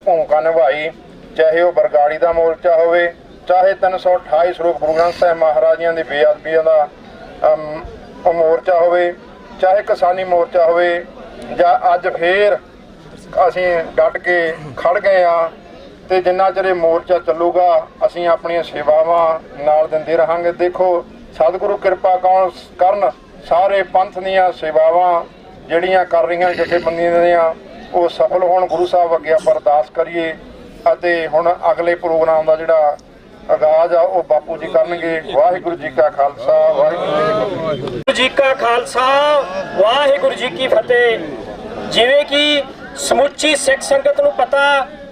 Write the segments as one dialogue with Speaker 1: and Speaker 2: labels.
Speaker 1: भूमिका निभाई, चाहे वह बरगाड़ी का मोर्चा हो, चाहे 328 स्वरूप गुरु ग्रंथ साहिब महाराजियों की बेअदबियों का मोर्चा हो, चाहे किसानी मोर्चा हो, जां अज फिर असीं डट के खड़ गए हाँ। तो जिन्ना चਿਰ मोर्चा चलूगा असीं अपनी सेवावां नाल दिंदे रहांगे। देखो सतगुरु कृपा कौन करन, सारे पंथ दीआं सेवावां जिहड़ियां कर रहीआं जथेबंदियां दीआं वो सफल होण। गुरु साहब अगे आपां अरदास करिए अते हुण अगले प्रोग्राम का जिहड़ा आगाज़ आ वो बापू जी करनगे। वाहिगुरू जी का खालसा, वाहिगुरू
Speaker 2: जी का खालसा, वाहिगुरू जी की फतेह। जिवें कि समुची सिख संगत नूं पता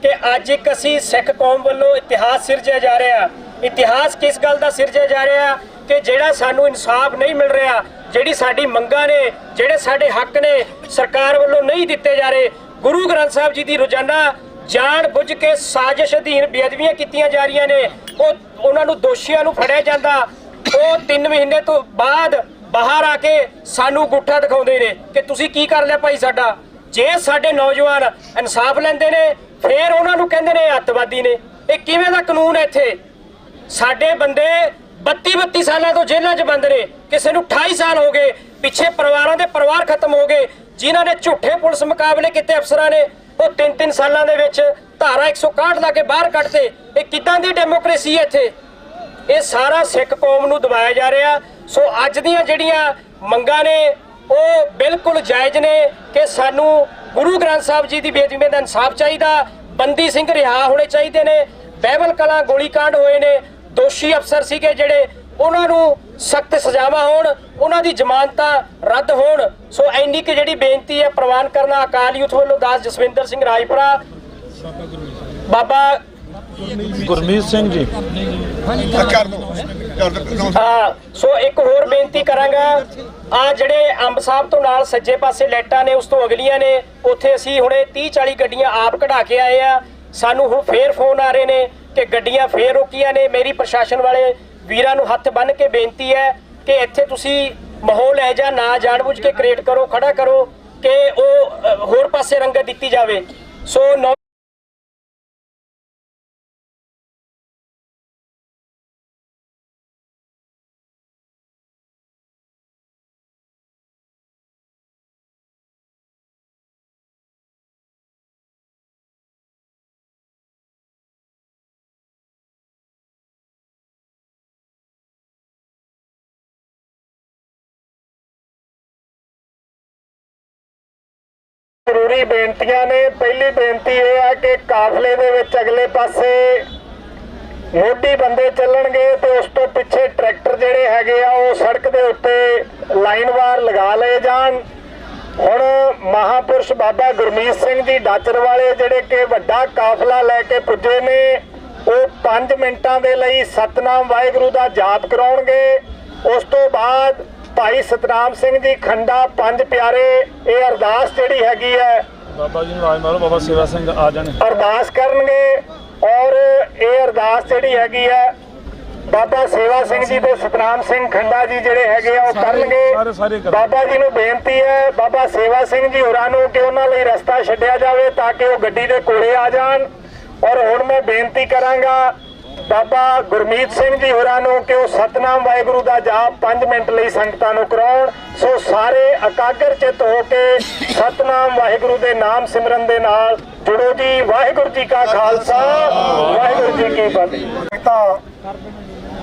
Speaker 2: कि अज एक असीं सिख कौम वल्लों इतिहास सिरजिया जा रहा। इतिहास किस गल दा सिरजिया जा रहा कि जिहड़ा सानूं इंसाफ नहीं मिल रहा, जिहड़ी साडी मंगां ने, जिहड़े साडे हक ने सरकार वल्लों नहीं दित्ते जा रहे। गुरु ग्रंथ साहिब जी की रोजाना जान बुझ के साजिश अधीन बेअदबियां कीतियां जा रही ने। उन्होंने दोषियों नूं फड़िया जांदा, वो 3 महीने तो बाद बाहर आके सानू गुੱਠਾ दिखाउंदे ने कि तुसीं की कर लिया भाई साडा। जे साडे नौजवान इंसाफ लैंदे ने फिर उन्होंने कहंदे ने अतवादी ने। ये किवें दा कानून है इत्थे? साडे बंदे 32 सालों तो जेलों च बंद ने, किसी नूं 28 साल हो गए। पिछे परिवारों के परिवार खत्म हो गए, जिन्हों ने झूठे पुलिस मुकाबले किए अफसरां ने वो 3-3 सालों के विच धारा 161 ला के बाहर कढ़ते। ये किदां दी डेमोक्रेसी है इत्थे? ये सारा सिख कौम नूं दबाया जा रहा। सो अज दीआं जिहड़ियां मंगां ने वो बिल्कुल जायज़ ने कि सानू गुरु ग्रंथ साहिब जी की बेअदबी का इंसाफ चाहिए। बंदी सिंह रिहा होने चाहिए ने। बहबल कलां गोलीकांड होए ने, दोषी अफसर सीगे जिहड़े उन्होंने सख्त सजावां होण, उन्हां दी जमानतां रद्द होण। सो इन्नी कि जिहड़ी बेनती है प्रवान करना अकाल यूथ वल्लों दास जसविंदर सिंह राजपुरा, बाबा
Speaker 3: गुरमीत सिंह जी।
Speaker 2: हाँ, सो एक होर बेनती करांगा। आ जिहड़े अंब साहब तो नाल सज्जे पासे लाइटां ने, उस तो अगलियां ने, उत्थे असीं हुणे 30-40 गड्डियां आप कढा के आए आ। सानू हुण फेर फोन आ रहे ने कि गड्डियां फेर रोकीਆਂ ने। मेरी प्रशासन वाले वीरां नूं हत्थ बन के बेनती है कि इत्थे तुसीं माहौल है जा ना जानबूझ के क्रिएट करो, खड़ा करो कि वो होर पासे रंगत दित्ती जावे। सो जरूरी बेनतियां ने। पहली बेनती यह है कि काफले दे विच अगले पासे मोढी बंदे चलणगे ते उस तो पिछे ट्रैक्टर जिहड़े हैगे आ वो सड़क दे उत्ते लाइनवार लगा लए जाण। हुण महापुरुष बाबा गुरमीत सिंह जी डाचर वाले जिहड़े कि वड्डा काफला लैके पुजे ने, वो 5 मिनटां दे लई सतनाम वाहिगुरू दा जाप कराउणगे। उस तो बाद भाई सतनाम सिंह जी खंडा 5 प्यारे ये अरदास जिहड़ी हैगी है
Speaker 3: बाबा जी आवाज मारो, बाबा सेवा सिंह आ जाने
Speaker 2: अरदास करनगे। और ये अरदास जिहड़ी हैगी है बाबा सेवा सिंह जी ते सतनाम सिंह खंडा जी जिहड़े हैगे आ करनगे। बाबा जी नूं बेनती है बाबा सेवा सिंह जी होरां नूं कि उन्हां लई रस्ता छड्डिया जावे ताकि वो गड्डी दे कोले आ जाण। और हुण मैं बेनती करांगा बाबा गुरमीत सिंह जी होरां नूं कि वो सतनाम वाहिगुरू दा जाप 5 मिनट लई संगतां नूं कराउण। सो सारे एकाग्र चित हो के सतनाम वाहिगुरू दे नाम सिमरन दे नाल जुड़ो जी। वाहिगुरू जी का खालसा, वाहिगुरू जी की फतेह।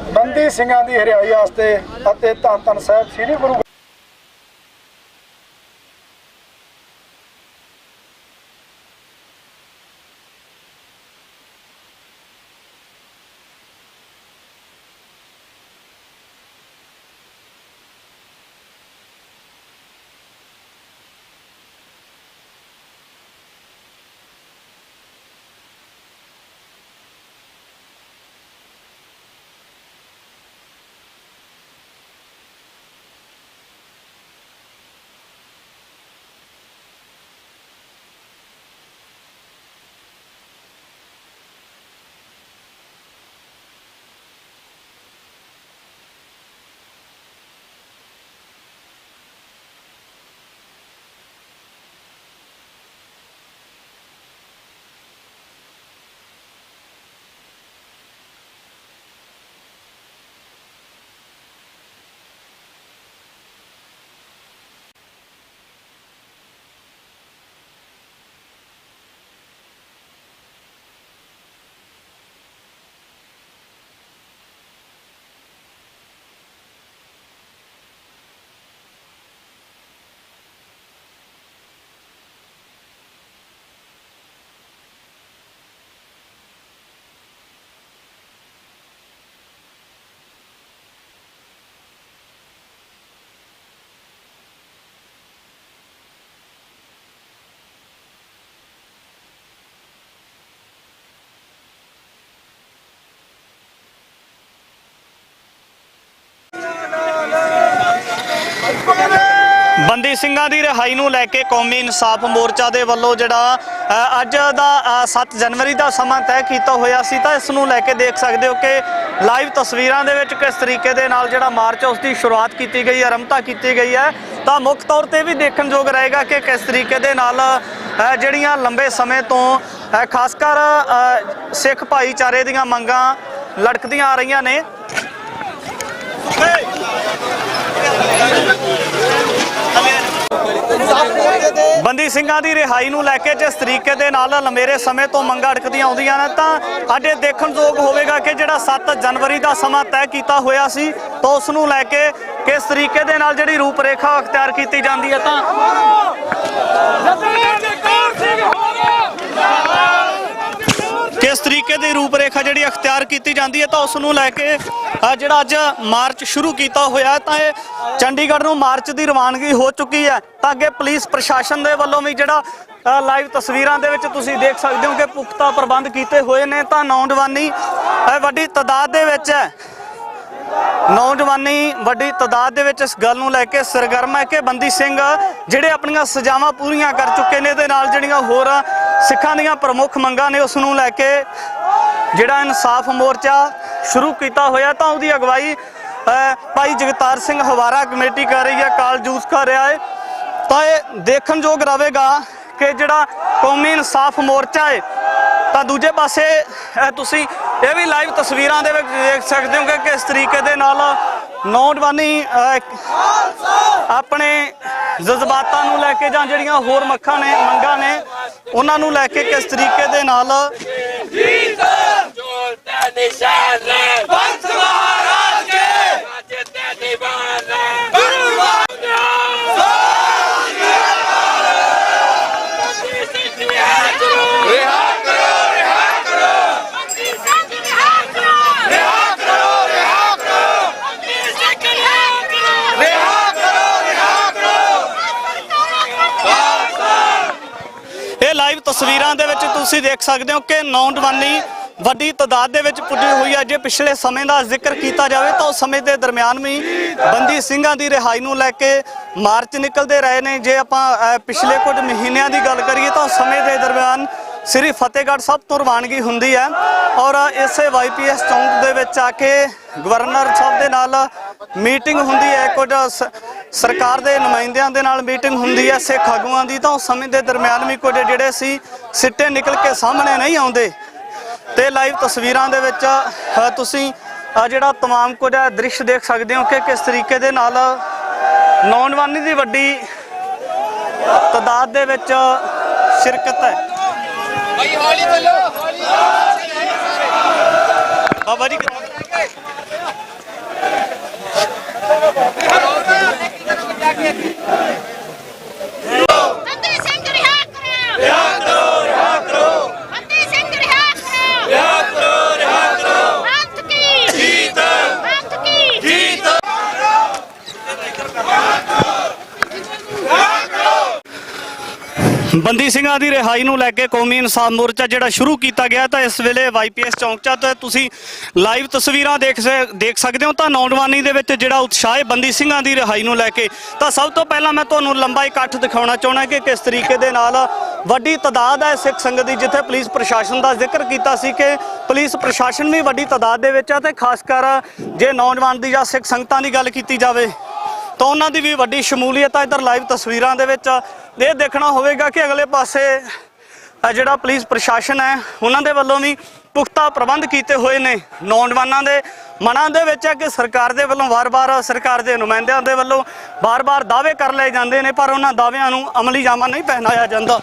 Speaker 1: बंदी ਸਿੰਘਾਂ ਦੀ ਹਰਿਆਈ ਵਾਸਤੇ ਅਤੇ ਧੰਨ ਧੰਨ ਸਾਹਿਬ ਸ੍ਰੀ ਗੁਰੂ
Speaker 4: ਬੰਦੀ ਸਿੰਘਾਂ ਦੀ ਰਿਹਾਈ ਨੂੰ ਲੈ ਕੇ ਕੌਮੀ ਇਨਸਾਫ ਮੋਰਚਾ ਦੇ ਵੱਲੋਂ ਜਿਹੜਾ ਅੱਜ ਦਾ 7 ਜਨਵਰੀ ਦਾ ਸਮਾਂ ਤੈਅ ਕੀਤਾ ਹੋਇਆ ਸੀ ਤਾਂ ਇਸ ਨੂੰ ਲੈ ਕੇ ਦੇਖ ਸਕਦੇ ਹੋ ਕਿ ਲਾਈਵ ਤਸਵੀਰਾਂ ਦੇ ਵਿੱਚ ਕਿਸ ਤਰੀਕੇ ਦੇ ਨਾਲ ਜਿਹੜਾ ਮਾਰਚ ਉਸ ਦੀ ਸ਼ੁਰੂਆਤ ਕੀਤੀ ਗਈ, ਆਰੰਭਤਾ ਕੀਤੀ ਗਈ ਹੈ। ਤਾਂ ਮੁੱਖ ਤੌਰ ਤੇ ਵੀ ਦੇਖਣਯੋਗ ਰਹੇਗਾ ਕਿ ਕਿਸ ਤਰੀਕੇ ਦੇ ਨਾਲ ਜਿਹੜੀਆਂ ਲੰਬੇ ਸਮੇਂ ਤੋਂ ਖਾਸ ਕਰ ਸਿੱਖ ਭਾਈਚਾਰੇ ਦੀਆਂ ਮੰਗਾਂ ਲੜਕਦੀਆਂ ਆ ਰਹੀਆਂ ਨੇ। ਬੰਦੀ ਸਿੰਘਾਂ ਦੀ ਰਿਹਾਈ ਨੂੰ ਲੈ ਕੇ ਜਿਸ ਤਰੀਕੇ ਦੇ ਨਾਲ ਲੰਮੇਰੇ ਸਮੇਂ ਤੋਂ ਮੰਗਾਂ ਅੜਕਦੀਆਂ ਆਉਂਦੀਆਂ ਨੇ ਤਾਂ ਅੱਜ ਇਹ ਦੇਖਣਯੋਗ ਹੋਵੇਗਾ ਕਿ ਜਿਹੜਾ 7 ਜਨਵਰੀ ਦਾ ਸਮਾਂ ਤੈਅ ਕੀਤਾ ਹੋਇਆ ਸੀ ਤਾਂ ਉਸ ਨੂੰ ਲੈ ਕੇ ਕਿਸ ਤਰੀਕੇ ਦੇ ਨਾਲ ਜਿਹੜੀ ਰੂਪਰੇਖਾ ਅਖਤਿਆਰ ਕੀਤੀ ਜਾਂਦੀ ਹੈ। ਤਾਂ ਕਿਸ ਤਰੀਕੇ ਦੀ ਰੂਪਰੇਖਾ ਜਿਹੜੀ ਅਖਤਿਆਰ ਕੀਤੀ ਜਾਂਦੀ ਹੈ ਤਾਂ ਉਸ ਨੂੰ ਲੈ ਕੇ ਜਿਹੜਾ ਅੱਜ ਮਾਰਚ ਸ਼ੁਰੂ ਕੀਤਾ ਹੋਇਆ ਤਾਂ ਇਹ ਚੰਡੀਗੜ੍ਹ ਨੂੰ ਮਾਰਚ ਦੀ ਰਵਾਨਗੀ ਹੋ ਚੁੱਕੀ ਹੈ। ਤਾਂ ਅੱਗੇ ਪੁਲਿਸ ਪ੍ਰਸ਼ਾਸਨ ਦੇ ਵੱਲੋਂ ਵੀ ਜਿਹੜਾ ਲਾਈਵ ਤਸਵੀਰਾਂ ਦੇ ਵਿੱਚ ਤੁਸੀਂ ਦੇਖ ਸਕਦੇ ਹੋ ਕਿ ਪੁਖਤਾ ਪ੍ਰਬੰਧ ਕੀਤੇ ਹੋਏ ਨੇ। ਤਾਂ ਨੌਜਵਾਨੀ ਵੱਡੀ ਤਾਦਾਦ ਦੇ ਵਿੱਚ ਹੈ, ਨੌਜਵਾਨੀ ਵੱਡੀ ਤਾਦਾਦ ਦੇ ਵਿੱਚ ਇਸ ਗੱਲ ਨੂੰ ਲੈ ਕੇ ਸਰਗਰਮ ਹੈ ਕਿ ਬੰਦੀ ਸਿੰਘ ਜਿਹੜੇ ਆਪਣੀਆਂ ਸਜ਼ਾਵਾਂ ਪੂਰੀਆਂ ਕਰ ਚੁੱਕੇ ਨੇ ਤੇ ਨਾਲ ਜਿਹੜੀਆਂ ਹੋਰ ਸਿੱਖਾਂ ਦੀਆਂ ਪ੍ਰਮੁੱਖ ਮੰਗਾਂ ਨੇ ਉਸ ਨੂੰ ਲੈ ਕੇ ਜਿਹੜਾ ਇਨਸਾਫ ਮੋਰਚਾ ਸ਼ੁਰੂ ਕੀਤਾ ਹੋਇਆ ਤਾਂ ਉਹਦੀ ਅਗਵਾਈ ਭਾਈ ਜਗਤਾਰ ਸਿੰਘ ਹਵਾਰਾ ਕਮੇਟੀ ਕਰ ਰਹੀ ਹੈ, ਕਾਲ ਜੂਸ ਕਰ ਰਿਹਾ ਹੈ। ਤਾਂ ਇਹ ਦੇਖਣਯੋਗ ਰਹੇਗਾ ਕਿ ਜਿਹੜਾ ਕੌਮੀ ਇਨਸਾਫ ਮੋਰਚਾ ਹੈ ਤਾਂ ਦੂਜੇ ਪਾਸੇ ਤੁਸੀਂ ਇਹ ਵੀ ਲਾਈਵ ਤਸਵੀਰਾਂ ਦੇ ਵਿੱਚ ਦੇਖ ਸਕਦੇ ਹੋ ਕਿ ਕਿਸ ਤਰੀਕੇ ਦੇ ਨਾਲ ਨੌਜਵਾਨੀ ਆਪਣੇ ਜਜ਼ਬਾਤਾਂ ਨੂੰ ਲੈ ਕੇ ਜਾਂ ਜਿਹੜੀਆਂ ਹੋਰ ਮੰਗਾਂ ਨੇ ਉਹਨਾਂ ਨੂੰ ਲੈ ਕੇ ਕਿਸ ਤਰੀਕੇ ਦੇ ਨਾਲ ਲਾਈਵ ਤਸਵੀਰਾਂ ਦੇ ਵਿੱਚ ਤੁਸੀਂ ਦੇਖ ਸਕਦੇ ਹੋ ਕਿ ਨੌਜਵਾਨੀ ਵੱਡੀ ਤਾਦਾਦ ਦੇ ਵਿੱਚ ਪੁੱਜੀ ਹੋਈ ਹੈ। ਜੇ ਪਿਛਲੇ ਸਮੇਂ ਦਾ ਜ਼ਿਕਰ ਕੀਤਾ ਜਾਵੇ ਤਾਂ ਉਸ ਸਮੇਂ ਦੇ ਦਰਮਿਆਨ ਵੀ ਬੰਦੀ ਸਿੰਘਾਂ ਦੀ ਰਿਹਾਈ ਨੂੰ ਲੈ ਕੇ ਮਾਰਚ ਨਿਕਲਦੇ ਰਹੇ ਨੇ। ਜੇ ਆਪਾਂ ਪਿਛਲੇ ਕੁਝ ਮਹੀਨਿਆਂ ਦੀ ਗੱਲ ਕਰੀਏ ਤਾਂ ਉਸ ਸਮੇਂ ਦੇ ਦਰਮਿਆਨ ਸ੍ਰੀ ਫਤਿਹਗੜ੍ਹ ਸਾਹਿਬ ਤੋਂ ਰਵਾਨਗੀ ਹੁੰਦੀ ਹੈ ਔਰ ਇਸੇ YPS ਚੌਂਕ ਦੇ ਵਿੱਚ ਆ ਕੇ ਗਵਰਨਰ ਸਾਹਿਬ ਦੇ ਨਾਲ ਮੀਟਿੰਗ ਹੁੰਦੀ ਹੈ, ਕੁਝ ਸਰਕਾਰ ਦੇ ਨੁਮਾਇੰਦਿਆਂ ਦੇ ਨਾਲ ਮੀਟਿੰਗ ਹੁੰਦੀ ਹੈ ਸਿੱਖ ਆਗੂਆਂ ਦੀ। ਤਾਂ ਉਸ ਸਮੇਂ ਦੇ ਦਰਮਿਆਨ ਵੀ ਕੁਝ ਜਿਹੜੇ ਸੀ ਸਿੱਟੇ ਨਿਕਲ ਕੇ ਸਾਹਮਣੇ ਨਹੀਂ ਆਉਂਦੇ ਤੇ ਲਾਈਵ ਤਸਵੀਰਾਂ ਦੇ ਵਿੱਚ ਤੁਸੀਂ ਜਿਹੜਾ ਤਮਾਮ ਕੁਝ ਦ੍ਰਿਸ਼ ਦੇਖ ਸਕਦੇ ਹੋ ਕਿ ਕਿਸ ਤਰੀਕੇ ਦੇ ਨਾਲ ਨੌਜਵਾਨੀ ਦੀ ਵੱਡੀ ਤਾਦਾਦ ਦੇ ਵਿੱਚ ਸ਼ਿਰਕਤ ਹੈ। ਬਾਬਾ ਜੀ ਬੰਦੀ ਸਿੰਘਾਂ ਦੀ ਰਿਹਾਈ ਨੂੰ ਲੈ ਕੇ ਕੌਮੀ ਇਨਸਾਫ ਮੋਰਚਾ ਜਿਹੜਾ ਸ਼ੁਰੂ ਕੀਤਾ ਗਿਆ ਤਾਂ ਇਸ ਵੇਲੇ YPS ਚੌਂਕ 'ਚ ਤੁਸੀਂ ਲਾਈਵ ਤਸਵੀਰਾਂ ਦੇਖ ਸਕਦੇ ਹੋ। ਤਾਂ ਨੌਜਵਾਨੀ ਦੇ ਵਿੱਚ ਜਿਹੜਾ ਉਤਸ਼ਾਹ ਹੈ ਬੰਦੀ ਸਿੰਘਾਂ ਦੀ ਰਿਹਾਈ ਨੂੰ ਲੈ ਕੇ ਤਾਂ ਸਭ ਤੋਂ ਪਹਿਲਾਂ ਮੈਂ ਤੁਹਾਨੂੰ ਲੰਬਾ ਇਕੱਠ ਦਿਖਾਉਣਾ ਚਾਹੁੰਦਾ ਕਿ ਕਿਸ ਤਰੀਕੇ ਦੇ ਨਾਲ ਵੱਡੀ ਤਾਦਾਦ ਹੈ ਸਿੱਖ ਸੰਗਤ ਦੀ। ਜਿੱਥੇ ਪੁਲਿਸ ਪ੍ਰਸ਼ਾਸਨ ਦਾ ਜ਼ਿਕਰ ਕੀਤਾ ਸੀ ਕਿ ਪੁਲਿਸ ਪ੍ਰਸ਼ਾਸਨ ਵੀ ਵੱਡੀ ਤਾਦਾਦ ਦੇ ਵਿੱਚ ਹੈ ਤੇ ਖਾਸ ਕਰ ਜੇ ਨੌਜਵਾਨ ਦੀ ਜਾਂ ਸਿੱਖ ਸੰਗਤਾਂ ਦੀ ਗੱਲ ਕੀਤੀ ਜਾਵੇ ਤਾਂ ਉਹਨਾਂ ਦੀ ਵੀ ਵੱਡੀ ਸ਼ਮੂਲੀਅਤ ਹੈ। ਇੱਧਰ ਲਾਈਵ ਤਸਵੀਰਾਂ ਦੇ ਵਿੱਚ ਇਹ ਦੇਖਣਾ ਹੋਵੇਗਾ ਕਿ ਅਗਲੇ ਪਾਸੇ ਜਿਹੜਾ ਪੁਲਿਸ ਪ੍ਰਸ਼ਾਸਨ ਹੈ ਉਹਨਾਂ ਦੇ ਵੱਲੋਂ ਵੀ ਪੁਖਤਾ ਪ੍ਰਬੰਧ ਕੀਤੇ ਹੋਏ ਨੇ। ਨੌਜਵਾਨਾਂ ਦੇ ਮਨਾਂ ਦੇ ਵਿੱਚ ਹੈ ਕਿ ਸਰਕਾਰ ਦੇ ਵੱਲੋਂ ਵਾਰ-ਵਾਰ ਸਰਕਾਰ ਦੇ ਨੁਮਾਇੰਦਿਆਂ ਦੇ ਵੱਲੋਂ ਵਾਰ-ਵਾਰ ਦਾਅਵੇ ਕਰ ਲਏ ਜਾਂਦੇ ਨੇ ਪਰ ਉਹਨਾਂ ਦਾਅਵਿਆਂ ਨੂੰ ਅਮਲੀ ਜਾਮਾ ਨਹੀਂ ਪਹਿਨਾਇਆ ਜਾਂਦਾ।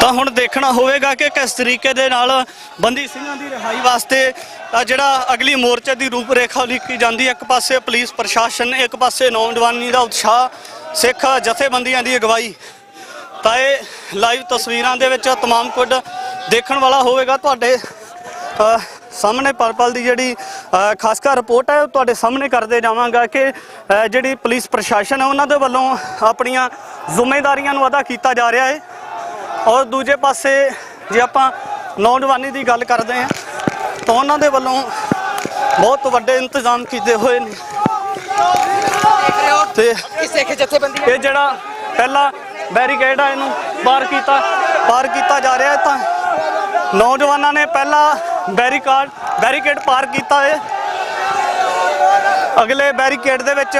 Speaker 4: ਤਾਂ ਹੁਣ ਦੇਖਣਾ ਹੋਵੇਗਾ ਕਿ ਕਿਸ ਤਰੀਕੇ ਦੇ ਨਾਲ ਬੰਦੀ ਸਿੰਘਾਂ ਦੀ ਰਿਹਾਈ ਵਾਸਤੇ ਜਿਹੜਾ ਅਗਲੀ ਮੋਰਚੇ ਦੀ ਰੂਪਰੇਖਾ ਲਿਖੀ ਜਾਂਦੀ ਹੈ। ਇੱਕ ਪਾਸੇ ਪੁਲਿਸ ਪ੍ਰਸ਼ਾਸਨ, ਇੱਕ ਪਾਸੇ ਨੌਜਵਾਨੀ ਦਾ ਉਤਸ਼ਾਹ, ਸਿੱਖ ਜਥੇਬੰਦੀਆਂ ਦੀ ਅਗਵਾਈ। ਤਾਂ ਇਹ ਲਾਈਵ ਤਸਵੀਰਾਂ ਦੇ ਵਿੱਚ ਤਮਾਮ ਕੁਝ ਦੇਖਣ ਵਾਲਾ ਹੋਵੇਗਾ। ਤੁਹਾਡੇ ਸਾਹਮਣੇ ਪਲ ਦੀ ਜਿਹੜੀ ਖਾਸ ਕਰ ਰਿਪੋਰਟ ਹੈ ਉਹ ਤੁਹਾਡੇ ਸਾਹਮਣੇ ਕਰਦੇ ਜਾਵਾਂਗਾ ਕਿ ਜਿਹੜੀ ਪੁਲਿਸ ਪ੍ਰਸ਼ਾਸਨ ਹੈ ਉਹਨਾਂ ਦੇ ਵੱਲੋਂ ਆਪਣੀਆਂ ਜ਼ਿੰਮੇਵਾਰੀਆਂ ਨੂੰ ਅਦਾ ਕੀਤਾ ਜਾ ਰਿਹਾ ਹੈ। ਔਰ ਦੂਜੇ ਪਾਸੇ ਜੇ ਆਪਾਂ ਨੌਜਵਾਨੀ ਦੀ ਗੱਲ ਕਰਦੇ ਹਾਂ ਤਾਂ ਉਹਨਾਂ ਦੇ ਵੱਲੋਂ ਬਹੁਤ ਵੱਡੇ ਇੰਤਜ਼ਾਮ ਕੀਤੇ ਹੋਏ ਨੇ ਤੇ
Speaker 5: ਸਿੱਖ ਜਥੇਬੰਦੀ
Speaker 4: ਇਹ ਜਿਹੜਾ ਪਹਿਲਾ ਬੈਰੀਕੇਡ ਆ ਇਹਨੂੰ ਪਾਰ ਕੀਤਾ ਜਾ ਰਿਹਾ ਹੈ। ਤਾਂ ਨੌਜਵਾਨਾਂ ਨੇ ਪਹਿਲਾ ਬੈਰੀਕੇਡ ਪਾਰ ਕੀਤਾ ਹੈ। ਅਗਲੇ ਬੈਰੀਕੇਡ ਦੇ ਵਿੱਚ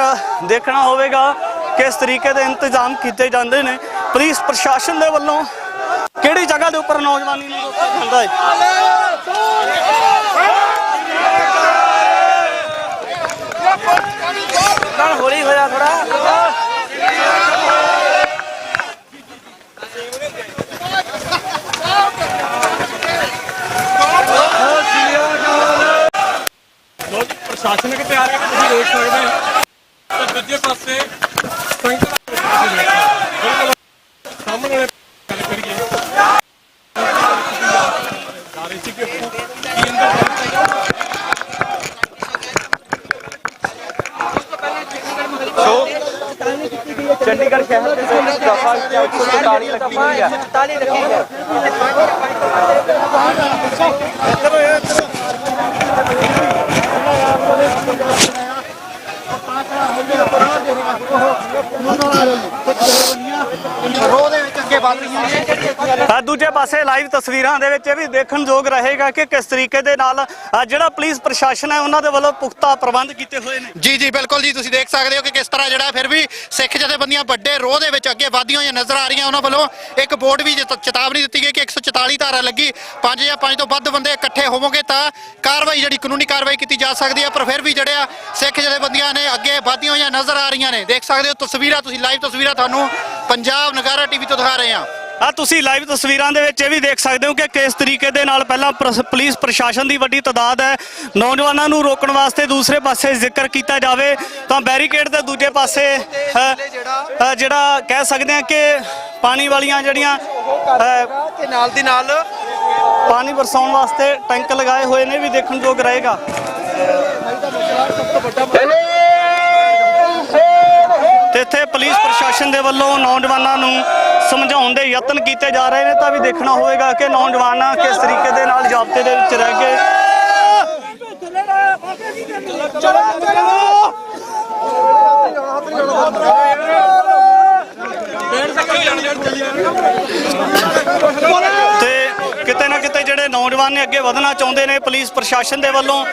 Speaker 4: ਦੇਖਣਾ ਹੋਵੇਗਾ ਕਿਸ ਤਰੀਕੇ ਦੇ ਇੰਤਜ਼ਾਮ ਕੀਤੇ ਜਾਂਦੇ ਨੇ। ਪੁਲਿਸ ਪ੍ਰਸ਼ਾਸਨ ਦੇ ਵੱਲੋਂ ਕਿਹੜੀ ਜਗ੍ਹਾ ਦੇ ਉੱਪਰ ਨੌਜਵਾਨੀ ਨੂੰ ਰੋਕਿਆ ਜਾਂਦਾ ਹੈ।
Speaker 5: ਹੌਲੀ ਹੋਇਆ ਥੋੜਾ
Speaker 3: ਪ੍ਰਸ਼ਾਸਨਿਕ ਤਿਆਰ ਕਰਕੇ ਤੁਸੀਂ ਰੋਕ ਸਕਦੇ ਹੋ ਤਾਂ ਦੂਜੇ ਪਾਸੇ ਸਾਹਮਣੇ ਵਾਲੇ ਗੱਲ ਕਰੀਏ ਸਾਰੇ ਸੀ ਕਿ ਕੀ ਅੰਦਰ
Speaker 4: ਚੰਡੀਗੜ੍ਹ ਸ਼ਹਿਰ ਦੇ ਵਿੱਚ ਦਫਾ 144 ਲੱਗੀ ਹੋਈ ਹੈ।
Speaker 5: 44 ਰੱਖੀ ਹੈ।
Speaker 4: ਦੂਜੇ ਪਾਸੇ ਲਾਈਵ ਤਸਵੀਰਾਂ ਦੇ ਵਿੱਚ ਇਹ ਵੀ ਦੇਖਣ ਯੋਗ ਰਹੇਗਾ ਕਿ ਕਿਸ ਤਰੀਕੇ ਦੇ ਨਾਲ ਜਿਹੜਾ ਪੁਲਿਸ ਪ੍ਰਸ਼ਾਸਨ ਹੈ ਉਹਨਾਂ ਦੇ ਵੱਲੋਂ ਪੁਖਤਾ ਪ੍ਰਬੰਧ ਕੀਤੇ ਹੋਏ ਨੇ।
Speaker 6: ਜੀ ਬਿਲਕੁਲ ਜੀ, ਤੁਸੀਂ ਦੇਖ ਸਕਦੇ ਹੋ ਕਿ ਕਿਸ ਤਰ੍ਹਾਂ ਜਿਹੜਾ ਫਿਰ ਵੀ ਸਿੱਖ ਜਥੇਬੰਦੀਆਂ ਵੱਡੇ ਰੋਹ ਦੇ ਵਿੱਚ ਅੱਗੇ ਵਧਦੀਆਂ ਹੋਈਆਂ ਨਜ਼ਰ ਆ ਰਹੀਆਂ। ਉਹਨਾਂ ਵੱਲੋਂ ਇੱਕ ਬੋਰਡ ਵੀ ਚੇਤਾਵਨੀ ਦਿੱਤੀ ਗਈ ਕਿ 144 ਧਾਰਾ ਲੱਗੀ, 5 ਜਾਂ 5 ਤੋਂ ਵੱਧ ਬੰਦੇ ਇਕੱਠੇ ਹੋਵੋਗੇ ਤਾਂ ਕਾਰਵਾਈ ਜਿਹੜੀ ਕਾਨੂੰਨੀ ਕਾਰਵਾਈ ਕੀਤੀ ਜਾ ਸਕਦੀ ਹੈ। ਪਰ ਫਿਰ ਵੀ ਜਿਹੜੇ ਆ ਸਿੱਖ ਜਥੇਬੰਦੀਆਂ ਨੇ ਅੱਗੇ ਵਧਦੀਆਂ ਹੋਈਆਂ ਨਜ਼ਰ ਆ ਰਹੀਆਂ ਨੇ। ਦੇਖ ਸਕਦੇ ਹੋ ਤਸਵੀਰਾਂ, ਤੁਸੀਂ ਲਾਈਵ ਤਸਵੀਰਾਂ ਤੁਹਾਨੂੰ ਪੰਜਾਬ ਨਗਾਰਾ ਟੀਵੀ ਤੋਂ ਦਿਖਾ ਰਹੇ ਹਾਂ।
Speaker 4: ਤੁਸੀਂ ਲਾਈਵ ਤਸਵੀਰਾਂ ਦੇ ਵਿੱਚ ਇਹ ਵੀ ਦੇਖ ਸਕਦੇ ਹੋ ਕਿ ਕਿਸ ਤਰੀਕੇ ਦੇ ਨਾਲ ਪਹਿਲਾਂ ਪੁਲਿਸ ਪ੍ਰਸ਼ਾਸਨ ਦੀ ਵੱਡੀ ਤਾਦਾਦ ਹੈ। ਨੌਜਵਾਨਾਂ ਨੂੰ ਰੋਕਣ ਵਾਸਤੇ ਦੂਸਰੇ ਪਾਸੇ ਜ਼ਿਕਰ ਕੀਤਾ ਜਾਵੇ ਤਾਂ ਬੈਰੀਕੇਡ ਦੇ ਦੂਜੇ ਪਾਸੇ ਜਿਹੜਾ ਕਹਿ ਸਕਦੇ ਹਾਂ ਕਿ ਪਾਣੀ ਵਾਲੀਆਂ ਜਿਹੜੀਆਂ
Speaker 5: ਤੇ ਨਾਲ ਦੀ ਨਾਲ
Speaker 4: ਪਾਣੀ ਵਰਸਾਉਣ ਵਾਸਤੇ ਟੈਂਕ ਲਗਾਏ ਹੋਏ ਨੇ, ਵੀ ਦੇਖਣ ਯੋਗ ਰਹੇਗਾ। ਤੇ ਇੱਥੇ ਪੁਲਿਸ ਪ੍ਰਸ਼ਾਸਨ ਦੇ ਵੱਲੋਂ ਨੌਜਵਾਨਾਂ ਨੂੰ ਸਮਝਾਉਣ ਦੇ ਯਤਨ ਕੀਤੇ ਜਾ ਰਹੇ ਨੇ। ਤਾਂ ਵੀ ਦੇਖਣਾ ਹੋਵੇਗਾ ਕਿ ਨੌਜਵਾਨ ਕਿਸ ਤਰੀਕੇ ਦੇ ਨਾਲ ਜ਼ਾਬਤੇ ਦੇ ਵਿੱਚ ਰਹਿ ਕੇ ਤੇ ਕਿਤੇ ਨਾ ਕਿਤੇ ਜਿਹੜੇ ਨੌਜਵਾਨ ਨੇ ਅੱਗੇ ਵਧਣਾ ਚਾਹੁੰਦੇ ਨੇ, ਪੁਲਿਸ ਪ੍ਰਸ਼ਾਸਨ ਦੇ ਵੱਲੋਂ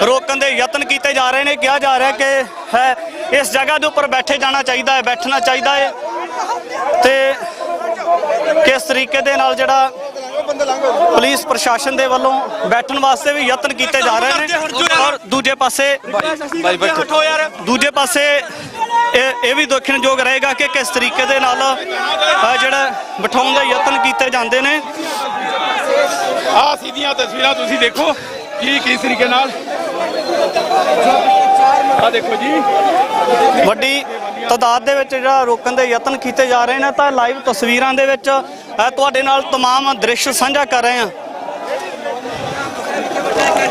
Speaker 4: ਰੋਕਣ ਦੇ ਯਤਨ ਕੀਤੇ ਜਾ ਰਹੇ ਨੇ। ਕਿਹਾ ਜਾ ਰਿਹਾ ਕਿ ਇਸ ਜਗ੍ਹਾ ਦੇ ਉੱਪਰ ਬੈਠਣਾ ਚਾਹੀਦਾ ਹੈ ਤੇ ਕਿਸ ਤਰੀਕੇ ਦੇ ਨਾਲ ਜਿਹੜਾ ਪੁਲਿਸ ਪ੍ਰਸ਼ਾਸਨ ਦੇ ਵੱਲੋਂ ਬੈਠਣ ਵਾਸਤੇ ਵੀ ਯਤਨ ਕੀਤੇ ਜਾ ਰਹੇ ਨੇ। ਔਰ ਦੂਜੇ ਪਾਸੇ ਇਹ ਵੀ ਦੇਖਣਯੋਗ ਰਹੇਗਾ ਕਿ ਕਿਸ ਤਰੀਕੇ ਦੇ ਨਾਲ ਜਿਹੜਾ ਬਿਠਾਉਣ ਦੇ ਯਤਨ ਕੀਤੇ ਜਾਂਦੇ ਨੇ।
Speaker 3: ਆਹ ਸਿੱਧੀਆਂ ਤਸਵੀਰਾਂ ਤੁਸੀਂ ਦੇਖੋ ਕਿਸ ਤਰੀਕੇ ਨਾਲ ਆ ਦੇਖੋ ਜੀ
Speaker 4: ਵੱਡੀ ਤਾਦਾਦ ਦੇ ਵਿੱਚ ਜਿਹੜਾ ਰੋਕਣ ਦੇ ਯਤਨ ਕੀਤੇ ਜਾ ਰਹੇ ਨੇ। ਤਾਂ ਲਾਈਵ ਤਸਵੀਰਾਂ ਦੇ ਵਿੱਚ ਤੁਹਾਡੇ ਨਾਲ तमाम ਦ੍ਰਿਸ਼ ਸਾਂਝਾ ਕਰ ਰਹੇ ਹਾਂ।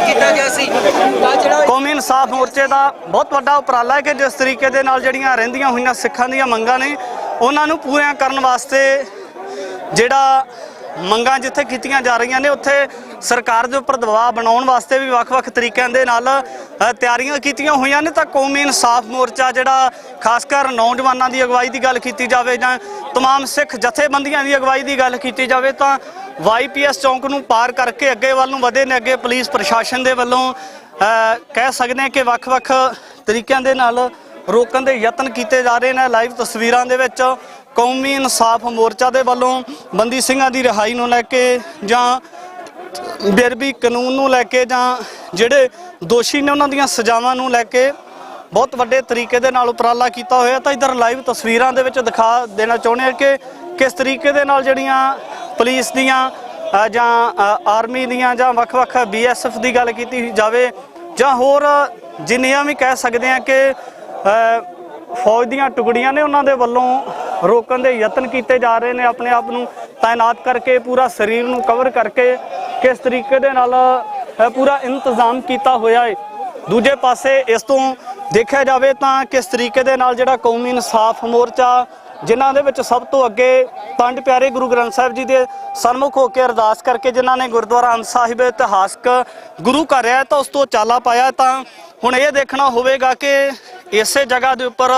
Speaker 5: ਕੀਤਾ ਗਿਆ ਸੀ ਜਿਹੜਾ
Speaker 4: ਕੌਮੀ ਇਨਸਾਫ ਮੋਰਚੇ ਦਾ ਬਹੁਤ ਵੱਡਾ ਉਪਰਾਲਾ ਹੈ ਕਿ ਜਿਸ ਤਰੀਕੇ ਦੇ ਨਾਲ ਜਿਹੜੀਆਂ ਰਹਿੰਦੀਆਂ ਹੋਈਆਂ ਸਿੱਖਾਂ ਦੀਆਂ ਮੰਗਾਂ ਨੇ ਉਹਨਾਂ ਨੂੰ ਪੂਰੀਆਂ ਕਰਨ ਵਾਸਤੇ ਜਿਹੜਾ ਮੰਗਾਂ ਜਿੱਥੇ ਕੀਤੀਆਂ ਜਾ ਰਹੀਆਂ ਨੇ ਉੱਥੇ ਸਰਕਾਰ ਦੇ ਉੱਪਰ ਦਬਾਅ ਬਣਾਉਣ ਵਾਸਤੇ ਵੀ ਵੱਖ-ਵੱਖ ਤਰੀਕਿਆਂ ਦੇ ਨਾਲ ਤਿਆਰੀਆਂ ਕੀਤੀਆਂ ਹੋਈਆਂ ਨੇ। ਤਾਂ ਕੌਮੀ ਇਨਸਾਫ ਮੋਰਚਾ ਜਿਹੜਾ ਖਾਸ ਕਰ ਨੌਜਵਾਨਾਂ ਦੀ ਅਗਵਾਈ ਦੀ ਗੱਲ ਕੀਤੀ ਜਾਵੇ ਜਾਂ तमाम ਸਿੱਖ ਜਥੇਬੰਦੀਆਂ ਦੀ ਅਗਵਾਈ ਦੀ ਗੱਲ ਕੀਤੀ ਜਾਵੇ ਤਾਂ YPS ਚੌਂਕ ਨੂੰ ਪਾਰ ਕਰਕੇ ਅੱਗੇ ਵੱਲ ਨੂੰ ਵਧੇ ਨੇ। ਅੱਗੇ ਪੁਲਿਸ ਪ੍ਰਸ਼ਾਸਨ ਦੇ ਵੱਲੋਂ ਕਹਿ ਸਕਦੇ ਹਾਂ ਕਿ ਵੱਖ-ਵੱਖ ਤਰੀਕਿਆਂ ਦੇ ਨਾਲ ਰੋਕਣ ਦੇ ਯਤਨ ਕੀਤੇ ਜਾ ਰਹੇ ਨੇ। ਲਾਈਵ ਤਸਵੀਰਾਂ ਦੇ ਵਿੱਚ ਕੌਮੀ ਇਨਸਾਫ ਮੋਰਚਾ ਦੇ ਵੱਲੋਂ ਬੰਦੀ ਸਿੰਘਾਂ ਦੀ ਰਿਹਾਈ ਨੂੰ ਲੈ ਕੇ ਜਾਂ ਬੇਅਦਬੀ ਕਾਨੂੰਨ ਨੂੰ ਲੈ ਕੇ ਜਾਂ ਜਿਹੜੇ ਦੋਸ਼ੀ ਨੇ ਉਹਨਾਂ ਦੀਆਂ ਸਜ਼ਾਵਾਂ ਨੂੰ ਲੈ ਕੇ ਬਹੁਤ ਵੱਡੇ ਤਰੀਕੇ ਦੇ ਨਾਲ ਉਪਰਾਲਾ ਕੀਤਾ ਹੋਇਆ। ਤਾਂ ਇਧਰ ਲਾਈਵ ਤਸਵੀਰਾਂ ਦੇ ਵਿੱਚ ਦਿਖਾ ਦੇਣਾ ਚਾਹੁੰਦੇ ਹਾਂ ਕਿ ਕਿਸ ਤਰੀਕੇ ਦੇ ਨਾਲ ਜਿਹੜੀਆਂ ਪੁਲਿਸ ਦੀਆਂ ਜਾਂ ਆਰਮੀ ਦੀਆਂ ਜਾਂ ਵੱਖ-ਵੱਖ BSF ਦੀ ਗੱਲ ਕੀਤੀ ਜਾਵੇ ਜਾਂ ਹੋਰ ਜਿੰਨੀਆਂ ਵੀ ਕਹਿ ਸਕਦੇ ਹਾਂ ਕਿ ਫੌਜ ਦੀਆਂ ਟੁਕੜੀਆਂ ਨੇ ਉਹਨਾਂ ਦੇ ਵੱਲੋਂ ਰੋਕਣ ਦੇ ਯਤਨ ਕੀਤੇ ਜਾ ਰਹੇ ਨੇ। ਆਪਣੇ ਆਪ ਨੂੰ ਤਾਇਨਾਤ ਕਰਕੇ ਪੂਰਾ ਸਰੀਰ ਨੂੰ ਕਵਰ ਕਰਕੇ ਕਿਸ ਤਰੀਕੇ ਦੇ ਨਾਲ ਪੂਰਾ ਇੰਤਜ਼ਾਮ ਕੀਤਾ ਹੋਇਆ ਹੈ। ਦੂਜੇ ਪਾਸੇ ਇਸ ਤੋਂ ਦੇਖਿਆ ਜਾਵੇ ਤਾਂ ਕਿਸ ਤਰੀਕੇ ਦੇ ਨਾਲ ਜਿਹੜਾ ਕੌਮੀ ਇਨਸਾਫ ਮੋਰਚਾ ਜਿਨ੍ਹਾਂ ਦੇ ਵਿੱਚ ਸਭ ਤੋਂ ਅੱਗੇ ਪੰਜ ਪਿਆਰੇ ਗੁਰੂ ਗ੍ਰੰਥ ਸਾਹਿਬ ਜੀ ਦੇ ਸਨਮੁਖ ਹੋ ਕੇ ਅਰਦਾਸ ਕਰਕੇ ਜਿਨ੍ਹਾਂ ਨੇ ਗੁਰਦੁਆਰਾ ਅੰਬ ਸਾਹਿਬ ਇਤਿਹਾਸਕ ਗੁਰੂ ਘਰ ਹੈ ਤਾਂ ਉਸ ਤੋਂ ਚਾਲਾ ਪਾਇਆ। ਤਾਂ ਹੁਣ ਇਹ ਦੇਖਣਾ ਹੋਵੇਗਾ ਕਿ ਇਸੇ ਜਗ੍ਹਾ ਦੇ ਉੱਪਰ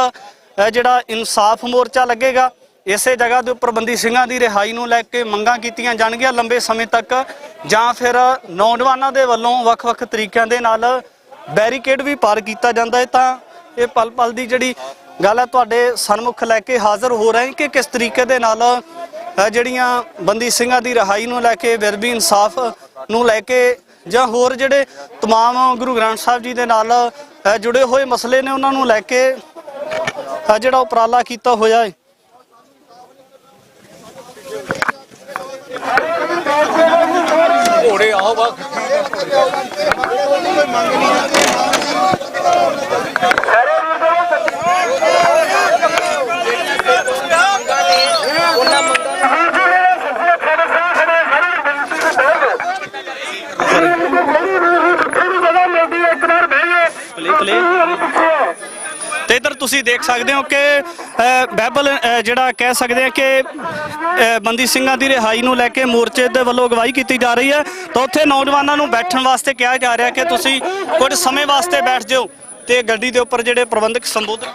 Speaker 4: ਜਿਹੜਾ ਇਨਸਾਫ ਮੋਰਚਾ ਲੱਗੇਗਾ, ਇਸੇ ਜਗ੍ਹਾ ਦੇ ਉੱਪਰ ਬੰਦੀ ਸਿੰਘਾਂ ਦੀ ਰਿਹਾਈ ਨੂੰ ਲੈ ਕੇ ਮੰਗਾਂ ਕੀਤੀਆਂ ਜਾਣਗੀਆਂ ਲੰਬੇ ਸਮੇਂ ਤੱਕ, ਜਾਂ ਫਿਰ ਨੌਜਵਾਨਾਂ ਦੇ ਵੱਲੋਂ ਵੱਖ-ਵੱਖ ਤਰੀਕਿਆਂ ਦੇ ਨਾਲ ਬੈਰੀਕੇਡ ਵੀ ਪਾਰ ਕੀਤਾ ਜਾਂਦਾ ਹੈ। ਤਾਂ ਇਹ ਪਲ ਪਲ ਦੀ ਜਿਹੜੀ ਗੱਲ ਹੈ ਤੁਹਾਡੇ ਸਨਮੁਖ ਲੈ ਕੇ ਹਾਜ਼ਰ ਹੋ ਰਹੇ ਕਿ ਕਿਸ ਤਰੀਕੇ ਦੇ ਨਾਲ ਜਿਹੜੀਆਂ ਬੰਦੀ ਸਿੰਘਾਂ ਦੀ ਰਿਹਾਈ ਨੂੰ ਲੈ ਕੇ, ਵਿਰਵੀ ਇਨਸਾਫ ਨੂੰ ਲੈ ਕੇ, ਜਾਂ ਹੋਰ ਜਿਹੜੇ तमाम ਗੁਰੂ ਗ੍ਰੰਥ ਸਾਹਿਬ ਜੀ ਦੇ ਨਾਲ ਜੁੜੇ ਹੋਏ ਮਸਲੇ ਨੇ ਉਹਨਾਂ ਨੂੰ ਲੈ ਕੇ ਜਿਹੜਾ ਉਪਰਾਲਾ ਕੀਤਾ ਹੋਇਆ ਹੈ।
Speaker 3: ਘੋੜੇ ਆਓ ਬਾ
Speaker 4: ਤੇ ਇਧਰ ਤੁਸੀਂ ਦੇਖ ਸਕਦੇ ਹੋ ਕਿ ਬਾਈਬਲ ਜਿਹੜਾ ਕਹਿ ਸਕਦੇ ਆ ਕਿ ਬੰਦੀ ਸਿੰਘਾਂ ਦੀ ਰਿਹਾਈ ਨੂੰ ਲੈ ਕੇ ਮੋਰਚੇ ਦੇ ਵੱਲੋਂ ਅਗਵਾਈ ਕੀਤੀ ਜਾ ਰਹੀ ਹੈ। ਤਾਂ ਉੱਥੇ ਨੌਜਵਾਨਾਂ ਨੂੰ ਬੈਠਣ ਵਾਸਤੇ ਕਿਹਾ ਜਾ ਰਿਹਾ ਕਿ ਤੁਸੀਂ ਕੁਝ ਸਮੇਂ ਵਾਸਤੇ ਬੈਠ ਜਾਓ ਤੇ ਗੱਡੀ ਦੇ ਉੱਪਰ ਜਿਹੜੇ ਪ੍ਰਬੰਧਕ ਸੰਬੋਧਨ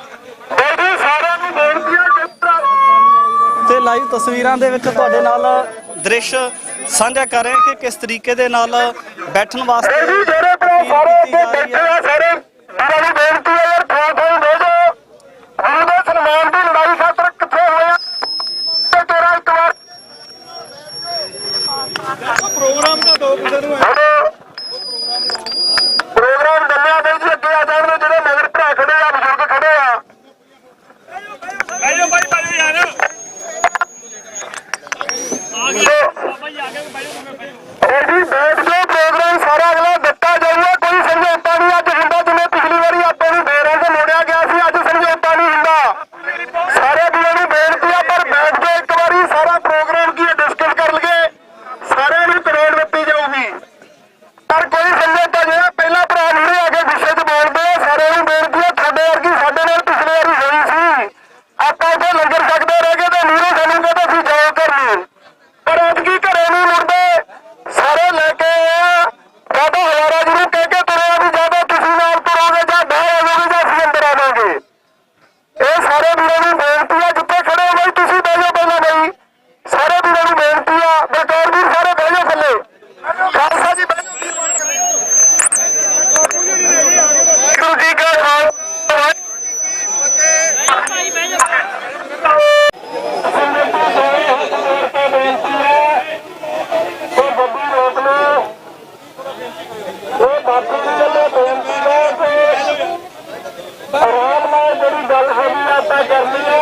Speaker 4: ਤੇ ਲਾਈਵ ਤਸਵੀਰਾਂ ਦੇ ਵਿੱਚ ਤੁਹਾਡੇ ਨਾਲ ਦ੍ਰਿਸ਼ ਸਾਂਝਾ ਕਰ ਰਹੇ ਕਿ ਕਿਸ ਤਰੀਕੇ ਦੇ ਨਾਲ ਬੈਠਣ ਵਾਸਤੇ ਕੀਤੀ ਜਾ ਰਹੀ ਹੈ।
Speaker 3: ਪ੍ਰੋਗਰਾਮ ਦਾ ਦੋ ਬੰਦੇ ਨੂੰ
Speaker 1: ਪ੍ਰੋਗਰਾਮ ਦੰਨਿਆ ਦੇ ਜੀ ਅੱਗੇ ਆ ਜਾਣਗੇ ਜਿਹੜੇ ਮਗਰ ਭਰਾ ਖੜੇ ਆ, ਬਜ਼ੁਰਗ ਖੜੇ ਆ।
Speaker 3: ਬੈਠੋ ਬਾਈ ਯਾਰ
Speaker 1: ਜੀ ਬੈਠ ਕੇ ਪ੍ਰੋਗਰਾਮ ਸਾਰਾ ਅਗਲਾ ਦਿੱਤਾ ਜਾਊਗਾ, ਕੋਈ ਸਮਝੌਤਾ ਨਹੀਂ ਅੱਜ ਹੁੰਦਾ। ਜਿਵੇਂ ਪਿਛਲੀ ਵਾਰੀ ਆਪਾਂ ਨੂੰ ਬੇਰਾਂ ਮੋੜਿਆ ਗਿਆ ਸੀ, ਅੱਜ ਸਮਝੌਤਾ ਨਹੀਂ ਹੁੰਦਾ। ਸਾਰੇ ਵੀਰਾਂ ਨੂੰ ਬੇਨਤੀ ਆ ਪਰ ਬੈਠ ਕੇ ਇੱਕ ਵਾਰੀ ਸਾਰਾ ਪ੍ਰੋਗਰਾਮ ਕੀ ਡਿਸਕਸ ਕਰ ਲਈਏ, ਸਾਰਿਆਂ ਨੂੰ ਕਰੋੜ ਦਿੱਤੀ ਜਾਊਗੀ। ਪਰ ਕੋਈ ਸਮਝੌਤਾ ਜਿਹੜਾ ਪਹਿਲਾਂ ਭਰਾ ਮੂਹਰੇ ਆ ਕੇ ਗੁੱਸੇ 'ਚ ਬੋਲਦੇ ਆ, ਸਾਰਿਆਂ ਨੂੰ ਬੇਨਤੀ ਆ ਤੁਹਾਡੇ ਵਰਗੀ ਸਾਡੇ ਨਾਲ ਪਿਛਲੀ ਵਾਰੀ ਹੋਈ ਸੀ, ਆਪਾਂ ਉੱਥੇ ਲੰਗਰ ਛਕਦੇ ਰਹਿ ਗਏ ਤੇ ਮੂਹਰੇ ਸਾਨੂੰ ਕਹਿੰਦੇ ਅਸੀਂ ਜਾਓ ਘਰ ਨੂੰ, ਪਰ ਐਤਕੀ ਘਰੇ ਨਹੀਂ ਮੁੜਦੇ। ਸਾਰੇ ਲੈ ਕੇ ਜਿਆਦਾ ਹਜ਼ਾਰਾਂ ਜਿਹਨੂੰ ਕਹਿ ਕੇ ਤੁਰਿਆ ਵੀ ਜਿਆਦਾ ਤੁਸੀਂ ਨਾਲ ਤੁਰੋਗੇ ਜਾਂ ਬਾਹਰ ਆਵੋਗੇ ਜਾਂ ਅਸੀਂ ਅੰਦਰ ਆਵਾਂਗੇ। ਇਹ ਸਾਰੇ ਵੀਰਾਂ ਨੂੰ ਬੇਨਤੀ ਆ, ਜਿੱਥੇ ਖੜੇ ਹੋ ਬਾਈ ਤੁਸੀਂ ਬਹਿ ਜਾਓ ਪਹਿਲਾਂ ਬਾਈ, ਸਾਰੇ ਵੀਰਾਂ ਨੂੰ ਬੇਨਤੀ ਆ। ਬਲਕਾਰ ਵੀਰ ਸਾਰੇ ਬਹਿ ਜਾਓ ਥੱਲੇ, ਖਾਲਸਾ ਜੀ ਬਹਿ ਜਾਓ। ਜੀ ਕਾ ਆਰਾਮ ਨਾਲ ਜਿਹੜੀ ਗੱਲ ਹੋਣੀ ਆਪਾਂ ਕਰਨੀ ਹੈ।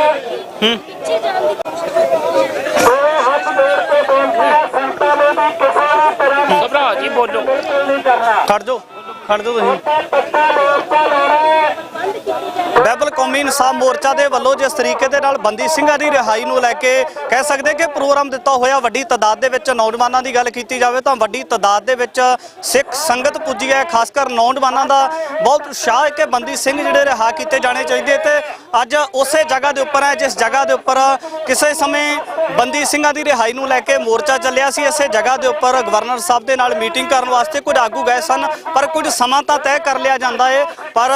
Speaker 1: ਹੱਥ ਜੋੜ ਕੇ ਬੇਨਤੀ ਹੈ ਸੰਤਾਂ ਨੂੰ ਵੀ ਕਿਸੇ ਵੀ ਤਰ੍ਹਾਂ ਦਾ
Speaker 3: ਭਰਾ ਜੀ ਬੋਲੋ
Speaker 1: ਨਹੀਂ ਕਰਨਾ।
Speaker 4: ਖੜ ਜਾਓ ਤੁਸੀਂ।
Speaker 1: ਪੱਕਾ ਮੋਰਚਾ ਲਾਉਣਾ ਹੈ।
Speaker 4: ਬਾਈਬਲ ਕੌਮੀ ਇਨਸਾਫ ਮੋਰਚਾ ਦੇ ਵੱਲੋਂ ਜਿਸ ਤਰੀਕੇ ਦੇ ਨਾਲ ਬੰਦੀ ਸਿੰਘਾਂ ਦੀ ਰਿਹਾਈ ਨੂੰ ਲੈ ਕੇ ਕਹਿ ਸਕਦੇ ਕਿ ਪ੍ਰੋਗਰਾਮ ਦਿੱਤਾ ਹੋਇਆ, ਵੱਡੀ ਤਾਦਾਦ ਦੇ ਵਿੱਚ ਨੌਜਵਾਨਾਂ ਦੀ ਗੱਲ ਕੀਤੀ ਜਾਵੇ ਤਾਂ ਵੱਡੀ ਤਾਦਾਦ ਦੇ ਵਿੱਚ ਸਿੱਖ ਸੰਗਤ ਪੁੱਜੀ ਹੈ। ਖਾਸ ਕਰ ਨੌਜਵਾਨਾਂ ਦਾ ਬਹੁਤ ਉਤਸ਼ਾਹ ਹੈ ਕਿ ਬੰਦੀ ਸਿੰਘ ਜਿਹੜੇ ਰਿਹਾ ਕੀਤੇ ਜਾਣੇ ਚਾਹੀਦੇ। ਤੇ ਅੱਜ ਉਸੇ ਜਗ੍ਹਾ ਦੇ ਉੱਪਰ ਹੈ ਜਿਸ ਜਗ੍ਹਾ ਦੇ ਉੱਪਰ ਕਿਸੇ ਸਮੇਂ ਬੰਦੀ ਸਿੰਘਾਂ ਦੀ ਰਿਹਾਈ ਨੂੰ ਲੈ ਕੇ ਮੋਰਚਾ ਚੱਲਿਆ ਸੀ। ਇਸੇ ਜਗ੍ਹਾ ਦੇ ਉੱਪਰ ਗਵਰਨਰ ਸਾਹਿਬ ਦੇ ਨਾਲ ਮੀਟਿੰਗ ਕਰਨ ਵਾਸਤੇ ਕੁਝ ਆਗੂ ਗਏ ਸਨ, ਪਰ ਕੁਝ ਸਮਾਂ ਤਾਂ ਤੈਅ ਕਰ ਲਿਆ ਜਾਂਦਾ ਹੈ। ਪਰ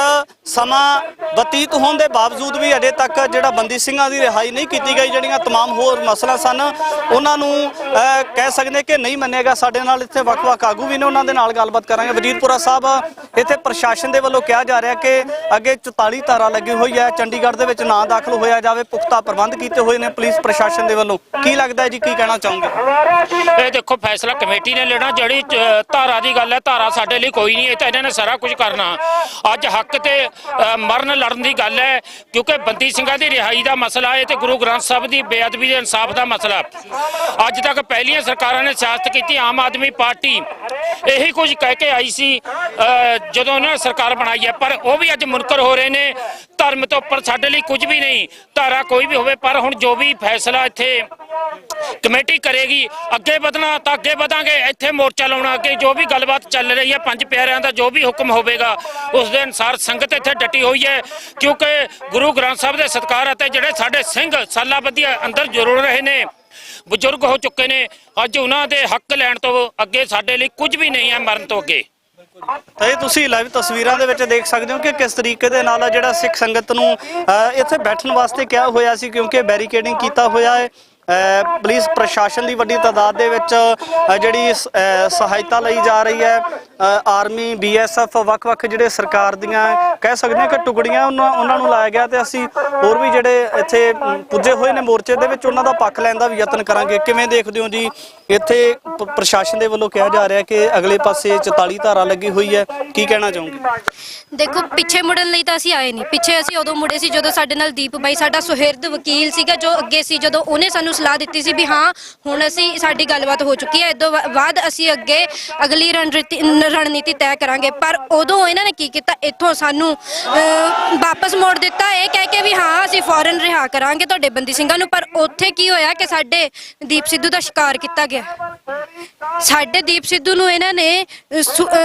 Speaker 4: ਸਮਾਂ ਬਤੀਤ ਹੋਣ ਦੇ ਬਾਵਜੂਦ ਵੀ ਅਜੇ ਤੱਕ ਜਿਹੜਾ ਬੰਦੀ ਸਿੰਘਾਂ ਦੀ ਰਿਹਾਈ ਨਹੀਂ ਕੀਤੀ ਗਈ। ਜਿਹੜੀਆਂ तमाम ਹੋਰ ਮਸਲਾ ਸਨ ਉਹਨਾਂ ਨੂੰ ਕਹਿ ਸਕਦੇ ਕਿ ਨਹੀਂ ਮੰਨੇਗਾ। ਸਾਡੇ ਨਾਲ ਇੱਥੇ ਵੱਖ-ਵੱਖ ਆਗੂ ਵੀ ਨੇ, ਉਹਨਾਂ ਦੇ ਨਾਲ ਗੱਲਬਾਤ ਕਰਾਂਗੇ। ਵਜੀਰਪੁਰਾ ਸਾਹਿਬ, ਇੱਥੇ ਪ੍ਰਸ਼ਾਸਨ ਦੇ ਵੱਲੋਂ ਕਿਹਾ ਜਾ ਰਿਹਾ ਕਿ ਅੱਗੇ 44 ਧਾਰਾ ਲੱਗੀ ਹੋਈ ਹੈ, ਚੰਡੀਗੜ੍ਹ ਦੇ ਵਿੱਚ ਨਾ ਦਾਖਲ ਹੋਇਆ ਜਾਵੇ, ਪੁਖਤਾ ਪ੍ਰਬੰਧ ਕੀਤੇ ਹੋਏ ਨੇ ਪੁਲਿਸ ਪ੍ਰਸ਼ਾਸਨ ਦੇ ਵੱਲੋਂ। ਕੀ ਲੱਗਦਾ ਹੈ ਜੀ, ਕੀ ਕਹਿਣਾ ਚਾਹੋਗੇ?
Speaker 7: ਇਹ ਦੇਖੋ ਫੈਸਲਾ ਕਮੇਟੀ ਨੇ ਲੈਣਾ। ਜਿਹੜੀ ਧਾਰਾ ਦੀ ਗੱਲ ਹੈ, ਧਾਰਾ ਸਾਡੇ ਲਈ ਕੋਈ ਨਹੀਂ, ਇਹ ਤਾਂ ਇਹਨਾਂ ਨੇ ਸਾਰਾ ਕੁਝ ਕਰਨਾ। ਅੱਜ ਹੱਕ ਤੇ ਮਰਨ ਲੜਨ ਦੀ ਗੱਲ ਹੈ, ਕਿਉਂਕਿ ਬੰਦੀ ਸਿੰਘਾਂ ਦੀ ਰਿਹਾਈ ਦਾ ਮਸਲਾ ਹੈ ਤੇ ਗੁਰੂ ਗ੍ਰੰਥ ਸਾਹਿਬ ਦੀ ਬੇਅਦਬੀ ਦੇ ਇਨਸਾਫ ਦਾ ਮਸਲਾ। ਅੱਜ ਤੱਕ ਪਹਿਲੀਆਂ ਸਰਕਾਰਾਂ ਨੇ ਸਿਆਸਤ ਕੀਤੀ, ਆਮ ਆਦਮੀ ਪਾਰਟੀ ਇਹੀ ਕੁਝ ਕਹਿ ਕੇ ਆਈ ਸੀ ਜਦੋਂ ਉਹਨਾਂ ਨੇ ਸਰਕਾਰ ਬਣਾਈ ਹੈ, ਪਰ ਉਹ ਵੀ ਅੱਜ ਮੁਨਕਰ ਹੋ ਰਹੇ ਨੇ। ਧਰਮ ਤੋਂ ਉੱਪਰ ਸਾਡੇ ਲਈ ਕੁਝ ਵੀ ਨਹੀਂ, ਧਾਰਾ ਕੋਈ ਵੀ ਹੋਵੇ, ਪਰ ਹੁਣ ਜੋ ਵੀ ਫੈਸਲਾ ਇੱਥੇ ਕਮੇਟੀ ਕਰੇਗੀ ਅੱਗੇ ਵਧਣਾ ਤਾਂ ਅੱਗੇ ਵਧਾਂਗੇ, ਇੱਥੇ ਮੋਰਚਾ ਲਾਉਣਾ, ਅੱਗੇ ਜੋ ਵੀ ਗੱਲਬਾਤ ਚੱਲ ਰਹੀ ਹੈ ਪੰਜ ਪਿਆਰਿਆਂ ਦਾ ਜੋ ਵੀ ਹੁਕਮ ਹੋਵੇਗਾ ਉਸ ਦੇ ਅਨੁਸਾਰ ਸੰਗਤ ਇੱਥੇ ਡਟੀ ਹੋਈ ਹੈ, ਕਿਉਂਕਿ ਗੁਰੂ ਗ੍ਰੰਥ ਸਾਹਿਬ ਦੇ ਸਤਿਕਾਰ ਅਤੇ ਜਿਹੜੇ ਸਾਡੇ ਸਿੰਘ ਸਾਲਾਂ ਬੱਧੀ ਅੰਦਰ ਜੁੜ ਰਹੇ ਨੇ, ਬਜ਼ੁਰਗ ਹੋ ਚੁੱਕੇ ਨੇ, ਅੱਜ ਉਹਨਾਂ ਦੇ ਹੱਕ ਲੈਣ ਤੋਂ ਅੱਗੇ ਸਾਡੇ ਲਈ ਕੁਝ ਵੀ ਨਹੀਂ ਹੈ, ਮਰਨ ਤੋਂ ਅੱਗੇ।
Speaker 4: ਤਾਂ ਇਹ ਤੁਸੀਂ ਲਾਈਵ ਤਸਵੀਰਾਂ ਦੇ ਵਿੱਚ ਦੇਖ ਸਕਦੇ ਹੋ ਕਿ ਕਿਸ ਤਰੀਕੇ ਦੇ ਨਾਲ ਜਿਹੜਾ ਸਿੱਖ ਸੰਗਤ ਨੂੰ ਇੱਥੇ ਬੈਠਣ ਵਾਸਤੇ ਕਿਹਾ ਹੋਇਆ ਸੀ, ਕਿਉਂਕਿ ਬੈਰੀਕੇਡਿੰਗ ਕੀਤਾ ਹੋਇਆ ਹੈ। ਪੁਲਿਸ ਪ੍ਰਸ਼ਾਸਨ ਦੀ ਵੱਡੀ ਤਾਦਾਦ ਦੇ ਵਿੱਚ ਜਿਹੜੀ ਸਹਾਇਤਾ ਲਈ ਜਾ ਰਹੀ ਹੈ। ਆਰਮੀ, BSF, ਵੱਖ-ਵੱਖ ਜਿਹੜੇ ਸਰਕਾਰ ਦੀਆਂ ਕਹਿ ਸਕਦੇ ਹਾਂ ਕਿ ਟੁਕੜੀਆਂ ਉਹਨਾਂ ਨੂੰ ਲਾਇਆ ਗਿਆ, ਤੇ ਅਸੀਂ ਹੋਰ ਵੀ ਜਿਹੜੇ ਇੱਥੇ ਪੁੱਜੇ ਹੋਏ ਨੇ ਮੋਰਚੇ ਦੇ ਵਿੱਚ ਉਹਨਾਂ ਦਾ ਪੱਖ ਲੈਣ ਦਾ ਵੀ ਯਤਨ ਕਰਾਂਗੇ। ਕਿਵੇਂ ਦੇਖਦੇ ਹੋ ਜੀ, ਇੱਥੇ ਪ੍ਰਸ਼ਾਸਨ ਦੇ ਵੱਲੋਂ ਕਿਹਾ ਜਾ ਰਿਹਾ ਕਿ ਅਗਲੇ ਪਾਸੇ 44 ਧਾਰਾ ਲੱਗੀ ਹੋਈ ਹੈ, ਕੀ ਕਹਿਣਾ ਚਾਹੋਗੇ?
Speaker 8: ਦੇਖੋ, ਪਿੱਛੇ ਮੁੜਨ ਲਈ ਤਾਂ ਅਸੀਂ ਆਏ ਨਹੀਂ। ਪਿੱਛੇ ਅਸੀਂ ਉਦੋਂ ਮੁੜੇ ਸੀ ਜਦੋਂ ਸਾਡੇ ਨਾਲ ਦੀਪ ਬਾਈ ਸਾਡਾ ਸੁਹਿਰਦ ਵਕੀਲ ਸੀਗਾ, ਜੋ ਅੱਗੇ ਸੀ, ਜਦੋਂ ਉਹਨੇ ਸਾਨੂੰ ਸਲਾਹ ਦਿੱਤੀ ਸੀ ਵੀ ਹਾਂ ਹੁਣ ਸਾਡੀ ਗੱਲਬਾਤ ਹੋ ਚੁੱਕੀ ਹੈ, ਇਦੋਂ ਬਾਅਦ ਅਸੀਂ ਅੱਗੇ ਅਗਲੀ ਰਣਨੀਤੀ ਤੈਅ ਕਰਾਂਗੇ। ਪਰ ਉਦੋਂ ਇਹਨਾਂ ਨੇ ਕੀ ਕੀਤਾ, ਇੱਥੋਂ ਸਾਨੂੰ ਵਾਪਸ ਮੋੜ ਦਿੱਤਾ ਇਹ ਕਹਿ ਕੇ ਵੀ ਹਾਂ ਅਸੀਂ ਫੌਰਨ ਰਿਹਾ ਕਰਾਂਗੇ ਤੁਹਾਡੇ ਬੰਦੀ ਸਿੰਘਾਂ ਨੂੰ। ਪਰ ਉੱਥੇ ਕੀ ਹੋਇਆ ਕਿ ਸਾਡੇ ਦੀਪ ਸਿੱਧੂ ਦਾ ਸ਼ਿਕਾਰ ਕੀਤਾ ਗਿਆ। ਸਾਡੇ ਦੀਪ ਸਿੱਧੂ ਨੂੰ ਇਹਨਾਂ ਨੇ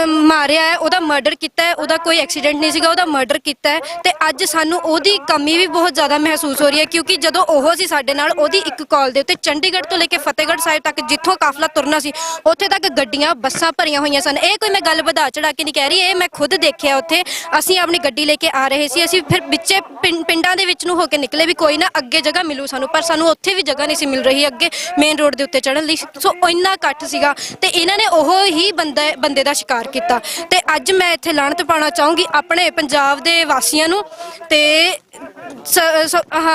Speaker 8: ਮਾਰਿਆ ਹੈ, ਉਹਦਾ ਮਰਡਰ ਕੀਤਾ ਹੈ, ਉਹਦਾ ਕੋਈ ਐਕਸੀਡੈਂਟ ਨਹੀਂ ਸੀਗਾ, ਉਹਦਾ ਮਰਡਰ ਕੀਤਾ ਹੈ। ਤੇ ਅੱਜ ਸਾਨੂੰ ਉਹਦੀ ਕਮੀ ਵੀ ਬਹੁਤ ਜ਼ਿਆਦਾ ਮਹਿਸੂਸ ਹੋ ਰਹੀ ਹੈ, ਕਿਉਂਕਿ ਜਦੋਂ ਉਹ ਸੀ ਸਾਡੇ ਨਾਲ, ਉਹਦੀ ਇੱਕ ਕਾਲ ਦੇ ਉੱਤੇ ਚੰਡੀਗੜ੍ਹ ਤੋਂ ਲੈ ਕੇ ਫਤਿਹਗੜ੍ਹ ਸਾਹਿਬ ਤੱਕ ਜਿੱਥੋਂ ਕਾਫਲਾ ਤੁਰਨਾ ਸੀ ਉੱਥੇ ਤੱਕ ਗੱਡੀਆਂ ਬੱਸਾਂ ਭਰੀਆਂ ਹੋਈਆਂ ਸਨ। ਇਹ ਕੋਈ ਮੈਂ ਗੱਲ ਵਧਾ ਚੜਾ ਕੇ ਨਹੀਂ ਕਹਿ ਰਹੀ, ਇਹ ਮੈਂ ਖੁਦ ਦੇਖਿਆ। ਉੱਥੇ ਅਸੀਂ ਆਪਣੀ ਗੱਡੀ ਲੈ ਕੇ ਆ ਰਹੇ ਸੀ, ਅਸੀਂ ਫਿਰ ਵਿੱਚੇ ਪਿੰਡਾਂ ਦੇ ਵਿੱਚ ਨੂੰ ਹੋ ਕੇ ਨਿਕਲੇ ਵੀ ਕੋਈ ਨਾ ਅੱਗੇ ਜਗ੍ਹਾ ਮਿਲੂ ਸਾਨੂੰ, ਪਰ ਸਾਨੂੰ ਉੱਥੇ ਵੀ ਜਗ੍ਹਾ ਨਹੀਂ ਸੀ ਮਿਲ ਰਹੀ ਅੱਗੇ ਮੇਨ ਰੋਡ ਦੇ ਉੱਤੇ ਚੜ੍ਹਨ ਲਈ। ਸੋ ਇੰਨਾ ਇਕੱਠ ਸੀਗਾ ਤੇ ਇਹਨਾਂ ਨੇ ਉਹ ਹੀ ਬੰਦੇ ਦਾ ਸ਼ਿਕਾਰ ਕੀਤਾ। ਤੇ ਅੱਜ ਮੈਂ ਇੱਥੇ ਲਾਹਨਤ ਪਾਉਣਾ ਚਾਹੂੰਗੀ ਆਪਣੇ ਪੰਜਾਬ ਦੇ ਵਾਸੀਆਂ ਨੂੰ ਤੇ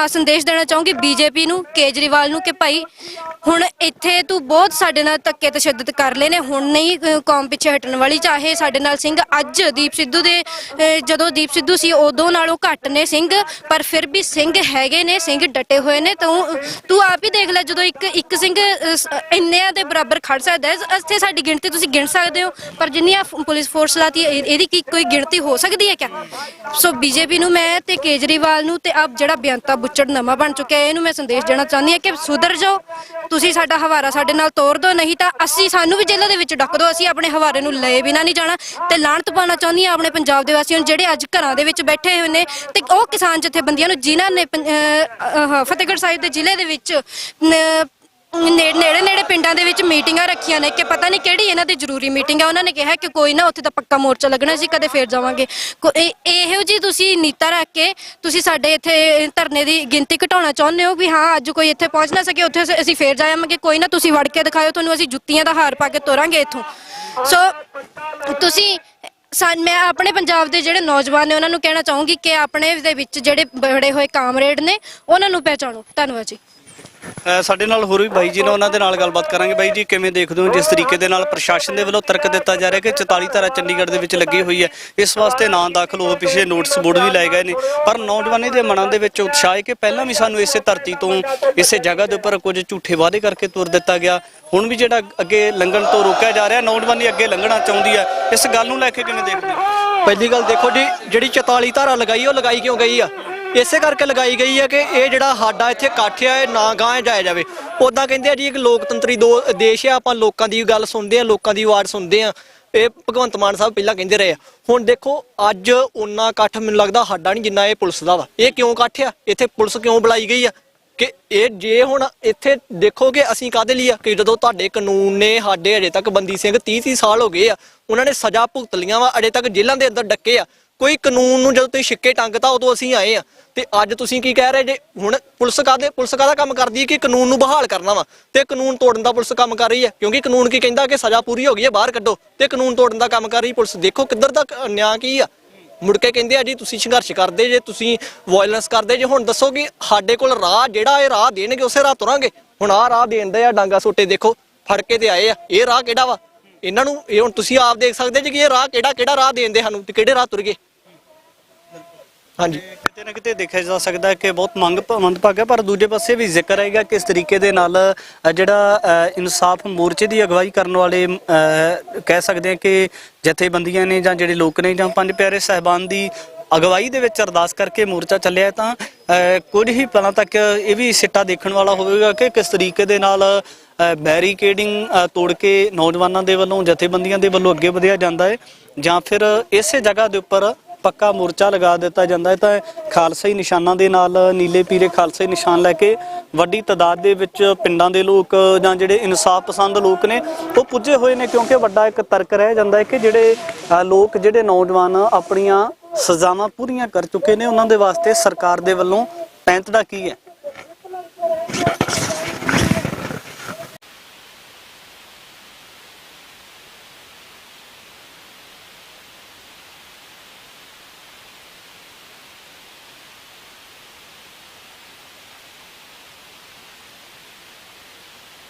Speaker 8: ਸੰਦੇਸ਼ ਦੇਣਾ ਚਾਹੂੰਗੀ BJP ਨੂੰ, ਕੇਜਰੀਵਾਲ ਨੂੰ ਕਿ ਭਾਈ ਹੁਣ ਇੱਥੇ ਤੂੰ ਬਹੁਤ ਸਾਡੇ ਨਾਲ ਧੱਕੇ ਤਸ਼ੱਦਦ ਕਰ ਲਏ ਨੇ, ਹੁਣ ਨਹੀਂ ਕੌਮ ਪਿੱਛੇ ਹਟਣ ਵਾਲੀ। ਚਾਹੇ ਸਾਡੇ ਨਾਲ ਸਿੰਘ ਅੱਜ ਦੀਪ ਸਿੱਧੂ ਦੇ ਜਦੋਂ ਦੀਪ ਸਿੱਧੂ ਸੀ ਉਦੋਂ ਨਾਲੋਂ ਘੱਟ ਨੇ ਸਿੰਘ, ਪਰ ਫਿਰ ਵੀ ਸਿੰਘ ਹੈਗੇ ਨੇ, ਸਿੰਘ ਡਟੇ ਹੋਏ ਨੇ। ਤੂੰ ਆਪ ਹੀ ਦੇਖ ਲੈ, ਜਦੋਂ ਇੱਕ ਸਿੰਘ ਇੰਨਿਆਂ ਦੇ ਬਰਾਬਰ ਖੜ ਸਕਦਾ ਹੈ, ਇੱਥੇ ਸਾਡੀ ਗਿਣਤੀ ਤੁਸੀਂ ਗਿਣ ਸਕਦੇ ਹੋ, ਪਰ ਜਿੰਨੀਆਂ ਪੁਲਿਸ ਫੋਰਸ ਲਾਤੀ ਇਹਦੀ ਕੀ ਕੋਈ ਗਿਣਤੀ ਹੋ ਸਕਦੀ ਹੈ ਕਿਆ? ਸੋ BJP ਨੂੰ ਮੈਂ ਤੇ ਕੇਜਰੀਵਾਲ ਨੂੰ ਤੇ ਆਪ ਜਿਹੜਾ ਬੇਅੰਤਾ ਬੁੱਚੜ ਨਵਾਂ ਬਣ ਚੁੱਕਿਆ ਇਹਨੂੰ ਮੈਂ ਸੰਦੇਸ਼ ਦੇਣਾ ਚਾਹੁੰਦੀ ਹਾਂ ਕਿ ਸੁਧਰ ਜਾਓ, ਤੁਸੀਂ ਸਾਡਾ ਹਵਾਰਾ ਸਾਡੇ ਨਾਲ ਤੋੜ ਦਿਓ, ਨਹੀਂ ਤਾਂ ਸਾਨੂੰ ਵੀ ਜੇਲ੍ਹਾਂ ਦੇ ਵਿੱਚ ਡੱਕ ਦਿਓ, ਅਸੀਂ ਆਪਣੇ ਹਵਾਰੇ ਨੂੰ ਲਏ ਬਿਨਾਂ ਨਹੀਂ ਜਾਣਾ। ਤੇ ਲਾਹਨਤ ਪਾਉਣਾ ਚਾਹੁੰਦੀ ਹਾਂ ਆਪਣੇ ਪੰਜਾਬ ਦੇ ਵਾਸੀਆਂ ਨੂੰ ਜਿਹੜੇ ਅੱਜ ਘਰਾਂ ਦੇ ਵਿੱਚ ਬੈਠੇ ਹੋਏ ਨੇ, ਤੇ ਉਹ ਕਿਸਾਨ ਜਥੇਬੰਦੀਆਂ ਨੂੰ ਜਿਨ੍ਹਾਂ ਨੇ ਫਤਿਹਗੜ੍ਹ ਸਾਹਿਬ ਦੇ ਜ਼ਿਲ੍ਹੇ ਦੇ ਵਿੱਚ ਨੇੜੇ ਪਿੰਡਾਂ ਦੇ ਵਿੱਚ ਮੀਟਿੰਗਾਂ ਰੱਖੀਆਂ ਨੇ ਕਿ ਪਤਾ ਨਹੀਂ ਕਿਹੜੀ ਇਹਨਾਂ ਦੀ ਜ਼ਰੂਰੀ ਮੀਟਿੰਗ ਹੈ। ਉਹਨਾਂ ਨੇ ਕਿਹਾ ਕਿ ਕੋਈ ਨਾ ਉੱਥੇ ਤਾਂ ਪੱਕਾ ਮੋਰਚਾ ਲੱਗਣਾ, ਸੀ ਕਦੇ ਫੇਰ ਜਾਵਾਂਗੇ। ਇਹੋ ਜੀ ਤੁਸੀਂ ਨੀਤਾ ਰੱਖ ਕੇ ਤੁਸੀਂ ਸਾਡੇ ਇੱਥੇ ਧਰਨੇ ਦੀ ਗਿਣਤੀ ਘਟਾਉਣਾ ਚਾਹੁੰਦੇ ਹੋ ਵੀ ਹਾਂ ਅੱਜ ਕੋਈ ਇੱਥੇ ਪਹੁੰਚ ਨਾ ਸਕੇ, ਉੱਥੇ ਅਸੀਂ ਫੇਰ ਜਾਵਾਂਗੇ। ਕੋਈ ਨਾ, ਤੁਸੀਂ ਵੜ ਕੇ ਦਿਖਾਓ, ਤੁਹਾਨੂੰ ਅਸੀਂ ਜੁੱਤੀਆਂ ਦਾ ਹਾਰ ਪਾ ਕੇ ਤੋਰਾਂਗੇ ਇੱਥੋਂ। ਸੋ ਤੁਸੀਂ ਮੈਂ ਆਪਣੇ ਪੰਜਾਬ ਦੇ ਜਿਹੜੇ ਨੌਜਵਾਨ ਨੇ ਉਹਨਾਂ ਨੂੰ ਕਹਿਣਾ ਚਾਹੂੰਗੀ ਕਿ ਆਪਣੇ ਦੇ ਵਿੱਚ ਜਿਹੜੇ ਬੜੇ ਹੋਏ ਕਾਮਰੇਡ ਨੇ ਉਹਨਾਂ ਨੂੰ ਪਹਿਚਾਣੋ। ਧੰਨਵਾਦ ਜੀ।
Speaker 4: ਸਾਡੇ ਨਾਲ ਹੋਰ ਵੀ ਬਾਈ ਜੀ ਨੇ, ਉਹਨਾਂ ਦੇ ਨਾਲ ਗੱਲਬਾਤ ਕਰਾਂਗੇ। ਬਾਈ ਜੀ, ਕਿਵੇਂ ਦੇਖਦੇ ਹੋ ਜਿਸ ਤਰੀਕੇ ਦੇ ਨਾਲ ਪ੍ਰਸ਼ਾਸਨ ਦੇ ਵੱਲੋਂ ਤਰਕ ਦਿੱਤਾ ਜਾ ਰਿਹਾ ਕਿ 44 ਧਾਰਾ ਚੰਡੀਗੜ੍ਹ ਦੇ ਵਿੱਚ ਲੱਗੀ ਹੋਈ ਹੈ, ਇਸ ਵਾਸਤੇ ਨਾਂ ਦਾਖਲ ਹੋ ਪਿੱਛੇ ਨੋਟਿਸ ਬੋਰਡ ਵੀ ਲਾਏ ਗਏ ਨੇ, ਪਰ ਨੌਜਵਾਨੀ ਦੇ ਮਨਾਂ ਦੇ ਵਿੱਚ ਉਤਸ਼ਾਹ ਹੈ ਕਿ ਪਹਿਲਾਂ ਵੀ ਸਾਨੂੰ ਇਸੇ ਧਰਤੀ ਤੋਂ ਇਸੇ ਜਗ੍ਹਾ ਦੇ ਉੱਪਰ ਕੁਝ ਝੂਠੇ ਵਾਅਦੇ ਕਰਕੇ ਤੁਰ ਦਿੱਤਾ ਗਿਆ, ਹੁਣ ਵੀ ਜਿਹੜਾ ਅੱਗੇ ਲੰਘਣ ਤੋਂ ਰੋਕਿਆ ਜਾ ਰਿਹਾ, ਨੌਜਵਾਨੀ ਅੱਗੇ ਲੰਘਣਾ ਚਾਹੁੰਦੀ ਹੈ, ਇਸ ਗੱਲ ਨੂੰ ਲੈ ਕੇ ਕਿਵੇਂ ਦੇਖਦੇ ਹੋ?
Speaker 9: ਪਹਿਲੀ ਗੱਲ ਦੇਖੋ ਜੀ, ਜਿਹੜੀ 44 ਧਾਰਾ ਲਗਾਈ ਉਹ ਲਗਾਈ ਕਿਉਂ ਗਈ ਆ? ਇਸੇ ਕਰਕੇ ਲਗਾਈ ਗਈ ਹੈ ਕਿ ਇਹ ਜਿਹੜਾ ਸਾਡਾ ਇੱਥੇ ਇਕੱਠ ਆ ਇਹ ਨਾ ਗਾਂਹ ਜਾਇਆ ਜਾਵੇ। ਉੱਦਾਂ ਕਹਿੰਦੇ ਆ ਜੀ ਇੱਕ ਲੋਕਤੰਤਰੀ ਦੇਸ਼ ਆ, ਆਪਾਂ ਲੋਕਾਂ ਦੀ ਗੱਲ ਸੁਣਦੇ ਆ, ਲੋਕਾਂ ਦੀ ਆਵਾਜ਼ ਸੁਣਦੇ ਆ। ਇਹ ਭਗਵੰਤ ਮਾਨ ਸਾਹਿਬ ਪਹਿਲਾਂ ਕਹਿੰਦੇ ਰਹੇ ਆ। ਹੁਣ ਦੇਖੋ ਅੱਜ ਉਹਨਾਂ ਇਕੱਠ ਮੈਨੂੰ ਲੱਗਦਾ ਸਾਡਾ ਨਹੀਂ ਜਿੰਨਾ ਇਹ ਪੁਲਿਸ ਦਾ ਵਾ। ਇਹ ਕਿਉਂ ਇਕੱਠ ਆ? ਇੱਥੇ ਪੁਲਿਸ ਕਿਉਂ ਬੁਲਾਈ ਗਈ ਆ? ਕਿ ਇਹ ਜੇ ਹੁਣ ਇੱਥੇ ਦੇਖੋਗੇ ਅਸੀਂ ਕਾਹਦੇ ਲਈ ਆ ਕਿ ਜਦੋਂ ਤੁਹਾਡੇ ਕਾਨੂੰਨ ਨੇ ਸਾਡੇ ਅਜੇ ਤੱਕ ਬੰਦੀ ਸਿੰਘ 30 ਸਾਲ ਹੋ ਗਏ ਆ, ਉਹਨਾਂ ਨੇ ਸਜ਼ਾ ਭੁਗਤ ਲੀਆਂ ਵਾ, ਅਜੇ ਤੱਕ ਜੇਲ੍ਹਾਂ ਦੇ ਅੰਦਰ ਡੱਕੇ ਆ। ਕੋਈ ਕਾਨੂੰਨ ਨੂੰ ਜਦੋਂ ਤੁਸੀਂ ਛਿੱਕੇ ਟੰਗਤਾ ਉਦੋਂ ਅਸੀਂ ਆਏ ਆ, ਤੇ ਅੱਜ ਤੁਸੀਂ ਕੀ ਕਹਿ ਰਹੇ ਜੇ? ਹੁਣ ਪੁਲਿਸ ਕਾਹਦਾ ਕੰਮ ਕਰਦੀ ਹੈ ਕਿ ਕਾਨੂੰਨ ਨੂੰ ਬਹਾਲ ਕਰਨਾ ਵਾ, ਤੇ ਕਾਨੂੰਨ ਤੋੜਨ ਦਾ ਪੁਲਿਸ ਕੰਮ ਕਰ ਰਹੀ ਹੈ। ਕਿਉਂਕਿ ਕਾਨੂੰਨ ਕੀ ਕਹਿੰਦਾ ਕਿ ਸਜ਼ਾ ਪੂਰੀ ਹੋ ਗਈ ਹੈ, ਬਾਹਰ ਕੱਢੋ, ਤੇ ਕਾਨੂੰਨ ਤੋੜਨ ਦਾ ਕੰਮ ਕਰ ਰਹੀ ਪੁਲਿਸ। ਦੇਖੋ ਕਿੱਧਰ ਦਾ ਨਿਆਂ ਕੀ ਆ। ਮੁੜ ਕੇ ਕਹਿੰਦੇ ਆ ਜੀ ਤੁਸੀਂ ਸੰਘਰਸ਼ ਕਰਦੇ ਜੇ, ਤੁਸੀਂ ਵਾਇਲੈਂਸ ਕਰਦੇ ਜੇ। ਹੁਣ ਦੱਸੋ ਕਿ ਸਾਡੇ ਕੋਲ ਰਾਹ ਜਿਹੜਾ ਇਹ ਰਾਹ ਦੇਣਗੇ ਉਸੇ ਰਾਹ ਤੁਰਾਂਗੇ। ਹੁਣ ਆਹ ਰਾਹ ਦੇਣਦੇ ਆ, ਡਾਂਗਾ ਸੋਟੇ ਦੇਖੋ ਫੜ ਕੇ ਤੇ ਆਏ ਆ। ਇਹ ਰਾਹ ਕਿਹੜਾ ਵਾ ਇਹਨਾਂ ਨੂੰ? ਇਹ ਹੁਣ ਤੁਸੀਂ ਆਪ ਦੇਖ ਸਕਦੇ ਜੀ ਕਿ ਇਹ ਰਾਹ ਕਿਹੜਾ ਰਾਹ ਦੇਣਦੇ ਸਾਨੂੰ, ਤੇ ਕਿਹੜੇ ਰਾਹ ਤੁਰ ਗਏ। ਹਾਂਜੀ,
Speaker 4: ਕਿਤੇ ਨਾ ਕਿਤੇ ਦੇਖਿਆ ਜਾ ਸਕਦਾ ਕਿ ਬਹੁਤ ਮੰਦਭਾਗਾ ਹੈ, ਪਰ ਦੂਜੇ ਪਾਸੇ ਵੀ ਜ਼ਿਕਰ ਹੈਗਾ ਕਿਸ ਤਰੀਕੇ ਦੇ ਨਾਲ ਜਿਹੜਾ ਇਨਸਾਫ ਮੋਰਚੇ ਦੀ ਅਗਵਾਈ ਕਰਨ ਵਾਲੇ ਕਹਿ ਸਕਦੇ ਆ ਕਿ ਜਥੇਬੰਦੀਆਂ ਨੇ ਜਾਂ ਜਿਹੜੇ ਲੋਕ ਨੇ ਜਾਂ ਪੰਜ ਪਿਆਰੇ ਸਾਹਿਬਾਨ ਦੀ ਅਗਵਾਈ ਦੇ ਵਿੱਚ ਅਰਦਾਸ ਕਰਕੇ ਮੋਰਚਾ ਚੱਲਿਆ, ਤਾਂ ਕੁਝ ਹੀ ਪਲਾਂ ਤੱਕ ਇਹ ਵੀ ਸਿੱਟਾ ਦੇਖਣ ਵਾਲਾ ਹੋਵੇਗਾ ਕਿ ਕਿਸ ਤਰੀਕੇ ਦੇ ਨਾਲ ਬੈਰੀਕੇਡਿੰਗ ਤੋੜ ਕੇ ਨੌਜਵਾਨਾਂ ਦੇ ਵੱਲੋਂ ਜਥੇਬੰਦੀਆਂ ਦੇ ਵੱਲੋਂ ਅੱਗੇ ਵਧਿਆ ਜਾਂਦਾ ਹੈ ਜਾਂ ਫਿਰ ਇਸੇ ਜਗ੍ਹਾ ਦੇ ਉੱਪਰ ਪੱਕਾ ਮੋਰਚਾ ਲਗਾ ਦਿੱਤਾ ਜਾਂਦਾ ਹੈ। ਤਾਂ ਖਾਲਸਾਈ ਨਿਸ਼ਾਨਾਂ ਦੇ ਨਾਲ ਨੀਲੇ ਪੀਲੇ ਖਾਲਸਾਈ ਨਿਸ਼ਾਨ ਲੈ ਕੇ ਵੱਡੀ ਤਾਦਾਦ ਦੇ ਵਿੱਚ ਪਿੰਡਾਂ ਦੇ ਲੋਕ ਜਾਂ ਜਿਹੜੇ ਇਨਸਾਫ ਪਸੰਦ ਲੋਕ ਨੇ ਉਹ ਪੁੱਜੇ ਹੋਏ ਨੇ, ਕਿਉਂਕਿ ਵੱਡਾ ਇੱਕ ਤਰਕ ਰਹਿ ਜਾਂਦਾ ਹੈ ਕਿ ਜਿਹੜੇ ਲੋਕ ਜਿਹੜੇ ਨੌਜਵਾਨ ਆਪਣੀਆਂ ਸਜ਼ਾਵਾਂ ਪੂਰੀਆਂ ਕਰ ਚੁੱਕੇ ਨੇ ਉਹਨਾਂ ਦੇ ਵਾਸਤੇ ਸਰਕਾਰ ਦੇ ਵੱਲੋਂ ਪੈਂਤੜਾ ਕੀ ਹੈ।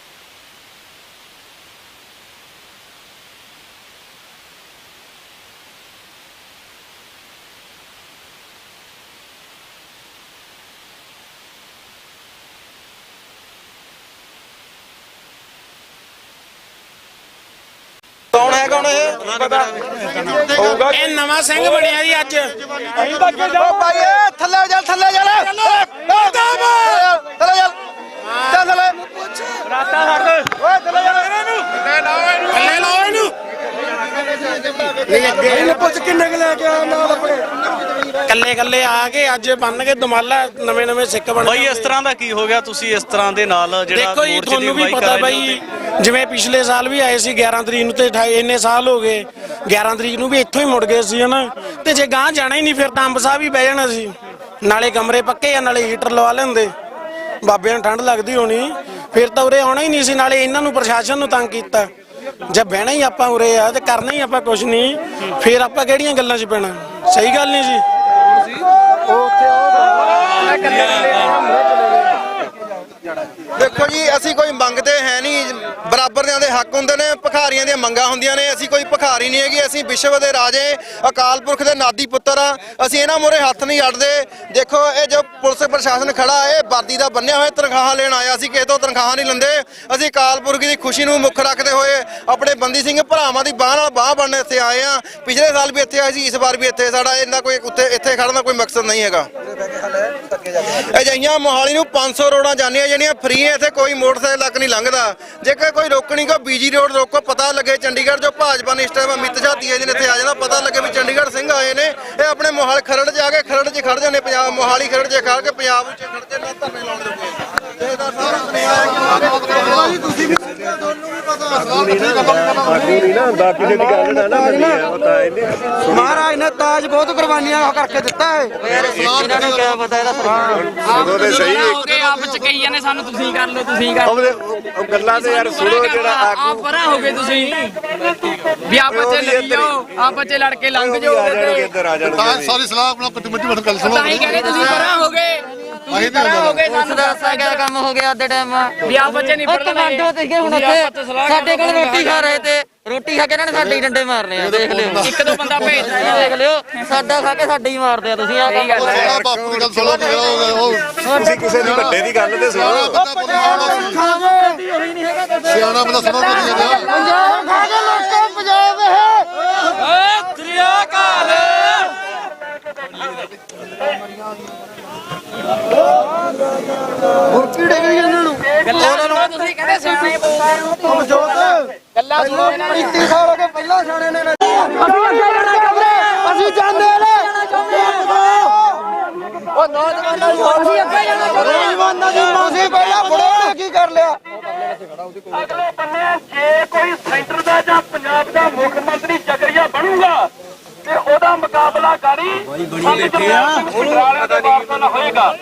Speaker 5: ਕੌਣ ਹੈ ਕੌਣ ਇਹ
Speaker 3: ਇਹ ਨਵਾਂ ਸਿੰਘ ਬਣਿਆ ਜੀ ਅੱਜ।
Speaker 5: ਓ ਭਾਈ ਥੱਲੇ ਚੱਲ ਥੱਲੇ ਚੱਲ ਥੱਲੇ ਚੱਲ ਚੱਲ ਥੱਲੇ ਰਾਤਾ ਛੱਡ ਓਏ ਥੱਲੇ ਚੱਲ
Speaker 3: ਥੱਲੇ ਲਾਓ ਇਹਨੂੰ।
Speaker 5: ਇਹਨੇ ਪੁੱਛ ਕਿੰਨੇ ਕੁ ਲੈ ਕੇ ਆ ਨਾਲ ਆਪਣੇ
Speaker 3: ਕੱਲੇ ਕੱਲੇ ਆ ਕੇ ਅੱਜ ਬਣ ਕੇ ਦਮਾਲਾ ਨਵੇਂ ਨਵੇਂ ਸਿੱਖ ਬਣ
Speaker 4: ਬਾਈ ਇਸ ਤਰ੍ਹਾਂ ਦਾ ਕੀ ਹੋ ਗਿਆ? ਤੁਸੀਂ ਇਸ ਤਰ੍ਹਾਂ ਦੇ ਨਾਲ ਜਿਹੜਾ
Speaker 3: ਦੇਖੋ ਜੀ ਤੁਹਾਨੂੰ ਵੀ ਪਤਾ ਬਾਈ, ਜਿਵੇਂ ਪਿਛਲੇ ਸਾਲ ਵੀ ਆਏ ਸੀ 11 ਤਰੀਕ ਨੂੰ ਤੇ 28 ਇੰਨੇ ਸਾਲ ਹੋ ਗਏ, 11 ਤਰੀਕ ਨੂੰ ਵੀ ਇੱਥੋਂ ਹੀ ਮੁੜ ਗਏ ਸੀ ਹਨਾ। ਤੇ ਜੇ ਗਾਂ ਜਾਣਾ ਹੀ ਨਹੀਂ ਫਿਰ ਤਾਂ ਅੰਬ ਸਾਹਿਬ ਹੀ ਬਹਿ ਜਾਣਾ ਸੀ, ਨਾਲੇ ਕਮਰੇ ਪੱਕੇ ਆ ਨਾਲੇ ਹੀਟਰ ਲਵਾ ਲੈਂਦੇ, ਬਾਬਿਆਂ ਨੂੰ ਠੰਡ ਲੱਗਦੀ ਹੋਣੀ, ਫਿਰ ਤਾਂ ਉਰੇ ਆਉਣਾ ਹੀ ਨਹੀਂ ਸੀ। ਨਾਲੇ ਇਹਨਾਂ ਨੂੰ ਪ੍ਰਸ਼ਾਸਨ ਨੂੰ ਤੰਗ ਕੀਤਾ, ਜੇ ਬਹਿਣਾ ਹੀ ਆਪਾਂ ਉਰੇ ਆ ਤੇ ਕਰਨਾ ਹੀ ਆਪਾਂ ਕੁਝ ਨਹੀਂ, ਫਿਰ ਆਪਾਂ ਕਿਹੜੀਆਂ ਗੱਲਾਂ 'ਚ ਪੈਣਾ? ਸਹੀ ਗੱਲ ਨਹੀਂ ਜੀ।
Speaker 10: ਦੇਖੋ ਜੀ ਅਸੀਂ ਕੋਈ ਮੰਗਦੇ ਹੈ ਨਹੀਂ, ਬਰਾਬਰ ਦੇ ਹੱਕ ਹੁੰਦੇ ਨੇ, ਭਿਖਾਰੀਆਂ ਦੀਆਂ ਮੰਗਾਂ ਹੁੰਦੀਆਂ ਨੇ। ਅਸੀਂ ਕੋਈ ਭਿਖਾਰੀ ਨਹੀਂ ਹੈਗੀ, ਅਸੀਂ ਵਿਸ਼ਵ ਦੇ ਰਾਜੇ ਅਕਾਲ ਪੁਰਖ ਦੇ ਨਾਦੀ ਪੁੱਤਰ ਆ। ਅਸੀਂ ਇਹਨਾਂ ਮੂਹਰੇ ਹੱਥ ਨਹੀਂ ਅੜਦੇ। ਦੇਖੋ ਇਹ ਜੋ ਪੁਲਿਸ ਪ੍ਰਸ਼ਾਸਨ ਖੜਾ ਹੈ ਵਰਦੀ ਦਾ ਬੰਨਿਆ ਹੋਇਆ, ਤਨਖਾਹਾਂ ਲੈਣ ਆਇਆ ਸੀ, ਕਿਸੇ ਤੋਂ ਤਨਖਾਹਾਂ ਨਹੀਂ ਲੈਂਦੇ। ਅਸੀਂ ਅਕਾਲ ਪੁਰਖ ਦੀ ਖੁਸ਼ੀ ਨੂੰ ਮੁੱਖ ਰੱਖਦੇ ਹੋਏ ਆਪਣੇ ਬੰਦੀ ਸਿੰਘ ਭਰਾਵਾਂ ਦੀ ਬਾਹ ਨਾਲ ਬਾਹ ਬਣਨ ਇੱਥੇ ਆਏ ਆ। ਪਿਛਲੇ ਸਾਲ ਵੀ ਇੱਥੇ ਆਏ ਸੀ, ਇਸ ਵਾਰ ਵੀ ਇੱਥੇ। ਸਾਡਾ ਇਹਨਾਂ ਕੋਈ ਇੱਥੇ ਖੜਨ ਦਾ ਕੋਈ ਮਕਸਦ ਨਹੀਂ ਹੈਗਾ। ਅਜਿਹੀਆਂ ਮੋਹਾਲੀ ਨੂੰ 500 ਰੋਡਾਂ ਜਾਂਦੀਆਂ ਜਿਹੜੀਆਂ ਫ੍ਰੀ ਹੈ, ਇੱਥੇ ਕੋਈ ਮੋਟਰਸਾਈਕਲ ਤੱਕ ਨਹੀਂ ਲੰਘਦਾ। ਜੇਕਰ ਕੋਈ ਰੋਕਣੀ ਕੋ ਬੀਜੀ ਰੋਡ ਰੋਕੋ, ਪਤਾ ਲੱਗੇ ਚੰਡੀਗੜ੍ਹ ਜੋ ਭਾਜਪਾ ਨੇ ਇਸ ਟਾਈਮ ਅਮਿਤ ਸ਼ਾਹ ਜੀ ਨੇ ਇੱਥੇ ਆ ਜਾਣਾ, ਪਤਾ ਲੱਗੇ ਵੀ ਚੰਡੀਗੜ੍ਹ ਸਿੰਘ ਆਏ ਨੇ। ਇਹ ਆਪਣੇ ਮੋਹਾਲੀ ਖਰੜ 'ਚ ਆ ਕੇ ਖਰੜ 'ਚ ਖੜ ਜਾਂਦੇ, ਪੰਜਾਬ ਮੋਹਾਲੀ ਖਰੜ 'ਚ ਖੜ ਕੇ ਪੰਜਾਬ ਵਿੱਚ ਖੜ ਕੇ ਨਾ ਧਰਨੇ ਲਾਉਣ ਜੋਗੇ। ਇਹਦਾ ਸਾਰਾ ਸੁਨੇਹਾ ਹੈ ਕਿ ਤੁਸੀਂ ਵੀ ਤੁਹਾਨੂੰ ਵੀ ਪਤਾ
Speaker 5: ਮਹਾਰਾਜ ਨੇ ਤਾਜ ਬਹੁਤ ਕੁਰਬਾਨੀਆਂ ਕਰਕੇ ਦਿੱਤਾ ਹੈ। ਇਹਨਾਂ ਨੂੰ ਕਿਆ ਪਤਾ ਇਹਦਾ
Speaker 11: ਆਪ ਚ ਕਹੀ ਜਾਂਦੇ ਸਾਨੂੰ ਤੁਸੀਂ ਕਰ ਲਓ ਤੁਸੀਂ ਕਰ ਲਓ
Speaker 12: ਗੱਲਾਂ ਤੇ ਯਾਰ ਸੁਣੋ ਜਿਹੜਾ
Speaker 11: ਆਪ ਪਰਾਂ ਹੋ ਗਏ ਤੁਸੀਂ ਵੀ ਆਪਸ ਚ ਲੜੀਓ, ਆਪਸ ਚ ਲੜ ਕੇ ਲੰਘ ਜਾਓ।
Speaker 12: ਤਾਂ ਸਾਰੀ ਸਲਾਹ ਆਪਣਾ ਕਮੇਟੀ ਬਣ ਗੱਲ ਸੁਣੋ।
Speaker 11: ਤਾਂ ਹੀ ਕਹਿੰਦੇ ਤੁਸੀਂ ਪਰਾਂ ਹੋ ਗਏ, ਤੁਸੀਂ ਪਰਾਂ ਹੋ ਗਏ। ਸਾਨੂੰ ਦੱਸਿਆ ਗਿਆ ਕੰਮ ਹੋ ਗਿਆ ਅੱਧੇ ਟਾਈਮ ਵੀ ਆਪਸ ਚ ਨਹੀਂ ਪੜਦੇ।
Speaker 5: ਕਮਾਂਡੋ ਤੇ ਹੁਣ ਉੱਥੇ ਸਾਡੇ ਕੋਲ ਰੋਟੀ ਖਾ ਰਹੇ ਤੇ ਰੋਟੀ ਖਾ ਕੇ ਇਹਨਾਂ ਨੇ ਸਾਡੇ ਹੀ ਡੰਡੇ ਮਾਰਨੇ ਆ। ਦੇਖ ਲਿਓ
Speaker 11: ਇੱਕ ਦੋ ਬੰਦਾ ਭੇਜਦਾ ਜੀ,
Speaker 5: ਦੇਖ ਲਿਓ ਸਾਡਾ ਖਾ ਕੇ ਸਾਡੇ ਹੀ ਮਾਰਦੇ ਆ। ਤੁਸੀਂ ਆ
Speaker 12: ਬਾਪੂ ਦੀ ਗੱਲ ਸੁਣੋ, ਤੁਸੀਂ ਕਿਸੇ ਦੀ ਵੱਡੇ ਦੀ ਗੱਲ ਤੇ ਸੁਣੋ। ਸਿਆਣਾ ਬੰਦਾ ਸੁਣੋ।
Speaker 5: ਪੰਜਾਬ ਖਾ ਕੇ ਲੋਕਾਂ ਪੰਜਾਬ ਹੈ
Speaker 11: ਕ੍ਰਿਆ ਕਾਲ
Speaker 5: ਹੋਰ ਕੀੜੇ ਗਈ ਇਹਨਾਂ ਨੂੰ
Speaker 11: ਗੱਲਾਂ ਤੁਸੀਂ ਕਹਿੰਦੇ ਸਿਆਣੇ
Speaker 5: ਮਜੋਤ ਗੱਲਾਂ ਸੁਣੋ। 35 ਸਾਲ ਹੋ ਗਏ ਪਹਿਲਾਂ ਸਿਆਣੇ ਨੇ ਅਸੀਂ ਜਾਂਦੇ ਨੇ ਉਹ ਨੌਜਵਾਨਾਂ ਨੂੰ ਅਸੀਂ ਅੱਗੇ ਜਾਣਾ ਚਾਹੁੰਦੇ ਹਾਂ। ਨੌਜਵਾਨਾਂ ਦੀ ਮਾਸੀ ਪਹਿਲਾਂ ਬੁੜੇ ਨੇ ਕੀ ਕਰ ਲਿਆ?
Speaker 2: ਅਗਲੇ ਬੰਨੇ ਜੇ ਕੋਈ ਸੈਂਟਰ ਦਾ ਜਾਂ ਪੰਜਾਬ ਦਾ ਮੁੱਖ ਮੰਤਰੀ ਜਗਰੀਆ ਬਣੂਗਾ ਤੇ ਉਹਦਾ ਮੁਕਾਬਲਾ ਗਾੜੀ ਬਣੀ ਬੈਠੇ ਆ ਉਹਨੂੰ ਦਾ ਵਾਰਤਾ ਹੋਏਗਾ।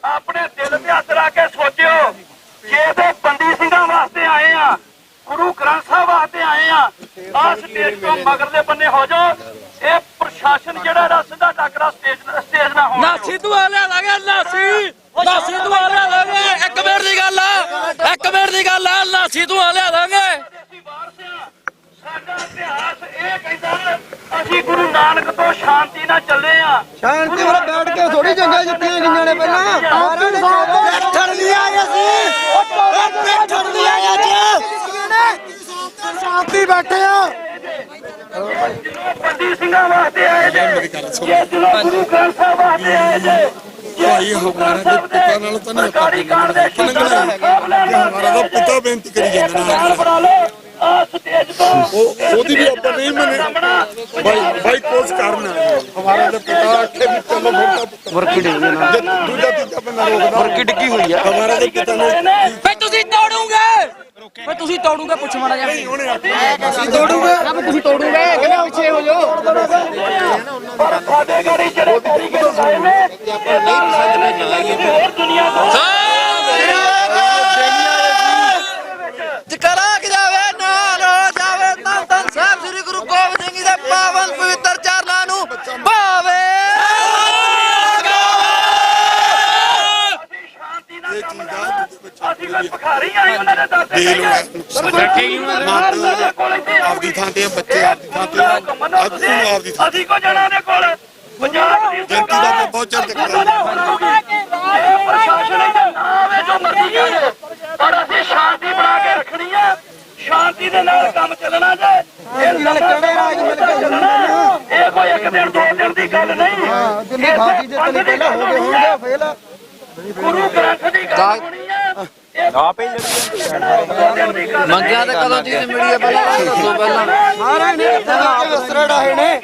Speaker 2: ਆਪਣੇ ਦਿਲ ਤੇ ਹੱਥ ਲਾ ਕੇ ਸੋਚਿਓ, ਜੇ ਤੇ ਬੰਦੀ ਸਿੰਘਾਂ ਵਾਸਤੇ ਆਏ ਆ, ਗੁਰੂ ਗ੍ਰੰਥ ਸਾਹਿਬ ਵਾਸਤੇ ਆਏ ਆ, ਆਹ ਸਟੇਜ ਤੋਂ ਮਗਰਲੇ ਬੰਨੇ ਹੋ ਜਾਓ। ਇਹ ਪ੍ਰਸ਼ਾਸਨ ਜਿਹੜਾ ਸਿੱਧਾ ਟੱਕਰਾ ਸਟੇਜ ਨਾ ਹੋਣਾ।
Speaker 11: ਨਾਸੀ ਤੂੰ ਆ ਲਿਆ ਲਾਂਗੇ, ਨਾਸੀ ਤੂੰ ਆ ਲਿਆ ਲਾਂਗੇ। ਇੱਕ ਮਿੰਟ ਦੀ ਗੱਲ ਆ, ਇੱਕ ਮਿੰਟ ਦੀ ਗੱਲ ਆ, ਨਾਸੀ ਤੂੰ ਆ ਲਿਆ ਲਾਂਗੇ।
Speaker 2: ਅਸੀਂ ਵਾਰਸ ਆ, ਸਾਡਾ ਇਤਿਹਾਸ ਇਹ ਕਹਿੰਦਾ ਅਸੀਂ ਗੁਰੂ ਨਾਨਕ ਤੋਂ ਸ਼ਾਂਤੀ ਨਾਲ ਚੱਲੇ ਆ।
Speaker 5: ਸ਼ਾਂਤੀ ਵਾਲਾ ਬੈਠ ਕੇ ਥੋੜੀ ਜੰਗਾਂ ਜਿੱਤੀਆਂ ਗਈਆਂ ਨੇ ਪਹਿਲਾਂ। ਬੈਠਣ ਨਹੀਂ ਆਏ ਅਸੀਂ, ਬੈਠਣ ਨਹੀਂ ਆਏ ਅੱਜ। ਸ਼ਾਂਤੀ ਬੈਠੇ ਆ।
Speaker 11: ਸਿੰਘਾਂ ਵਾਸਤੇ ਆਏ ਜੇ ਜੇ ਦਿਲੋਂ ਗੁਰੂ ਗ੍ਰੰਥ ਸਾਹਿਬ ਵਾਸਤੇ ਆਏ ਜੇ ਭਾਈ ਹਮਾਰਾ ਦੇ ਪਿਤਾ ਨਾਲ ਤਾਂ ਨਹੀਂ ਆਪਾਂ
Speaker 12: ਹਮਾਰਾ ਤਾਂ ਪਿਤਾ ਬੇਨਤੀ ਕਰੀ ਜਾਂਦਾ
Speaker 11: ਬਣਾ ਲਓ ਆ ਸਟੇਜ ਤੋਂ
Speaker 12: ਉਹਦੀ ਵੀ ਆਪਾਂ ਨਹੀਂ ਮੰਨੇ ਭਾਈ ਕੋਸ ਕਰਨਾ ਹਮਾਰਾ ਤਾਂ ਪਿਤਾ ਆਖੇ ਵੀ ਚਲੋ ਫਿਰ ਵਰਕੀ ਡਿੱਗੀ ਨਾ ਦੂਜਾ ਤੀਜਾ ਬੰਦਾ ਰੋਕਦਾ ਵਰਕੀ ਡਿੱਗੀ ਹੋਈ ਆ ਹਮਾਰਾ ਤਾਂ ਪਿਤਾ ਨੇ
Speaker 11: ਫੇ ਤੁਸੀਂ ਤੋੜੋਗੇ ਫੇ ਤੁਸੀਂ ਤੋੜੋਗੇ ਪੁੱਛ ਮਾੜਾ ਜਿਹਾ ਅਸੀਂ ਤੋੜੂਗੇ ਸਭ ਤੁਸੀਂ ਤੋੜੂਗੇ ਕਿਵੇਂ ਪਿੱਛੇ ਹੋ ਜਾਓ ਪਰ ਸਾਡੇ ਗਾੜੀ ਜਿਹੜੇ ਤਰੀਕੇ ਸਾਏ ਨੇ ਆਪਾਂ ਨਹੀਂ ਪਸੰਦ ਲਾਈਏ ਫਿਰ ਦੁਨੀਆ ਤੋਂ
Speaker 5: ਜਕਰਾ ਕਿ ਜਾਵੇ ਨਾਲ ਹੋ ਜਾਵੇ ਤਾਂ ਤਨ ਸਾਹਿਬ ਸ੍ਰੀ ਗੁਰੂ ਗੋਬਿੰਦ ਸਿੰਘ ਜੀ ਦੇ ਪਾਵਨ ਪਵਿੱਤਰ ਚਰਨਾਂ ਨੂੰ ਭਾਵੇ
Speaker 11: ਅਸੀਂ ਕੋਈ ਭਿਖਾਰੀ ਆਏ ਉਹਨਾਂ ਦੇ ਦਰ ਤੇ
Speaker 12: ਬੈਠੇ ਹੀ ਆਪਦੀ ਥਾਂ ਤੇ ਬੱਚੇ ਆਪਦੀ ਥਾਂ ਤੇ ਆਪਦੀ ਥਾਂ
Speaker 11: ਅਸੀਂ ਕੋ ਜਣਾ ਦੇ ਕੋਲ ਪੰਜਾਬ ਦੀ
Speaker 12: ਗਿਣਤੀ ਦਾ ਬਹੁਤ ਚਿਰ ਤੱਕ
Speaker 11: ਪ੍ਰਸ਼ਾਸਨ ਇਹਦਾ ਨਾਮ ਹੈ ਜੋ ਮਰਜ਼ੀ ਕਰੇ ਪਰ ਅਸੀਂ ਸ਼ਾਂਤੀ ਬਣਾ ਕੇ ਰੱਖਣੀ ਹੈ ਸ਼ਾਂਤੀ ਦੇ ਨਾਲ ਕੰਮ ਚੱਲਣਾ ਜੇ ਇਹ ਨਾਲ ਕਿਹੜੇ ਰਾਜ ਮਿਲ ਕੇ ਚੱਲਣਾ ਇਹ ਕੋਈ ਇੱਕ ਦਿਨ ਦੋ ਦਿਨ ਦੀ ਗੱਲ ਨਹੀਂ
Speaker 5: ਦਿੱਲੀ ਖਾਦੀ ਦੇ ਤਲੇ ਪਹਿਲਾਂ ਹੋ ਗਏ ਹੋਣਗੇ ਫੇਲ
Speaker 11: ਗੁਰੂ ਗ੍ਰੰਥ ਦੀ ਗੱਲ ਹੋਣੀ ਹੈ ਆਪੇ
Speaker 5: ਮੰਗਿਆ ਤਾਂ ਕਦੋਂ ਚੀਜ਼ ਮਿਲੀ ਹੈ ਪਹਿਲਾਂ ਦੱਸੋ ਪਹਿਲਾਂ ਮਹਾਰਾਜ ਨੇ ਵਸਤਰ ਆਏ ਨੇ